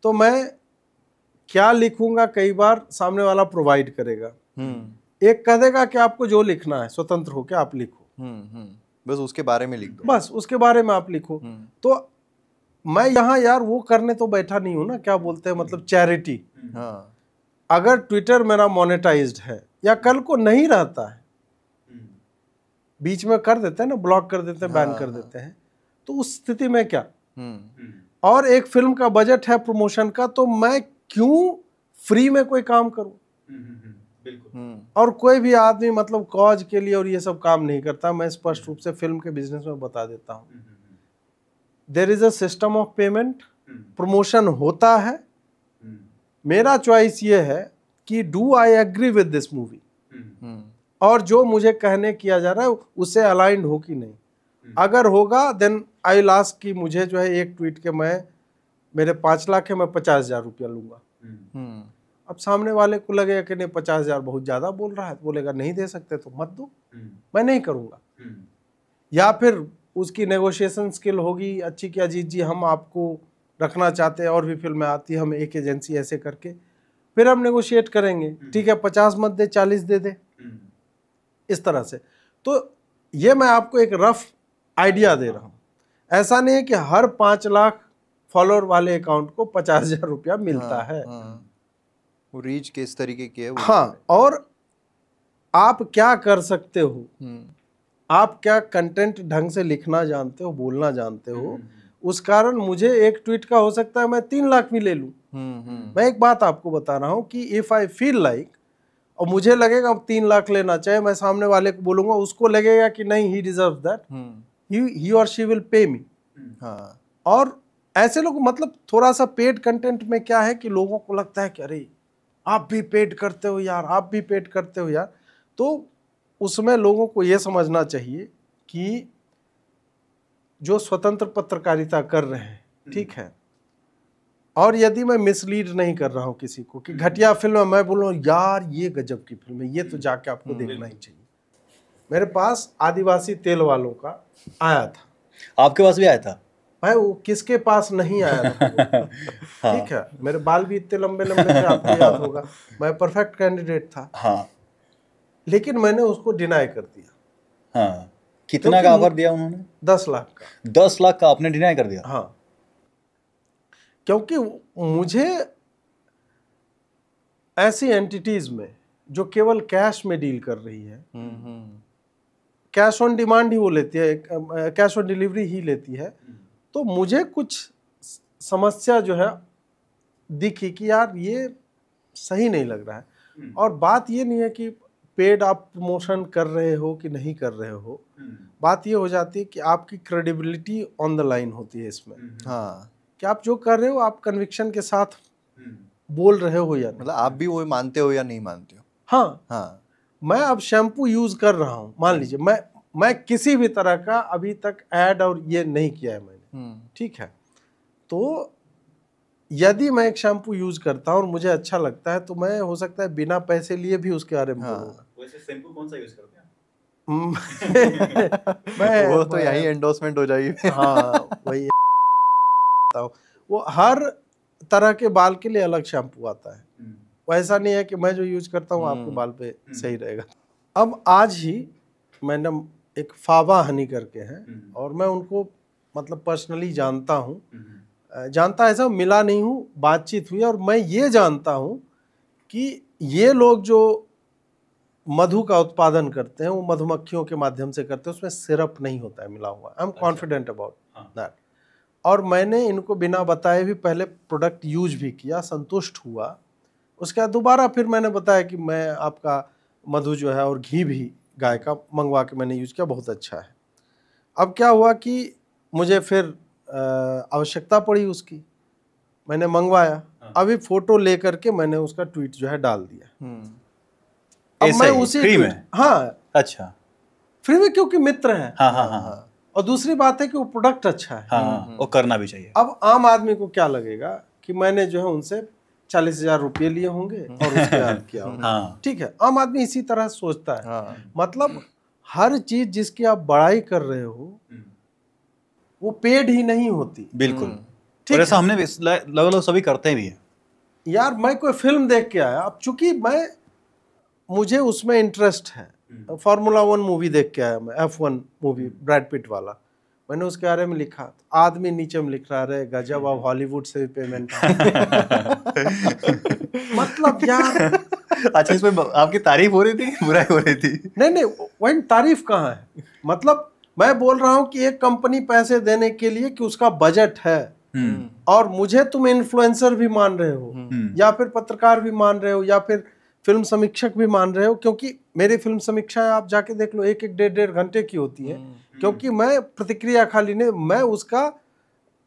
तो मैं क्या लिखूंगा, कई बार सामने वाला प्रोवाइड करेगा। एक कह देगा कि आपको जो लिखना है स्वतंत्र होकर आप लिखो, बस उसके बारे में लिख दो, बस उसके बारे में आप लिखो। तो मैं यहाँ यार वो करने तो बैठा नहीं हूँ ना, क्या बोलते हैं मतलब चैरिटी। अगर ट्विटर मेरा मोनेटाइज्ड है या कल को नहीं रहता है, बीच में कर देते हैं ना, ब्लॉक कर देते हैं, बैन कर देते हैं, तो उस स्थिति में क्या। और एक फिल्म का बजट है प्रमोशन का, तो मैं क्यों फ्री में कोई काम करूं। और कोई भी आदमी मतलब कॉज के लिए और ये सब काम नहीं करता। मैं स्पष्ट रूप से फिल्म के बिजनेस में बता देता हूं, there is a system of payment, promotion होता है। मेरा चॉइस ये है कि do I agree with this movie, और जो मुझे कहने किया जा रहा है उससे अलाइंड हो कि नहीं। अगर होगा देन आई विल आस्क कि मुझे जो है एक ट्वीट के मेरे 5 लाख है, मैं 50,000 रुपया लूंगा। अब सामने वाले को लगेगा कि नहीं 50,000 बहुत ज्यादा बोल रहा है, तो बोलेगा नहीं दे सकते तो मत दो, मैं नहीं करूंगा। या फिर उसकी नेगोशिएशन स्किल होगी अच्छी कि अजीत जी हम आपको रखना चाहते हैं, और भी फिल्में आती है, हम एक एजेंसी ऐसे करके फिर हम नेगोशिएट करेंगे, ठीक है 50 मत दे 40 दे दे, इस तरह से। तो ये मैं आपको एक रफ आइडिया दे रहा हूँ। ऐसा नहीं है कि हर 5 लाख फॉलोअर वाले अकाउंट को 50,000 रुपया मिलता है। वो रीच किस तरीके की है वो। हाँ, और आप क्या कर सकते हो, आप क्या कंटेंट ढंग से लिखना जानते हो, बोलना जानते हो, उस कारण मुझे एक ट्वीट का हो सकता है मैं 3 लाख भी ले लूं। मैं एक बात आपको बता रहा हूं कि इफ आई फील लाइक, और मुझे लगेगा 3 लाख लेना चाहिए, मैं सामने वाले को बोलूंगा, उसको लगेगा कि नहीं ही डिजर्व दैट, ही और शी विल पे मी। और ऐसे लोग मतलब थोड़ा सा पेड कंटेंट में क्या है कि लोगों को लगता है कि अरे आप भी पेड करते हो यार, आप भी पेड करते हो यार। तो उसमें लोगों को यह समझना चाहिए कि जो स्वतंत्र पत्रकारिता कर रहे हैं, ठीक है, और यदि मैं मिसलीड नहीं कर रहा हूं किसी को कि घटिया फिल्म है, मैं बोलूँ यार ये गजब की फिल्म है, ये तो जाके आपको देखना ही चाहिए। मेरे पास आदिवासी तेल वालों का आया था। आपके पास भी आया था? भाई वो किसके पास नहीं आया था। ठीक है, मेरे बाल भी इतने लंबे लंबे थे, आपको याद होगा, मैं परफेक्ट कैंडिडेट था। हाँ। लेकिन मैंने उसको डिनाई कर दिया। हाँ। कितना का ऑफर दिया उन्होंने? 10 लाख का। 10 लाख का आपने डिनाई कर दिया? हाँ, क्योंकि मुझे ऐसी एंटिटीज में जो केवल कैश में डील कर रही है, कैश ऑन डिमांड ही वो लेती है, कैश ऑन डिलीवरी ही लेती है, तो मुझे कुछ समस्या जो है दिखी कि यार ये सही नहीं लग रहा है। और बात ये नहीं है कि पेड आप प्रमोशन कर रहे हो कि नहीं कर रहे हो, बात ये हो जाती है कि आपकी क्रेडिबिलिटी ऑन द लाइन होती है इसमें। हाँ, कि आप जो कर रहे हो आप कन्विक्शन के साथ बोल रहे हो या मतलब आप भी वो मानते हो या नहीं मानते हो। हाँ, मैं अब शैम्पू यूज कर रहा हूँ, मान लीजिए मैं किसी भी तरह का अभी तक ऐड और ये नहीं किया है मैंने, ठीक है, तो यदि मैं एक शैम्पू यूज करता हूँ और मुझे अच्छा लगता है, तो मैं हो सकता है बिना पैसे लिए भी उसके बारे में बोलूंगा। वैसे शैम्पू कौन सा यूज करते हैं? वो तो यही एंडोर्समेंट हो जाएगी। हाँ, वही वो हर तरह के बाल के लिए अलग शैम्पू आता है। वैसा नहीं है कि मैं जो यूज करता हूँ आपके बाल पे सही रहेगा। अब आज ही मैंने एक फावा हनी करके हैं, और मैं उनको मतलब पर्सनली जानता हूँ, जानता ऐसा मिला नहीं हूँ, बातचीत हुई, और मैं ये जानता हूँ कि ये लोग जो मधु का उत्पादन करते हैं वो मधुमक्खियों के माध्यम से करते हैं, उसमें सिरप नहीं होता है मिला हुआ। I am confident about that. और मैंने इनको बिना बताए भी पहले प्रोडक्ट यूज भी किया, संतुष्ट हुआ। उसके बाद दोबारा फिर मैंने बताया कि मैं आपका मधु जो है और घी भी गाय का मंगवा के मैंने यूज किया, बहुत अच्छा है। अब क्या हुआ कि मुझे फिर आवश्यकता पड़ी उसकी, मैंने मंगवाया, अभी फोटो लेकर के मैंने उसका ट्वीट जो है डाल दिया। अब ऐसे मैं ही, उसी फ्री में? हाँ अच्छा, फ्री में, क्योंकि मित्र हैं। हाँ हाँ हाँ और दूसरी बात है कि वो प्रोडक्ट अच्छा है। हाँ, वो करना भी चाहिए। अब आम आदमी को क्या लगेगा कि मैंने जो है उनसे 40,000 रुपये लिए होंगे और उसके बाद किया होगा। हाँ, ठीक है, आम आदमी इसी तरह सोचता है। हाँ। मतलब हर चीज जिसकी आप बड़ाई कर रहे हो वो पेड ही नहीं होती। बिल्कुल। ठीक और ऐसा है। हमने भी लगभग सभी करते भी हैं। यार मैं कोई फिल्म देख के आया, अब चूंकि मुझे उसमें इंटरेस्ट है, फार्मूला 1 मूवी देख के आया मैं, F1 मूवी ब्रैड पिट वाला, मैंने उसके बारे में लिखा, आदमी नीचे में लिख रहा है गजब, अब हॉलीवुड से भी पेमेंट मतलब यार। अच्छा, इसमें आपकी तारीफ हो रही थी कि बुराई हो रही थी? नहीं वही तारीफ कहाँ है, मतलब मैं बोल रहा हूँ कि एक कंपनी पैसे देने के लिए कि उसका बजट है, और मुझे तुम इन्फ्लुएंसर भी मान रहे हो या फिर पत्रकार भी मान रहे हो या फिर फिल्म समीक्षक भी मान रहे हो, क्योंकि मेरी फिल्म समीक्षाएं आप जाके देख लो 1-1, 1.5 घंटे की होती है, क्योंकि मैं प्रतिक्रिया खाली नहीं, मैं उसका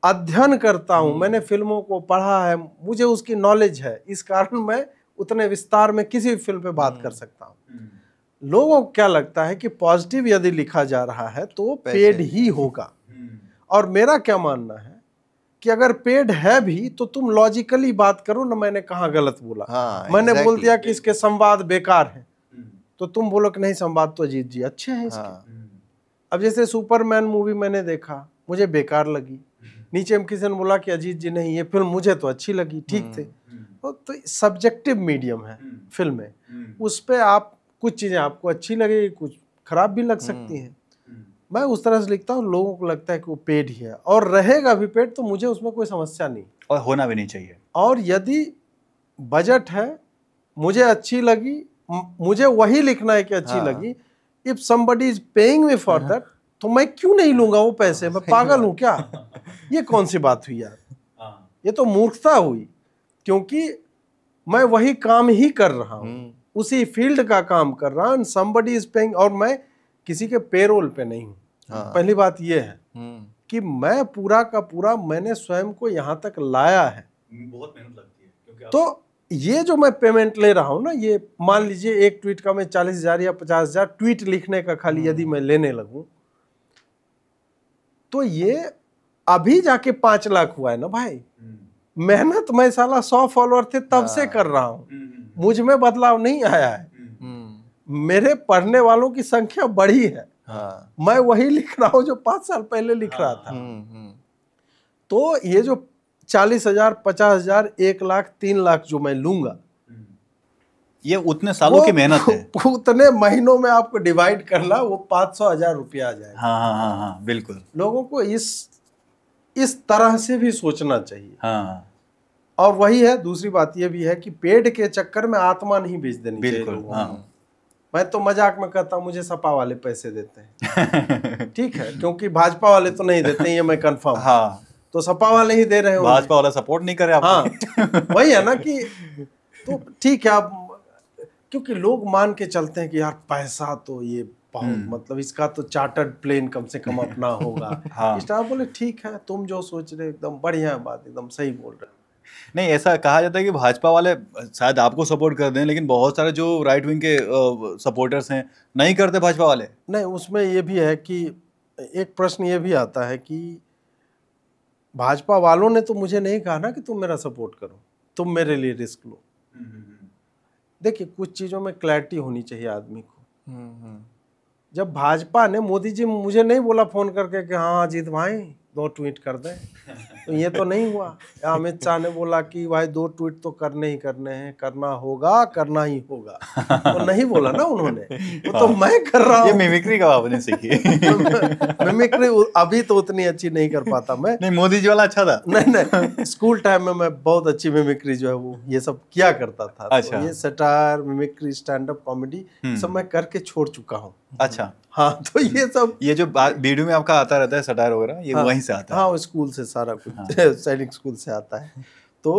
अध्ययन करता हूं, मैंने फिल्मों को पढ़ा है, मुझे उसकी नॉलेज है, इस कारण मैं उतने विस्तार में किसी भी फिल्म पे बात कर सकता हूं। लोगों को क्या लगता है कि पॉजिटिव यदि लिखा जा रहा है तो पेड ही होगा, और मेरा क्या मानना है कि अगर पेड है भी तो तुम लॉजिकली बात करो ना, मैंने कहाँ गलत बोला। मैंने बोल दिया कि इसके संवाद बेकार हैं, तो तुम बोलो कि नहीं संवाद तो अजीत जी अच्छे हैं इसके। अब जैसे सुपरमैन मूवी मैंने देखा, मुझे बेकार लगी, नीचे में किसी ने बोला कि अजीत जी नहीं ये फिल्म मुझे तो अच्छी लगी, ठीक थे। तो सब्जेक्टिव मीडियम है फिल्म में, उस पर आप कुछ चीजें आपको अच्छी लगेगी, कुछ खराब भी लग सकती हैं। मैं उस तरह से लिखता हूँ, लोगों को लगता है कि वो पेड ही है और रहेगा भी पेड, तो मुझे उसमें कोई समस्या नहीं, और होना भी नहीं चाहिए। और यदि बजट है, मुझे अच्छी लगी, मुझे वही लिखना है कि अच्छी लगी, if somebody is paying me for that, तो मैं क्यों नहीं लूंगा वो पैसे, मैं पागल हूं क्या? ये कौन सी बात हुई यार, ये तो मूर्खता हुई, क्योंकि मैं वही काम ही कर रहा हूँ, उसी फील्ड का काम कर रहा हूँ, समबडी इज पेइंग, और मैं किसी के पेरोल पे नहीं हूँ। पहली बात ये है कि मैं पूरा का पूरा मैंने स्वयं को यहाँ तक लाया है, बहुत मेहनत लगती है, क्योंकि तो ये जो मैं पेमेंट ले रहा हूँ ना, ये मान लीजिए एक ट्वीट का मैं 40,000 या 50,000 ट्वीट लिखने का खाली यदि मैं लेने लगूं, तो ये अभी जाके 5 लाख हुआ है ना भाई। मेहनत मैं साला 100 फॉलोअर थे तब से कर रहा हूँ, मुझ में बदलाव नहीं आया है, मेरे पढ़ने वालों की संख्या बढ़ी है। मैं वही लिख रहा हूँ जो 5 साल पहले लिख रहा था। तो ये जो 40,000, 50,000, 1 लाख, 3 लाख जो मैं लूंगा, ये उतने सालों की मेहनत है, उतने महीनों में आपको डिवाइड कर ला, वो 500,000 रुपया आ जाएगा। हाँ, बिल्कुल। लोगों को इस तरह से भी सोचना चाहिए। हाँ, और वही है, दूसरी बात ये भी है कि पेड़ के चक्कर में आत्मा नहीं बेच देनी चाहिए बिल्कुल। लोगों को। हाँ। मैं तो मजाक में कहता हूँ मुझे सपा वाले पैसे देते हैं ठीक है, क्योंकि भाजपा वाले तो नहीं देते, ये मैं कंफर्म। हाँ, तो सपा वाले ही दे रहे हो, भाजपा वाला सपोर्ट नहीं करे आपको। हाँ वही है ना कि तो ठीक है, आप क्योंकि लोग मान के चलते हैं कि यार पैसा तो ये बहुत, मतलब इसका तो चार्टर्ड प्लेन कम से कम अपना होगा। हाँ। इस तरह बोले ठीक है, तुम जो सोच रहे हो एकदम बढ़िया बात, एकदम सही बोल रहे हो। नहीं, ऐसा कहा जाता है कि भाजपा वाले शायद आपको सपोर्ट कर दें, लेकिन बहुत सारे जो राइट विंग के सपोर्टर्स हैं नहीं करते भाजपा वाले। नहीं, उसमें ये भी है कि एक प्रश्न ये भी आता है कि भाजपा वालों ने तो मुझे नहीं कहा ना कि तुम मेरा सपोर्ट करो, तुम मेरे लिए रिस्क लो। देखिए, कुछ चीज़ों में क्लैरिटी होनी चाहिए आदमी को। जब भाजपा ने, मोदी जी मुझे नहीं बोला फोन करके कि हाँ अजीत भाई 2 ट्वीट कर दें, तो ये तो नहीं हुआ। अमित शाह ने बोला कि भाई 2 ट्वीट तो करने ही करने हैं, करना होगा, करना ही होगा, तो नहीं बोला ना उन्होंने, वो तो मैं कर रहा ये हूँ। मिमिक्री कब आपने सीखी? मिमिक्री अभी तो उतनी अच्छी नहीं कर पाता मैं। नहीं, मोदी जी वाला अच्छा था। नहीं, स्कूल टाइम में मैं बहुत अच्छी मिमिक्री जो है वो ये सब किया करता था। अच्छा। तो ये satire, mimicry, stand up comedy सब मैं करके छोड़ चुका हूँ। अच्छा, हाँ, तो ये सब ये जो वीडियो में आपका आता रहता है सटायर वगैरह, ये वहीं से आता है? हाँ, स्कूल से सारा कुछ सैनिक स्कूल से आता है। तो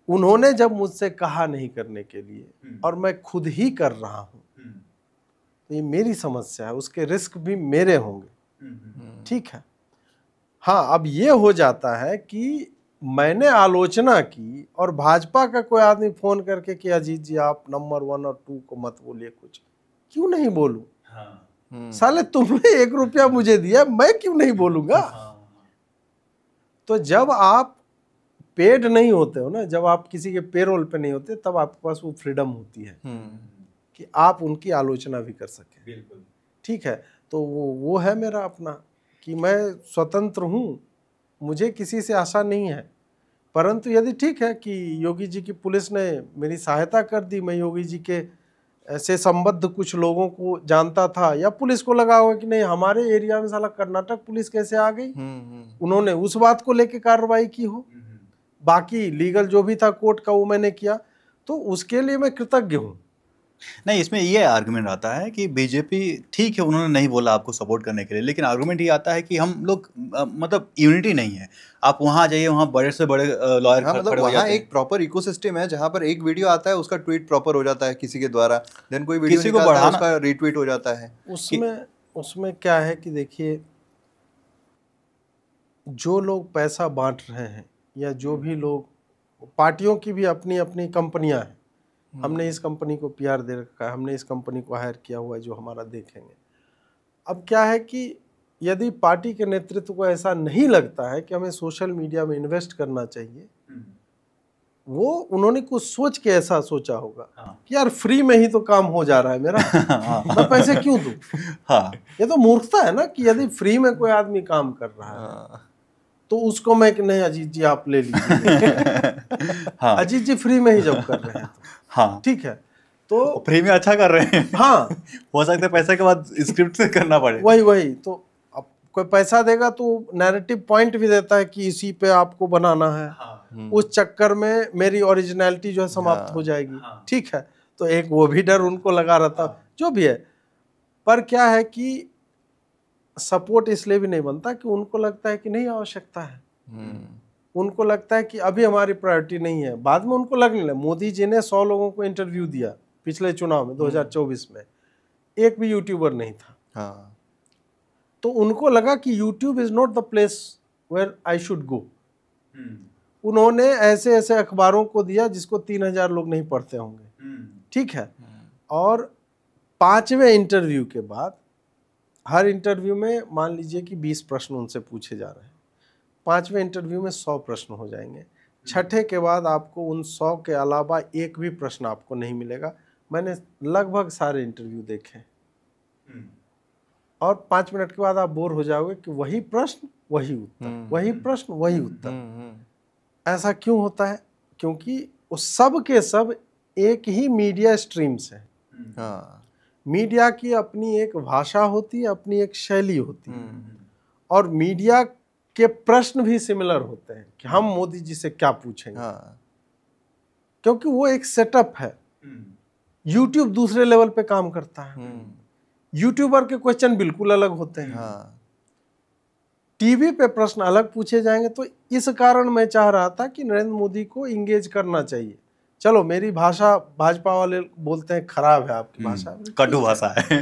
उन्होंने जब मुझसे कहा नहीं करने के लिए और मैं खुद ही कर रहा हूँ, तो ये मेरी समस्या है, उसके रिस्क भी मेरे होंगे। ठीक है। हाँ, अब ये हो जाता है कि मैंने आलोचना की और भाजपा का कोई आदमी फोन करके कि अजीत जी आप नंबर 1 और 2 को मत बोलिए, कुछ क्यों नहीं बोलूं? साले तुमने 1 रुपया मुझे दिया, मैं क्यों नहीं बोलूंगा? तो जब आप पेड नहीं होते हो ना, जब आप किसी के पेरोल पे नहीं होते, तब आपके पास वो फ्रीडम होती है कि आप उनकी आलोचना भी कर सकें। बिल्कुल। ठीक है। तो वो है मेरा अपना कि मैं स्वतंत्र हूँ, मुझे किसी से आशा नहीं है। परंतु यदि ठीक है कि योगी जी की पुलिस ने मेरी सहायता कर दी, मैं योगी जी के से संबद्ध कुछ लोगों को जानता था, या पुलिस को लगा होगा कि नहीं हमारे एरिया में साला कर्नाटक पुलिस कैसे आ गई, उन्होंने उस बात को लेके कार्रवाई की हो, बाकी लीगल जो भी था कोर्ट का वो मैंने किया, तो उसके लिए मैं कृतज्ञ हूँ। नहीं, इसमें ये आर्गुमेंट आता है कि बीजेपी ठीक है, उन्होंने नहीं बोला आपको सपोर्ट करने के लिए, लेकिन आर्गुमेंट ये आता है कि हम लोग मतलब यूनिटी नहीं है। आप वहाँ जाइए, वहाँ बड़े से बड़े लॉयर हाँ, मतलब वहाँ एक प्रॉपर इकोसिस्टम है जहाँ पर एक वीडियो आता है, उसका ट्वीट प्रॉपर हो जाता है किसी के द्वारा, देन कोई वीडियो किसी को निकालता है, बढ़ाना- उसका रीट्वीट हो जाता है। उसमें क्या है कि देखिए, जो लोग पैसा बांट रहे हैं या जो भी लोग, पार्टियों की भी अपनी अपनी कंपनियां हैं, हमने इस कंपनी को पीआर दे रखा है, हमने इस कंपनी को हायर किया हुआ है जो हमारा देखेंगे। अब क्या है कि यदि पार्टी के नेतृत्व को ऐसा नहीं लगता है कि हमें सोशल मीडिया में इन्वेस्ट करना चाहिए, वो उन्होंने कुछ सोच के ऐसा सोचा होगा कि यार फ्री में ही तो काम हो जा रहा है मेरा, मैं पैसे क्यों दूं? हाँ, ये तो मूर्खता है ना कि यदि फ्री में कोई आदमी काम कर रहा है तो उसको मैं कि नहीं अजीत जी आप ले लीजिए। हाँ, अजीत जी फ्री में ही जब कर रहे हैं तो हाँ, ठीक है, तो फ्री में अच्छा कर रहे हैं। हाँ, हो सकता है पैसे के बाद स्क्रिप्ट से करना पड़े। वही तो अब कोई पैसा देगा तो नैरेटिव पॉइंट भी देता है कि इसी पे आपको बनाना है, उस चक्कर में मेरी ओरिजिनलिटी जो है समाप्त हो जाएगी। ठीक है, तो एक वो भी डर उनको लगा रहता, जो भी है। पर क्या है कि सपोर्ट इसलिए भी नहीं बनता कि उनको लगता है कि नहीं आवश्यकता है, उनको लगता है कि अभी हमारी प्रायोरिटी नहीं है, बाद में उनको लगने लगे। मोदी जी ने 100 लोगों को इंटरव्यू दिया पिछले चुनाव में 2024 में, एक भी यूट्यूबर नहीं था। तो उनको लगा कि YouTube is not the place where I should go. उन्होंने ऐसे ऐसे अखबारों को दिया जिसको 3000 लोग नहीं पढ़ते होंगे। ठीक है, और 5वें इंटरव्यू के बाद, हर इंटरव्यू में मान लीजिए कि 20 प्रश्न उनसे पूछे जा रहे हैं, 5वें इंटरव्यू में 100 प्रश्न हो जाएंगे। छठे के बाद आपको उन 100 के अलावा एक भी प्रश्न आपको नहीं मिलेगा। मैंने लगभग सारे इंटरव्यू देखे और 5 मिनट के बाद आप बोर हो जाओगे कि वही प्रश्न वही उत्तर, वही प्रश्न वही उत्तर। ऐसा क्यों होता है? क्योंकि वो सब के सब एक ही मीडिया स्ट्रीम से हैं। मीडिया की अपनी एक भाषा होती है, अपनी एक शैली होती है, और मीडिया के प्रश्न भी सिमिलर होते हैं कि हम मोदी जी से क्या पूछेंगे, क्योंकि वो एक सेटअप है। यूट्यूब दूसरे लेवल पे काम करता है, यूट्यूबर के क्वेश्चन बिल्कुल अलग होते हैं, टीवी पे प्रश्न अलग पूछे जाएंगे। तो इस कारण मैं चाह रहा था कि नरेंद्र मोदी को इंगेज करना चाहिए। चलो, मेरी भाषा भाजपा वाले बोलते हैं खराब है आपकी भाषा, कटु भाषा है।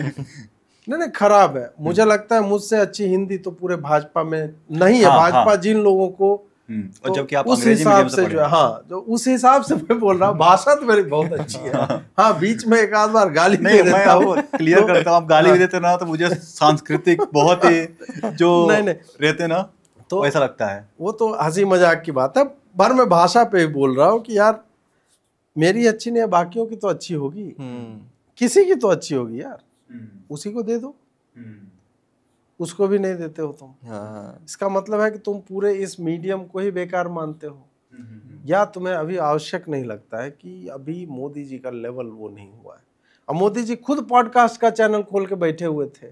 नहीं खराब है, मुझे लगता है मुझसे अच्छी हिंदी तो पूरे भाजपा में नहीं है। भाजपा जिन लोगों को और जबकि आप उस हिसाब से जो है, हाँ, जो उस हिसाब से मैं बोल रहा हूँ, भाषा तो मेरी बहुत अच्छी है। हाँ, बीच में एक आध बार गाली नहीं, दे मैं देता हूँ, क्लियर करता हूँ, आप गाली भी देते ना तो मुझे सांस्कृतिक बहुत ही जो नहीं रहते ना तो ऐसा लगता है। वो तो हंसी मजाक की बात है, पर मैं भाषा पे ही बोल रहा हूँ कि यार मेरी अच्छी नहीं है, बाकियों की तो अच्छी होगी, किसी की तो अच्छी होगी यार, उसी को दे दो। उसको भी नहीं देते हो तुम। हाँ। इसका मतलब है कि तुम पूरे इस मीडियम को ही बेकार मानते हो, या तुम्हें अभी आवश्यक नहीं लगता है कि अभी मोदी जी का लेवल वो नहीं हुआ है। और मोदी जी खुद पॉडकास्ट का चैनल खोल के बैठे हुए थे।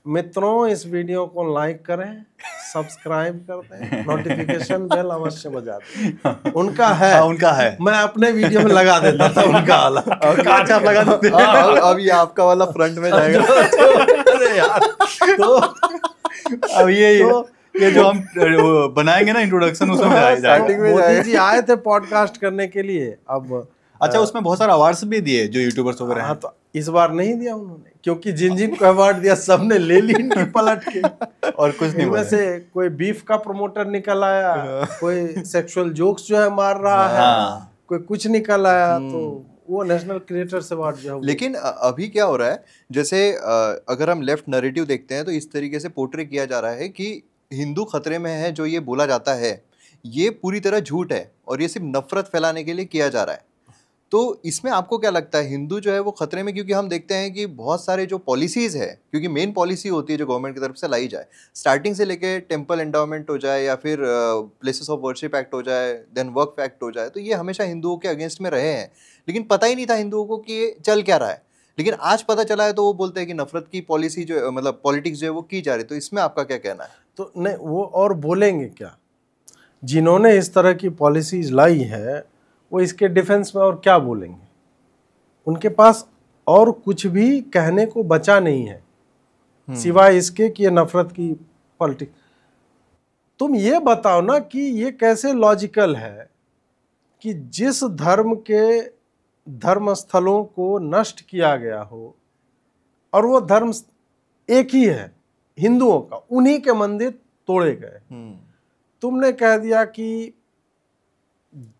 मित्रों, इस वीडियो को लाइक करें, सब्सक्राइब कर दें, नोटिफिकेशन बेल अवश्य बजा दें। उनका है, हाँ, उनका है। मैं अपने वीडियो में लगा देता था उनका वाला। कांच आप लगा देते हैं। अब ये आपका वाला फ्रंट में जाएगा। अरे यार, तो अब ये जो हम बनाएंगे ना इंट्रोडक्शन, उसमें जाएगा। मोदी जी आए थे पॉडकास्ट करने के लिए। अब अच्छा, उसमें बहुत सारे अवार्ड्स भी दिए जो यूट्यूबर्स वगैरह हैं। हाँ, तो इस बार नहीं दिया उन्होंने, क्योंकि जिन जिन को अवार्ड दिया सबने ले ली इनकी पलट के। और कुछ नहीं इनमें बोला। से कोई बीफ का प्रमोटर निकल आया, कोई सेक्सुअल जोक्स जो है मार रहा है, कोई कुछ निकल आया, तो वो नेशनल क्रिएटर्स अवार्ड जो है। लेकिन अभी क्या हो रहा है, जैसे अगर हम लेफ्ट नैरेटिव देखते हैं तो इस तरीके से पोर्ट्रे किया जा रहा है कि हिंदू खतरे में है, जो ये बोला जाता है ये पूरी तरह झूठ है और ये सिर्फ नफरत फैलाने के लिए किया जा रहा है। तो इसमें आपको क्या लगता है, हिंदू जो है वो खतरे में? क्योंकि हम देखते हैं कि बहुत सारे जो पॉलिसीज़ है, क्योंकि मेन पॉलिसी होती है जो गवर्नमेंट की तरफ से लाई जाए, स्टार्टिंग से लेके टेम्पल एंडाउमेंट हो जाए या फिर प्लेसेस ऑफ वर्शिप एक्ट हो जाए, देन वक्फ एक्ट हो जाए, तो ये हमेशा हिंदुओं के अगेंस्ट में रहे हैं। लेकिन पता ही नहीं था हिंदुओं को कि ये चल क्या रहा है। लेकिन आज पता चला है तो वो बोलते हैं कि नफरत की पॉलिसी जो मतलब पॉलिटिक्स जो है वो की जा रही है। तो इसमें आपका क्या कहना है? तो नहीं, वो और बोलेंगे क्या? जिन्होंने इस तरह की पॉलिसीज लाई है वो इसके डिफेंस में और क्या बोलेंगे? उनके पास और कुछ भी कहने को बचा नहीं है सिवाय इसके कि ये नफरत की पॉलिटिक्स। तुम ये बताओ ना कि ये कैसे लॉजिकल है कि जिस धर्म के धर्म स्थलों को नष्ट किया गया हो और वो धर्म एक ही है हिंदुओं का, उन्हीं के मंदिर तोड़े गए। तुमने कह दिया कि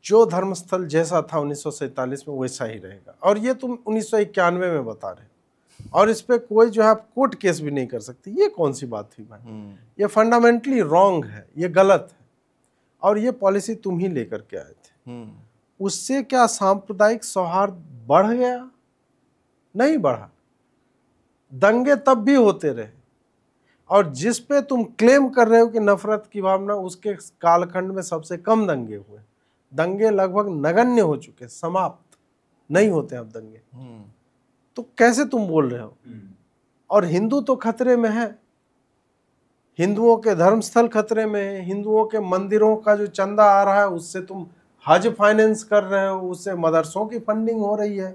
जो धर्मस्थल जैसा था 1947 में वैसा ही रहेगा, और ये तुम 1991 में बता रहे हो, और इस पे कोई जो है आप कोर्ट केस भी नहीं कर सकती। ये कौन सी बात हुई भाई? ये फंडामेंटली रॉन्ग है, ये गलत है, और ये पॉलिसी तुम ही लेकर के आए थे। उससे क्या सांप्रदायिक सौहार्द बढ़ गया? नहीं बढ़ा। दंगे तब भी होते रहे, और जिस पे तुम क्लेम कर रहे हो कि नफरत की भावना, उसके कालखंड में सबसे कम दंगे हुए। दंगे लगभग नगण्य हो चुके, समाप्त नहीं होते अब दंगे। तो कैसे तुम बोल रहे हो? और हिंदू तो खतरे में है, हिंदुओं के धर्मस्थल खतरे में है, हिंदुओं के मंदिरों का जो चंदा आ रहा है उससे तुम हज फाइनेंस कर रहे हो, उससे मदरसों की फंडिंग हो रही है।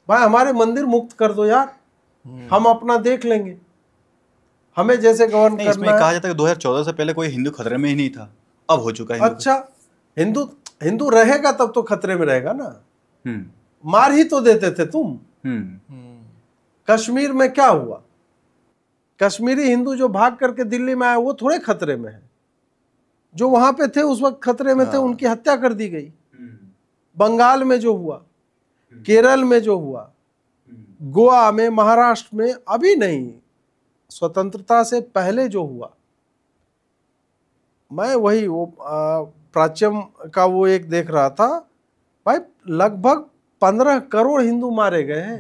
भाई हमारे मंदिर मुक्त कर दो यार, हम अपना देख लेंगे, हमें जैसे गवर्न करना इसमें कहा जाता है कि 2014 से पहले कोई हिंदू खतरे में ही नहीं था, अब हो चुका है। अच्छा, हिंदू रहेगा तब तो खतरे में रहेगा ना। मार ही तो देते थे तुम। कश्मीर में क्या हुआ? कश्मीरी हिंदू जो भाग करके दिल्ली में आए वो थोड़े खतरे में है, जो वहां पे थे उस वक्त खतरे में थे, उनकी हत्या कर दी गई। बंगाल में जो हुआ, केरल में जो हुआ, गोवा में, महाराष्ट्र में, अभी नहीं, स्वतंत्रता से पहले जो हुआ। मैं वही वो प्राच्यम का वो एक देख रहा था भाई, लगभग 15 करोड़ हिंदू मारे गए हैं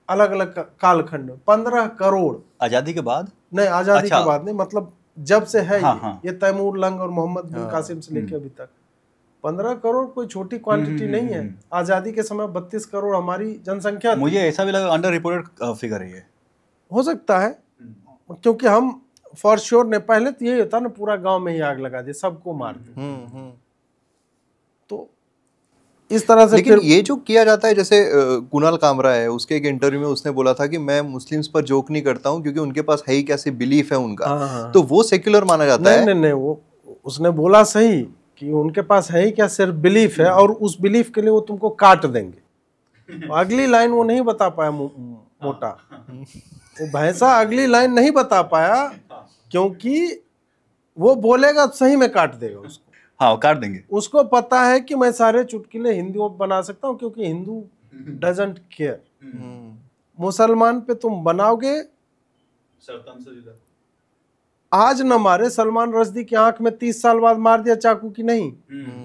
अलग अलग कालखंड में। 15 करोड़ आजादी के बाद? नहीं, आजादी के बाद नहीं, मतलब जब से है ये तैमूर लंग और मोहम्मद बिन कासिम से लेके अभी तक 15 करोड़ कोई छोटी क्वांटिटी नहीं है। आजादी के समय 32 करोड़ हमारी जनसंख्या थी। मुझे ऐसा भी लगा अंडर रिपोर्टेड फिगर है ये। हो सकता है, क्योंकि हम फॉर श्योर ने, पहले तो यही होता ना, पूरा गांव में ही आग लगा दी, सबको मार दी। तो इस तरह से। लेकिन ये जो किया जाता है, जैसे कुणाल कामरा है, उसके एक इंटरव्यू में उसने बोला था कि मैं मुस्लिम्स पर जोक नहीं करता हूँ क्योंकि उनके पास है ही कैसे बिलीफ है उनका। तो वो सेक्युलर माना जाता है? नहीं, वो उसने बोला सही कि उनके पास है ही क्या, सिर्फ बिलीफ है, और उस बिलीफ के लिए वो तुमको काट देंगे। अगली लाइन वो नहीं बता पाया, मोटा वो भैंसा अगली लाइन नहीं बता पाया, क्योंकि वो बोलेगा तो सही में काट देगा उसको। हाँ, काट देंगे। उसको पता है कि मैं सारे चुटकुले हिंदुओं पे बना सकता हूँ, क्योंकि हिंदू डजंट केयर। मुसलमान पे तुम बनाओगे, आज न मारे, सलमान रश्दी की आंख में 30 साल बाद मार दिया चाकू की नहीं,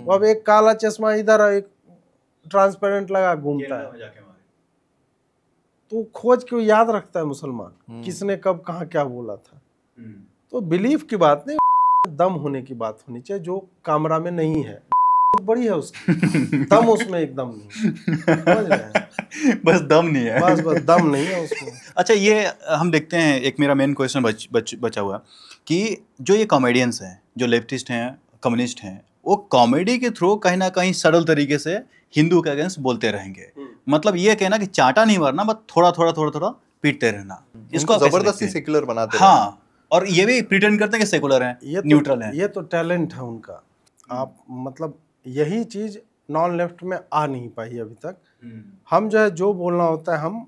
वो अब एक काला चश्मा इधर, एक ट्रांसपेरेंट लगा घूमता है। तो खोज के याद रखता है मुसलमान किसने कब कहाँ क्या बोला था। तो बिलीफ की बात नहीं, दम होने की बात होनी चाहिए, जो कैमरा में नहीं है। बहुत बड़ी है उसकी, दम उसमें एकदम नहीं, समझ रहे हैं? बस दम नहीं है। बस दम नहीं है उसमें। अच्छा, ये हम देखते हैं, एक मेरा मेन क्वेश्चन बचा हुआ कि जो ये कॉमेडियंस हैं, जो लेफ्टिस्ट हैं, कम्युनिस्ट हैं, वो कॉमेडी के थ्रू कहीं ना कहीं सरल तरीके से हिंदू के अगेंस्ट बोलते रहेंगे। मतलब ये कहना कि चाटा नहीं मारना, बस थोड़ा थोड़ा थोड़ा थोड़ा पीटते रहना, इसको आप कैसे जबरदस्ती देखते हैं? सेक्युलर बनाते हैं। हाँ, और ये भी प्रिटेंड करते हैं कि सेकुलर हैं, न्यूट्रल हैं। ये तो टैलेंट है उनका। आप मतलब यही चीज नॉन लेफ्ट में आ नहीं पाई अभी तक। हम जो है, जो बोलना होता है हम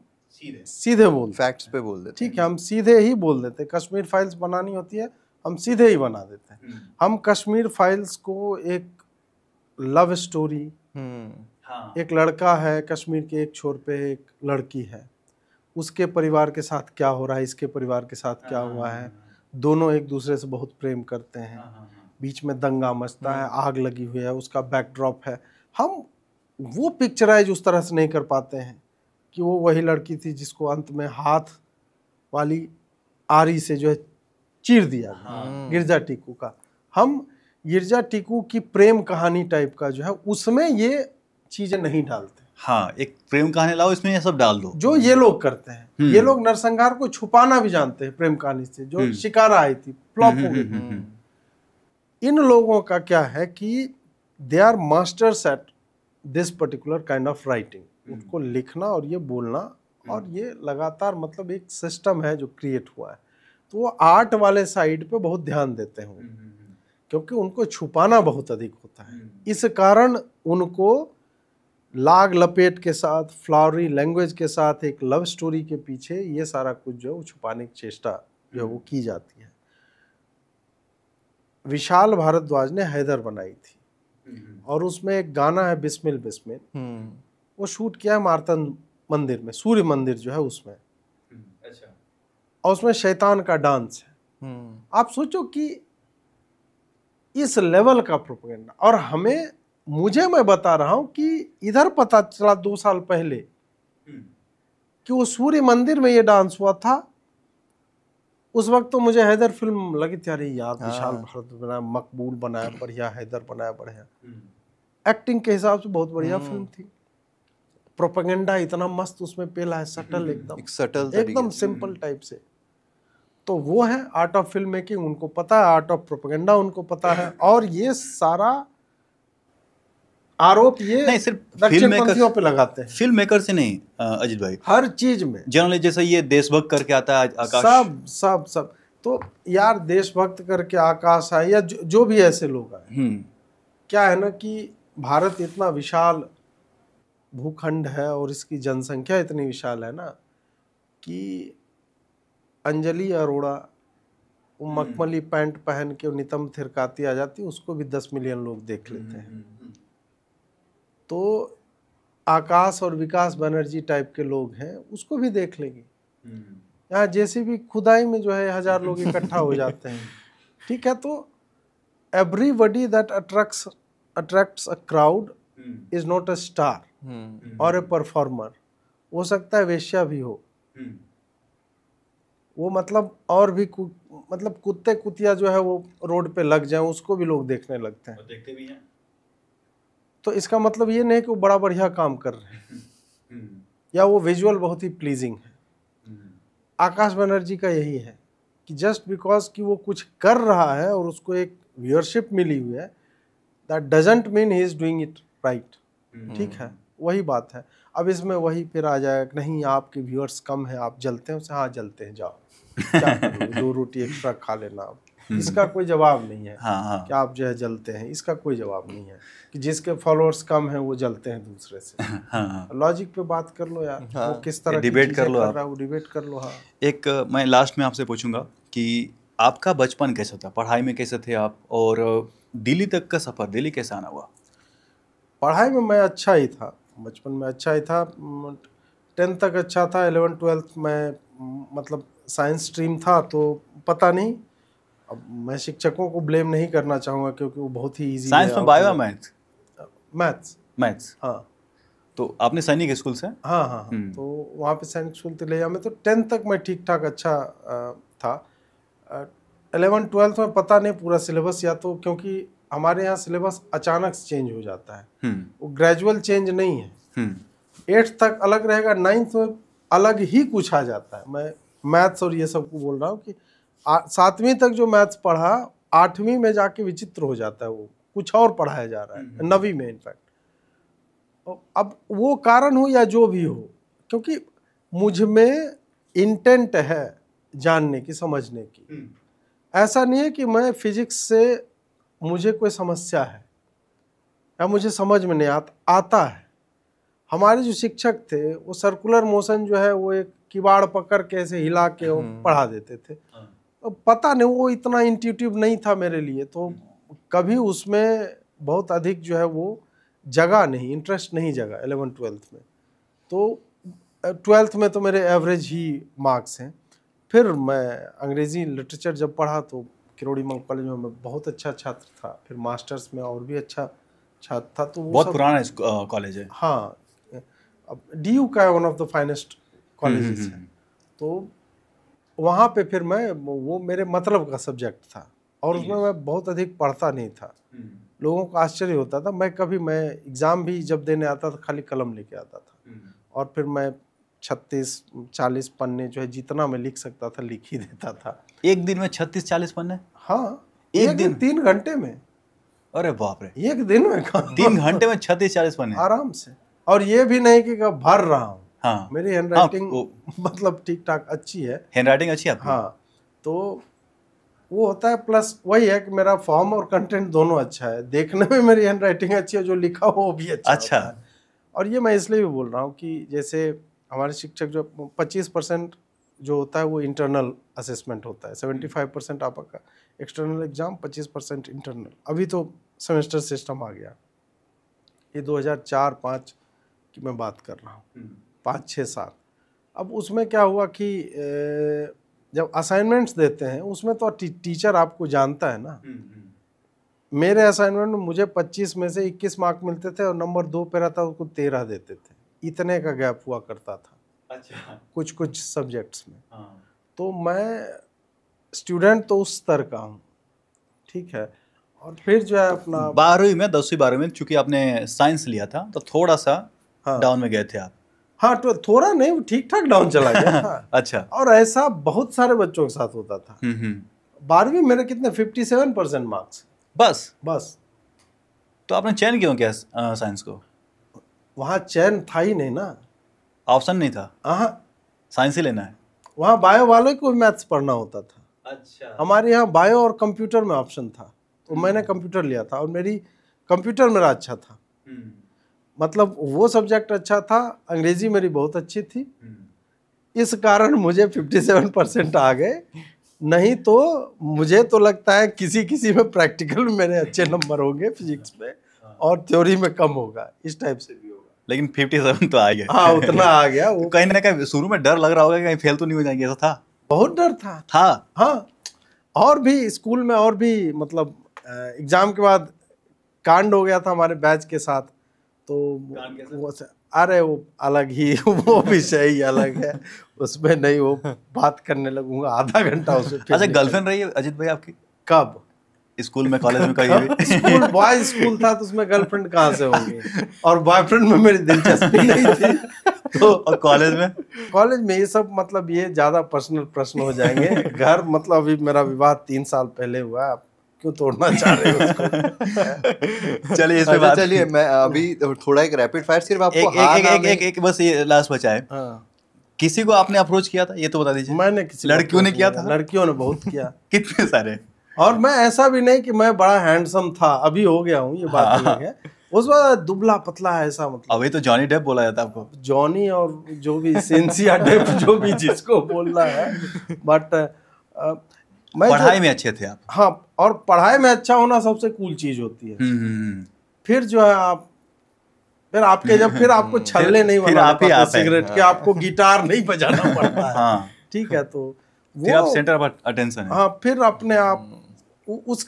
सीधे बोलते, फैक्ट्स पे बोल देते ठीक है, हम सीधे ही बोल देते। कश्मीर फाइल्स बनानी होती है, हम सीधे ही बना देते हैं। हम कश्मीर फाइल्स को एक लव स्टोरी, एक लड़का है कश्मीर के एक छोर पे, एक लड़की है, उसके परिवार के साथ क्या हो रहा है, इसके परिवार के साथ क्या हुआ है, दोनों एक दूसरे से बहुत प्रेम करते हैं, बीच में दंगा मचता है, आग लगी हुई है, उसका बैकड्रॉप है। हम वो पिक्चराइज उस तरह से नहीं कर पाते हैं कि वो वही लड़की थी जिसको अंत में हाथ वाली आरी से जो है चीर दिया गया, गिरजा टीकू का। हम गिरजा टीकू की प्रेम कहानी टाइप का जो है, उसमें ये चीजें नहीं डालते। हाँ, एक प्रेम कहानी लाओ, इसमें ये सब डाल दो, जो ये लोग करते हैं। ये लोग नरसंहार को छुपाना भी जानते हैं प्रेम कहानी से, जो शिकारा आई थी, फ्लॉप हो गई। इन लोगों का क्या है कि they are masters at this particular kind of writing. उनको लिखना और ये बोलना, और ये लगातार मतलब एक सिस्टम है जो क्रिएट हुआ है। तो वो आर्ट वाले साइड पे बहुत ध्यान देते हैं, क्योंकि उनको छुपाना बहुत अधिक होता है। इस कारण उनको लाग लपेट के साथ, फ्लावरी लैंग्वेज के साथ, एक लव स्टोरी के पीछे ये सारा कुछ जो है वो छुपाने की चेष्टा जो है वो की जाती है। विशाल भारद्वाज ने हैदर बनाई थी, और उसमें एक गाना है बिस्मिल बिस्मिल, वो शूट किया है मार्तंड मंदिर में, सूर्य मंदिर जो है उसमें। अच्छा। और उसमें शैतान का डांस है। आप सोचो कि इस लेवल का प्रोपेगेंडा। और मैं बता रहा हूं कि इधर पता चला 2 साल पहले कि वो सूर्य मंदिर में ये डांस हुआ था। उस वक्त तो मुझे हैदर फिल्म लगी थी, अरे यार विशाल भारद्वाज बनाया, मकबूल बनाया बढ़िया, हैदर बनाया बढ़िया, एक्टिंग के हिसाब से बहुत बढ़िया फिल्म थी। प्रोपेगेंडा इतना मस्त उसमें पेला है, सटल एकदम सिंपल टाइप से। तो वो है आर्ट ऑफ फिल्म मेकिंग, उनको पता है, आर्ट ऑफ प्रोपेगेंडा उनको पता है। और ये सारा आरोप ये नहीं सिर्फ दक्षिणपंथियों पे लगाते हैं, फिल्म मेकर से नहीं अजीत भाई, हर चीज में। जनरली जैसे ये देशभक्त करके आता है आकाश, सब तो यार देशभक्त करके आकाश है, या जो भी ऐसे लोग आए, क्या है ना कि भारत इतना विशाल भूखंड है और इसकी जनसंख्या इतनी विशाल है ना कि अंजलि अरोड़ा वो मखमली पैंट पहन के नितंब थिरकाती आ जाती, उसको भी 10 मिलियन लोग देख लेते हैं। तो आकाश और विकास बनर्जी टाइप के लोग हैं, उसको भी देख लेंगे। यहाँ जैसे भी खुदाई में जो है 1000 लोग इकट्ठा हो जाते हैं, ठीक है। तो everybody that attracts a crowd is not a star और ए परफॉर्मर। हो सकता है वेश्या भी हो, वो मतलब और भी मतलब कुत्ते कुतिया जो है वो रोड पे लग जाए, उसको भी लोग देखने लगते हैं, देखते भी हैं। तो इसका मतलब ये नहीं कि वो बड़ा बढ़िया काम कर रहे हैं या वो विजुअल बहुत ही प्लीजिंग है। आकाश बनर्जी का यही है कि जस्ट बिकॉज कि वो कुछ कर रहा है और उसको एक व्यूअरशिप मिली हुई है, that doesn't mean he is doing it right. ठीक है, वही बात है। अब इसमें वही फिर आ जाएगा, नहीं आपके व्यूअर्स कम है, आप जलते हैं, हाँ जलते हैं, जाओ क्या करोगे, 2 रोटी एक्स्ट्रा खा लेना आप। इसका कोई जवाब नहीं है कि आप जो है जलते हैं, इसका कोई जवाब नहीं है कि जिसके फॉलोअर्स कम है वो जलते हैं दूसरे से। लॉजिक पे बात कर लो यार, वो किस तरह डिबेट कर लो, वो डिबेट कर लो। हाँ, एक मैं लास्ट में आपसे पूछूंगा कि आपका बचपन कैसा था, पढ़ाई में कैसे थे आप, और दिल्ली तक का सफर, दिल्ली कैसा आना हुआ? पढ़ाई में मैं अच्छा ही था, बचपन में अच्छा ही था, 10th तक अच्छा था। 11th 12th में मतलब साइंस स्ट्रीम था, तो पता नहीं, अब मैं शिक्षकों को ब्लेम नहीं करना चाहूँगा क्योंकि वो बहुत ही इजी। साइंस में बायो मैथ्स? मैथ्स हाँ। तो आपने सैनिक स्कूल से? हाँ, तो वहाँ पे सैनिक स्कूल तिलैया में तो 10th तक मैं ठीक ठाक अच्छा था। 11th 12th में पता नहीं पूरा सिलेबस, या तो क्योंकि हमारे यहाँ सिलेबस अचानक चेंज हो जाता है, वो ग्रेजुअल चेंज नहीं है। 8th तक अलग रहेगा, 9th में अलग ही कुछ आ जाता है। मैं मैथ्स और ये सब को बोल रहा हूँ कि 7वीं तक जो मैथ्स पढ़ा 8वीं में जाके विचित्र हो जाता है, वो कुछ और पढ़ाया जा रहा है 9वीं में इनफैक्ट। अब वो कारण हो या जो भी हो, क्योंकि मुझ में इंटेंट है जानने की, समझने की। ऐसा नहीं है कि मैं फिजिक्स से मुझे कोई समस्या है या मुझे समझ में नहीं आता है। हमारे जो शिक्षक थे वो सर्कुलर मोशन जो है वो एक किवाड़ पकड़ के ऐसे हिला के वो पढ़ा देते थे। तो पता नहीं, वो इतना इंट्यूटिव नहीं था मेरे लिए, तो कभी उसमें बहुत अधिक जो है वो जगा नहीं, इंटरेस्ट नहीं जगा 11th 12th में। तो 12th में तो मेरे एवरेज ही मार्क्स हैं। फिर मैं अंग्रेजी लिटरेचर जब पढ़ा तो किरोड़ी मंक कॉलेज में मैं बहुत अच्छा छात्र था, फिर मास्टर्स में और भी अच्छा छात्र था। तो वो बहुत पुराना कॉलेज है। हाँ, अब DU का है, one of the finest colleges है। तो वहाँ पे फिर मैं, वो मेरे मतलब का सब्जेक्ट था और उसमें मैं बहुत अधिक पढ़ता नहीं था। लोगों को आश्चर्य होता था। मैं एग्ज़ाम भी जब देने आता था खाली कलम लेके आता था, और फिर मैं 36-40 पन्ने जो है जितना मैं लिख सकता था लिख ही देता था। एक दिन में 36-40 पन्ने? हाँ, एक दिन 3 घंटे में। अरे बाप रे, एक दिन में 3 घंटे में 36-40 पन्ने आराम से। और ये भी नहीं कि भर रहा हूँ। हाँ, मेरी हैंड राइटिंग मतलब ठीक ठाक अच्छी है। हैंड राइटिंग अच्छी है आपकी? हाँ, तो वो होता है। प्लस वही है कि मेरा फॉर्म और कंटेंट दोनों अच्छा है। देखने में मेरी हैंड राइटिंग अच्छी है, जो लिखा हो वो भी अच्छा होता है। और ये मैं इसलिए भी बोल रहा हूँ कि जैसे हमारे शिक्षक जो 25% जो होता है वो इंटरनल असेसमेंट होता है, 75% आपका एक्सटर्नल एग्जाम, 25% इंटरनल। अभी तो सेमेस्टर सिस्टम आ गया, ये 2004-5 की मैं बात कर रहा हूँ, 5-6-7। अब उसमें क्या हुआ कि जब असाइनमेंट्स देते हैं उसमें तो टीचर आपको जानता है ना। मेरे असाइनमेंट में मुझे 25 में से 21 मार्क मिलते थे और नंबर 2 पे रहता उसको 13 देते थे। इतने का गैप हुआ करता था। अच्छा। कुछ सब्जेक्ट्स में। हाँ। तो मैं स्टूडेंट तो उस स्तर का हूँ, ठीक है। और फिर जो है अपना 12वीं में 10वीं-12वीं में चूंकि आपने साइंस लिया था तो थोड़ा सा डाउन में गए थे आप। हाँ, तो थोड़ा नहीं, ठीक ठाक डाउन चला गया था। अच्छा। और ऐसा बहुत सारे बच्चों के साथ होता था। 12वीं मेरे कितने 57% मार्क्स बस। तो आपने चयन क्यों किया साइंस को? वहाँ चयन था ही नहीं ना, ऑप्शन नहीं था। हाँ, साइंस ही लेना है। वहाँ बायो वालों को मैथ्स पढ़ना होता था। अच्छा। हमारे यहाँ बायो और कंप्यूटर में ऑप्शन था, तो मैंने कंप्यूटर लिया था और मेरी कंप्यूटर मेरा अच्छा था। मतलब वो सब्जेक्ट अच्छा था। अंग्रेजी मेरी बहुत अच्छी थी, इस कारण मुझे 57% आ गए। नहीं तो मुझे तो लगता है किसी में प्रैक्टिकल में मेरे अच्छे नंबर होंगे, फिजिक्स में, और थ्योरी में कम होगा, इस टाइप से भी होगा। लेकिन 57 तो आ गया। हाँ, उतना आ गया। वो कहीं ना कहीं शुरू में डर लग रहा होगा कि कहीं फेल तो नहीं हो जाएंगे, ऐसा था? बहुत डर था। हाँ, और भी स्कूल में और भी मतलब एग्जाम के बाद कांड हो गया था हमारे बैच के साथ। तो वो अरे वो अलग ही वो विषय ही अलग है, उसमें नहीं वो बात करने लगूंगा आधा घंटा उसमें। अच्छा, गर्लफ्रेंड रही है अजीत भाई आपकी? कब? स्कूल में, कॉलेज में, कहीं भी? स्कूल बॉयज स्कूल था तो उसमें गर्लफ्रेंड कहाँ से होंगी, और बॉयफ्रेंड में मेरी दिलचस्पी नहीं थी। तो और कॉलेज में ये सब मतलब ये ज्यादा पर्सनल प्रश्न हो जाएंगे। घर मतलब अभी मेरा विवाह 3 साल पहले हुआ, आप क्यों तोड़ना चाह रहे हो उसको? चलिए इस पे बात। चलिए मैं अभी थोड़ा एक रैपिड फायर सिर्फ आपको एक बस ये लास्ट बचा है। किसी को आपने अप्रोच किया था, ये तो बता दीजिए। मैंने किसी लड़कियों ने किया था? लड़कियों ने बहुत किया। कितने सारे? और मैं ऐसा भी नहीं कि मैं बड़ा हैंडसम था, अभी हो गया हूँ, ये बात अलग है। उस वक्त दुबला पतला ऐसा, मतलब अभी तो जॉनी डेप बोला जाता है आपको। जॉनी और जो भी सेंसिया डेप, जो भी जिसको बोलना है। बट मैं पढ़ाई में अच्छे थे आप? हाँ, और पढ़ाई में अच्छा होना सबसे कूल चीज होती है। फिर जो है आप फिर आपको छल्ले नहीं बनाना पड़ता सिगरेट के, आपको गिटार नहीं बजाना पड़ता है। हाँ। ठीक है, तो फिर आप सेंटर ऑफ अटेंशन है। हाँ, फिर अपने आप उस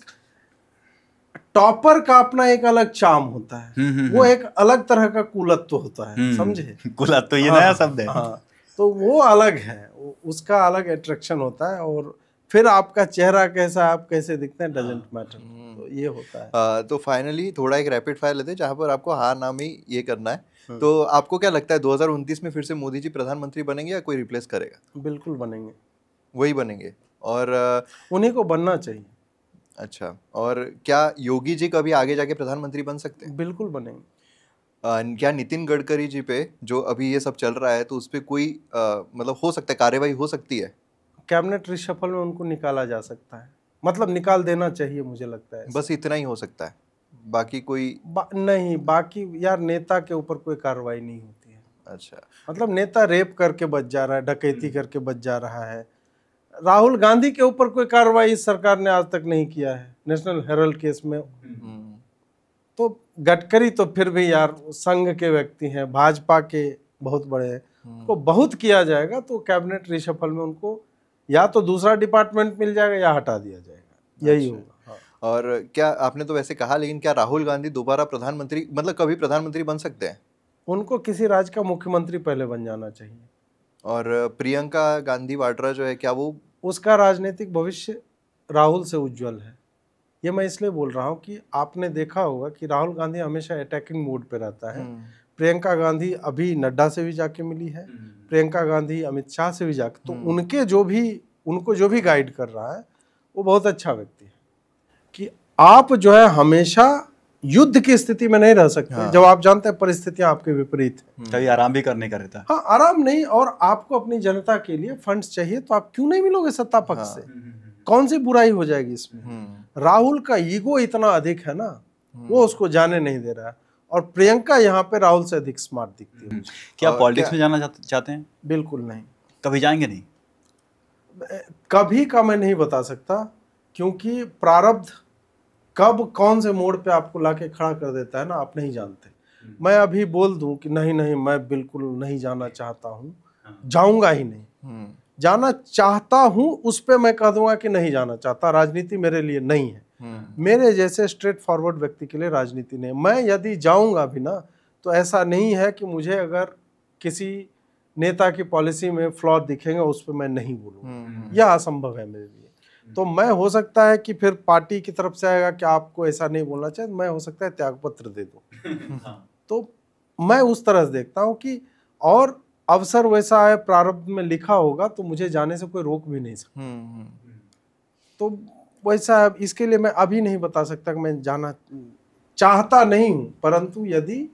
टॉपर का अपना एक अलग चार्म होता है। वो एक अलग तरह का कुलत्व होता है, समझे? कुलत्व तो ये नया शब्द है। हाँ, तो वो अलग है, उसका अलग अट्रैक्शन होता है। और फिर आपका चेहरा कैसा, आप कैसे दिखते हैं, डजेंट मैटर। तो ये होता है। तो फाइनली थोड़ा एक रैपिड फायर लेते हैं जहाँ पर आपको हाँ नाम ही ये करना है। तो आपको क्या लगता है 2029 में फिर से मोदी जी प्रधानमंत्री बनेंगे या कोई रिप्लेस करेगा? बिल्कुल बनेंगे, वही बनेंगे। और उन्हीं को बनना चाहिए। अच्छा, और क्या योगी जी कभी आगे जाके प्रधानमंत्री बन सकते हैं? बिल्कुल बनेंगे। क्या नितिन गडकरी जी पे जो अभी ये सब चल रहा है तो उस पर कोई मतलब हो सकता है, कार्रवाई हो सकती है? कैबिनेट रिशफल में उनको निकाला जा सकता है, मतलब निकाल देना चाहिए, मुझे लगता है। बस इतना ही हो सकता है, बाकी कोई नहीं, बाकी यार नेता के ऊपर कोई कार्रवाई नहीं होती है। अच्छा, मतलब नेता रेप करके बच जा रहा है, डकैती करके बच जा रहा है। राहुल गांधी के ऊपर कोई कार्रवाई इस सरकार ने आज तक नहीं किया है नेशनल हेराल्ड केस में। तो गडकरी तो फिर भी यार संघ के व्यक्ति हैं, भाजपा के बहुत बड़े हैं, को बहुत किया जाएगा तो कैबिनेट रिशफल में उनको या तो दूसरा डिपार्टमेंट मिल जाएगा या हटा दिया जाएगा, यही होगा। हाँ। और क्या आपने तो वैसे कहा, लेकिन क्या राहुल गांधी दोबारा प्रधानमंत्री, मतलब कभी प्रधानमंत्री बन सकते हैं? उनको किसी राज्य का मुख्यमंत्री पहले बन जाना चाहिए। और प्रियंका गांधी वाड्रा जो है, क्या वो? उसका राजनीतिक भविष्य राहुल से उज्जवल है। ये मैं इसलिए बोल रहा हूँ कि आपने देखा होगा कि राहुल गांधी हमेशा अटैकिंग मोड पे रहता है। प्रियंका गांधी अभी नड्डा से भी जाके मिली है, प्रियंका गांधी अमित शाह से भी जाके, तो उनको जो भी गाइड कर रहा है वो बहुत अच्छा व्यक्ति है। कि आप जो है हमेशा युद्ध की स्थिति में नहीं रह सकते। हाँ। जब आप जानते हैं परिस्थितियां आपके विपरीत है, कभी आराम भी करने का रहता है। हाँ, आराम नहीं, और आपको अपनी जनता के लिए फंड्स चाहिए तो आप क्यों नहीं मिलोगे सत्ता पक्ष से? कौन सी बुराई हो जाएगी इसमें? राहुल का ईगो इतना अधिक है ना, वो उसको जाने नहीं दे रहा है। और प्रियंका यहाँ पे राहुल से अधिक स्मार्ट दिखती है। क्या पॉलिटिक्स में जाना चाहते हैं? बिल्कुल नहीं। कभी जाएंगे नहीं? कभी का मैं नहीं बता सकता, क्योंकि प्रारब्ध कब कौन से मोड़ पे आपको लाके खड़ा कर देता है ना, आप नहीं जानते। मैं अभी बोल दूं कि नहीं नहीं मैं बिल्कुल नहीं जाना चाहता हूँ, जाऊंगा ही नहीं। जाना चाहता हूं उस पे मैं कह दूंगा कि नहीं जाना चाहता, राजनीति मेरे लिए नहीं है। मेरे जैसे स्ट्रेट फॉरवर्ड व्यक्ति के लिए राजनीति नहीं। मैं यदि जाऊंगा भी ना तो ऐसा नहीं है कि मुझे अगर किसी नेता की पॉलिसी में फ्लॉ दिखेंगे उस पर मैं नहीं बोलूँगा, यह असंभव है मेरे लिए। तो मैं हो सकता है कि फिर पार्टी की तरफ से आएगा कि आपको ऐसा नहीं बोलना चाहिए, मैं हो सकता है त्यागपत्र दे दूं। तो मैं उस तरह से देखता हूं कि और अवसर वैसा है, प्रारब्ध में लिखा होगा तो मुझे जाने से कोई रोक भी नहीं सकता। तो वैसा है, इसके लिए मैं अभी नहीं बता सकता कि मैं जाना चाहता नहीं हूं, परंतु यदि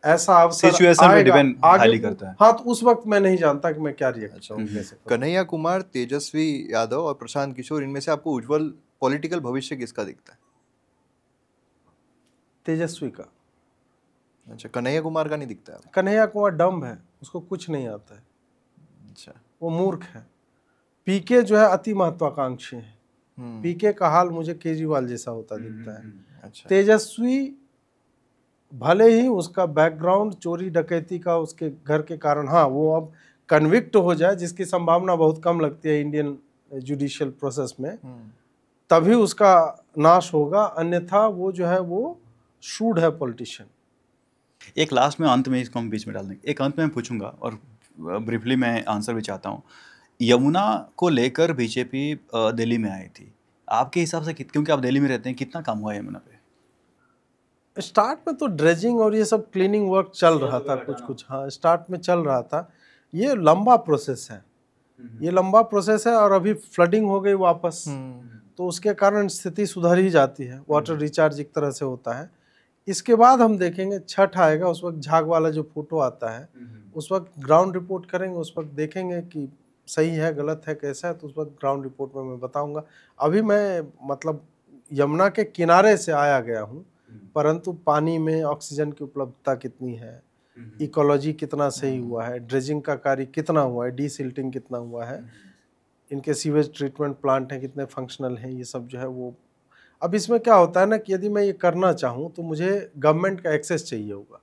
ऐसा अवसर सिचुएशन पे डिपेंड हाईली करता है। हाँ, तो उस वक्त मैं नहीं जानता कि मैं क्या रिएक्ट करूंगा। कन्हैया कुमार, तेजस्वी यादव और प्रशांत किशोर, इनमें से आपको उज्जवल पॉलिटिकल भविष्य किसका दिखता है? तेजस्वी का। अच्छा, कन्हैया कुमार का नहीं दिखता है? कन्हैया कुमार डम्ब है, उसको कुछ नहीं आता है। अच्छा, वो मूर्ख है। पीके जो है अति महत्वाकांक्षी है। पीके का हाल मुझे केजरीवाल जैसा होता दिखता है। अच्छा। तेजस्वी भले ही उसका बैकग्राउंड चोरी डकैती का उसके घर के कारण, हाँ, वो अब कन्विक्ट हो जाए, जिसकी संभावना बहुत कम लगती है इंडियन जुडिशियल प्रोसेस में, तभी उसका नाश होगा, अन्यथा वो जो है वो शूड है पॉलिटिशियन। एक लास्ट में, अंत में इसको हम बीच में डाल देंगे, एक अंत में पूछूंगा और ब्रीफली मैं आंसर भी चाहता हूँ। यमुना को लेकर बीजेपी दिल्ली में आई थी, आपके हिसाब से क्योंकि आप दिल्ली में रहते हैं, कितना काम हुआ यमुना पे? स्टार्ट में तो ड्रेजिंग और ये सब क्लीनिंग वर्क चल रहा था, कुछ हाँ स्टार्ट में चल रहा था। ये लंबा प्रोसेस है, ये लंबा प्रोसेस है, और अभी फ्लडिंग हो गई वापस, तो उसके कारण स्थिति सुधर ही जाती है, वाटर रिचार्ज एक तरह से होता है। इसके बाद हम देखेंगे, छठ आएगा, उस वक्त झाग वाला जो फोटो आता है, उस वक्त ग्राउंड रिपोर्ट करेंगे, उस वक्त देखेंगे कि सही है गलत है कैसा है, तो उस वक्त ग्राउंड रिपोर्ट में मैं बताऊंगा। अभी मैं मतलब यमुना के किनारे से आया गया हूँ, परंतु पानी में ऑक्सीजन की उपलब्धता कितनी है, इकोलॉजी कितना सही हुआ है, ड्रेजिंग का कार्य कितना हुआ है, डीसिल्टिंग कितना हुआ है, इनके सीवेज ट्रीटमेंट प्लांट हैं कितने फंक्शनल हैं, ये सब जो है वो। अब इसमें क्या होता है ना कि यदि मैं ये करना चाहूँ तो मुझे गवर्नमेंट का एक्सेस चाहिए होगा।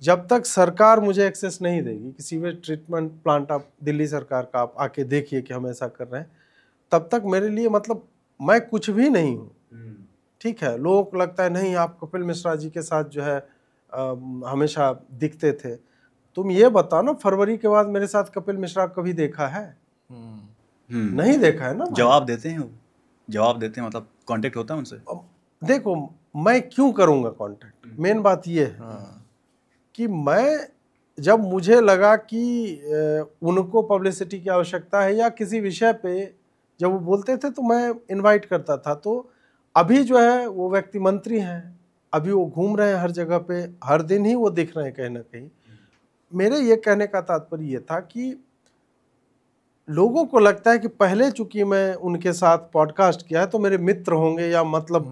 जब तक सरकार मुझे एक्सेस नहीं देगी कि सीवेज ट्रीटमेंट प्लांट आप दिल्ली सरकार का आप आके देखिए कि हम ऐसा कर रहे हैं, तब तक मेरे लिए मतलब मैं कुछ भी नहीं हूँ। ठीक है, लोगों को लगता है नहीं आप कपिल मिश्रा जी के साथ जो है हमेशा दिखते थे। तुम ये बताओ ना, फरवरी के बाद मेरे साथ कपिल मिश्रा कभी देखा है? नहीं देखा है ना भाई। जवाब देते हैं वो, जवाब देते हैं, मतलब कांटेक्ट होता है उनसे? अब देखो, मैं क्यों करूंगा कांटेक्ट, मेन बात ये है कि मैं जब मुझे लगा कि उनको पब्लिसिटी की आवश्यकता है या किसी विषय पे जब वो बोलते थे तो मैं इनवाइट करता था। तो अभी जो है वो व्यक्ति मंत्री हैं, अभी वो घूम रहे हैं हर जगह पे, हर दिन ही वो दिख रहे हैं कहीं ना कहीं। मेरे ये कहने का तात्पर्य ये था कि लोगों को लगता है कि पहले चूंकि मैं उनके साथ पॉडकास्ट किया है तो मेरे मित्र होंगे या मतलब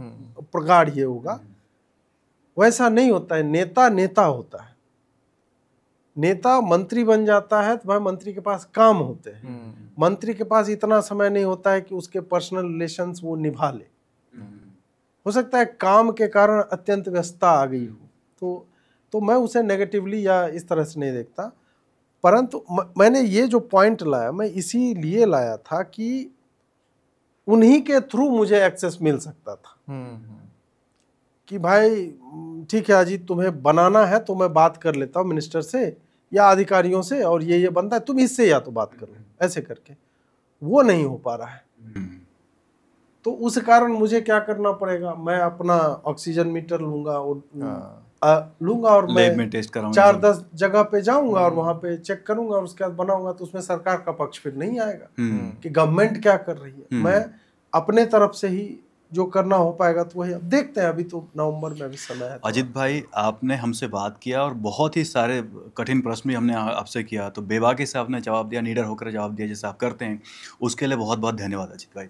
प्रगाढ़ ये होगा, वैसा नहीं होता है। नेता नेता होता है, नेता मंत्री बन जाता है तो भाई मंत्री के पास काम होते हैं, मंत्री के पास इतना समय नहीं होता है कि उसके पर्सनल रिलेशंस वो निभा ले। हो सकता है काम के कारण अत्यंत व्यस्तता आ गई हो, तो मैं उसे नेगेटिवली या इस तरह से नहीं देखता। परंतु मैंने ये जो पॉइंट लाया, मैं इसीलिए लाया था कि उन्हीं के थ्रू मुझे एक्सेस मिल सकता था कि भाई ठीक है अजीत, तुम्हें बनाना है तो मैं बात कर लेता हूँ मिनिस्टर से या अधिकारियों से, और ये बनता है, तुम इससे या तो बात कर लो, ऐसे करके। वो नहीं हो पा रहा है। तो उस कारण मुझे क्या करना पड़ेगा, मैं अपना ऑक्सीजन मीटर लूंगा और मैं टेस्ट कराऊंगा, 4-10 जगह पे जाऊंगा और वहां पे चेक करूंगा और उसके बाद बनाऊंगा। तो उसमें सरकार का पक्ष फिर नहीं आएगा कि गवर्नमेंट क्या कर रही है। मैं अपने तरफ से ही जो करना हो पाएगा तो वही, अब देखते हैं। अभी तो नवंबर में अभी समय है। अजीत भाई, आपने हमसे बात किया और बहुत ही सारे कठिन प्रश्न भी हमने आपसे किया, तो बेबाकी से आपने जवाब दिया, निडर होकर जवाब दिया जैसे आप करते हैं, उसके लिए बहुत बहुत धन्यवाद अजीत भाई।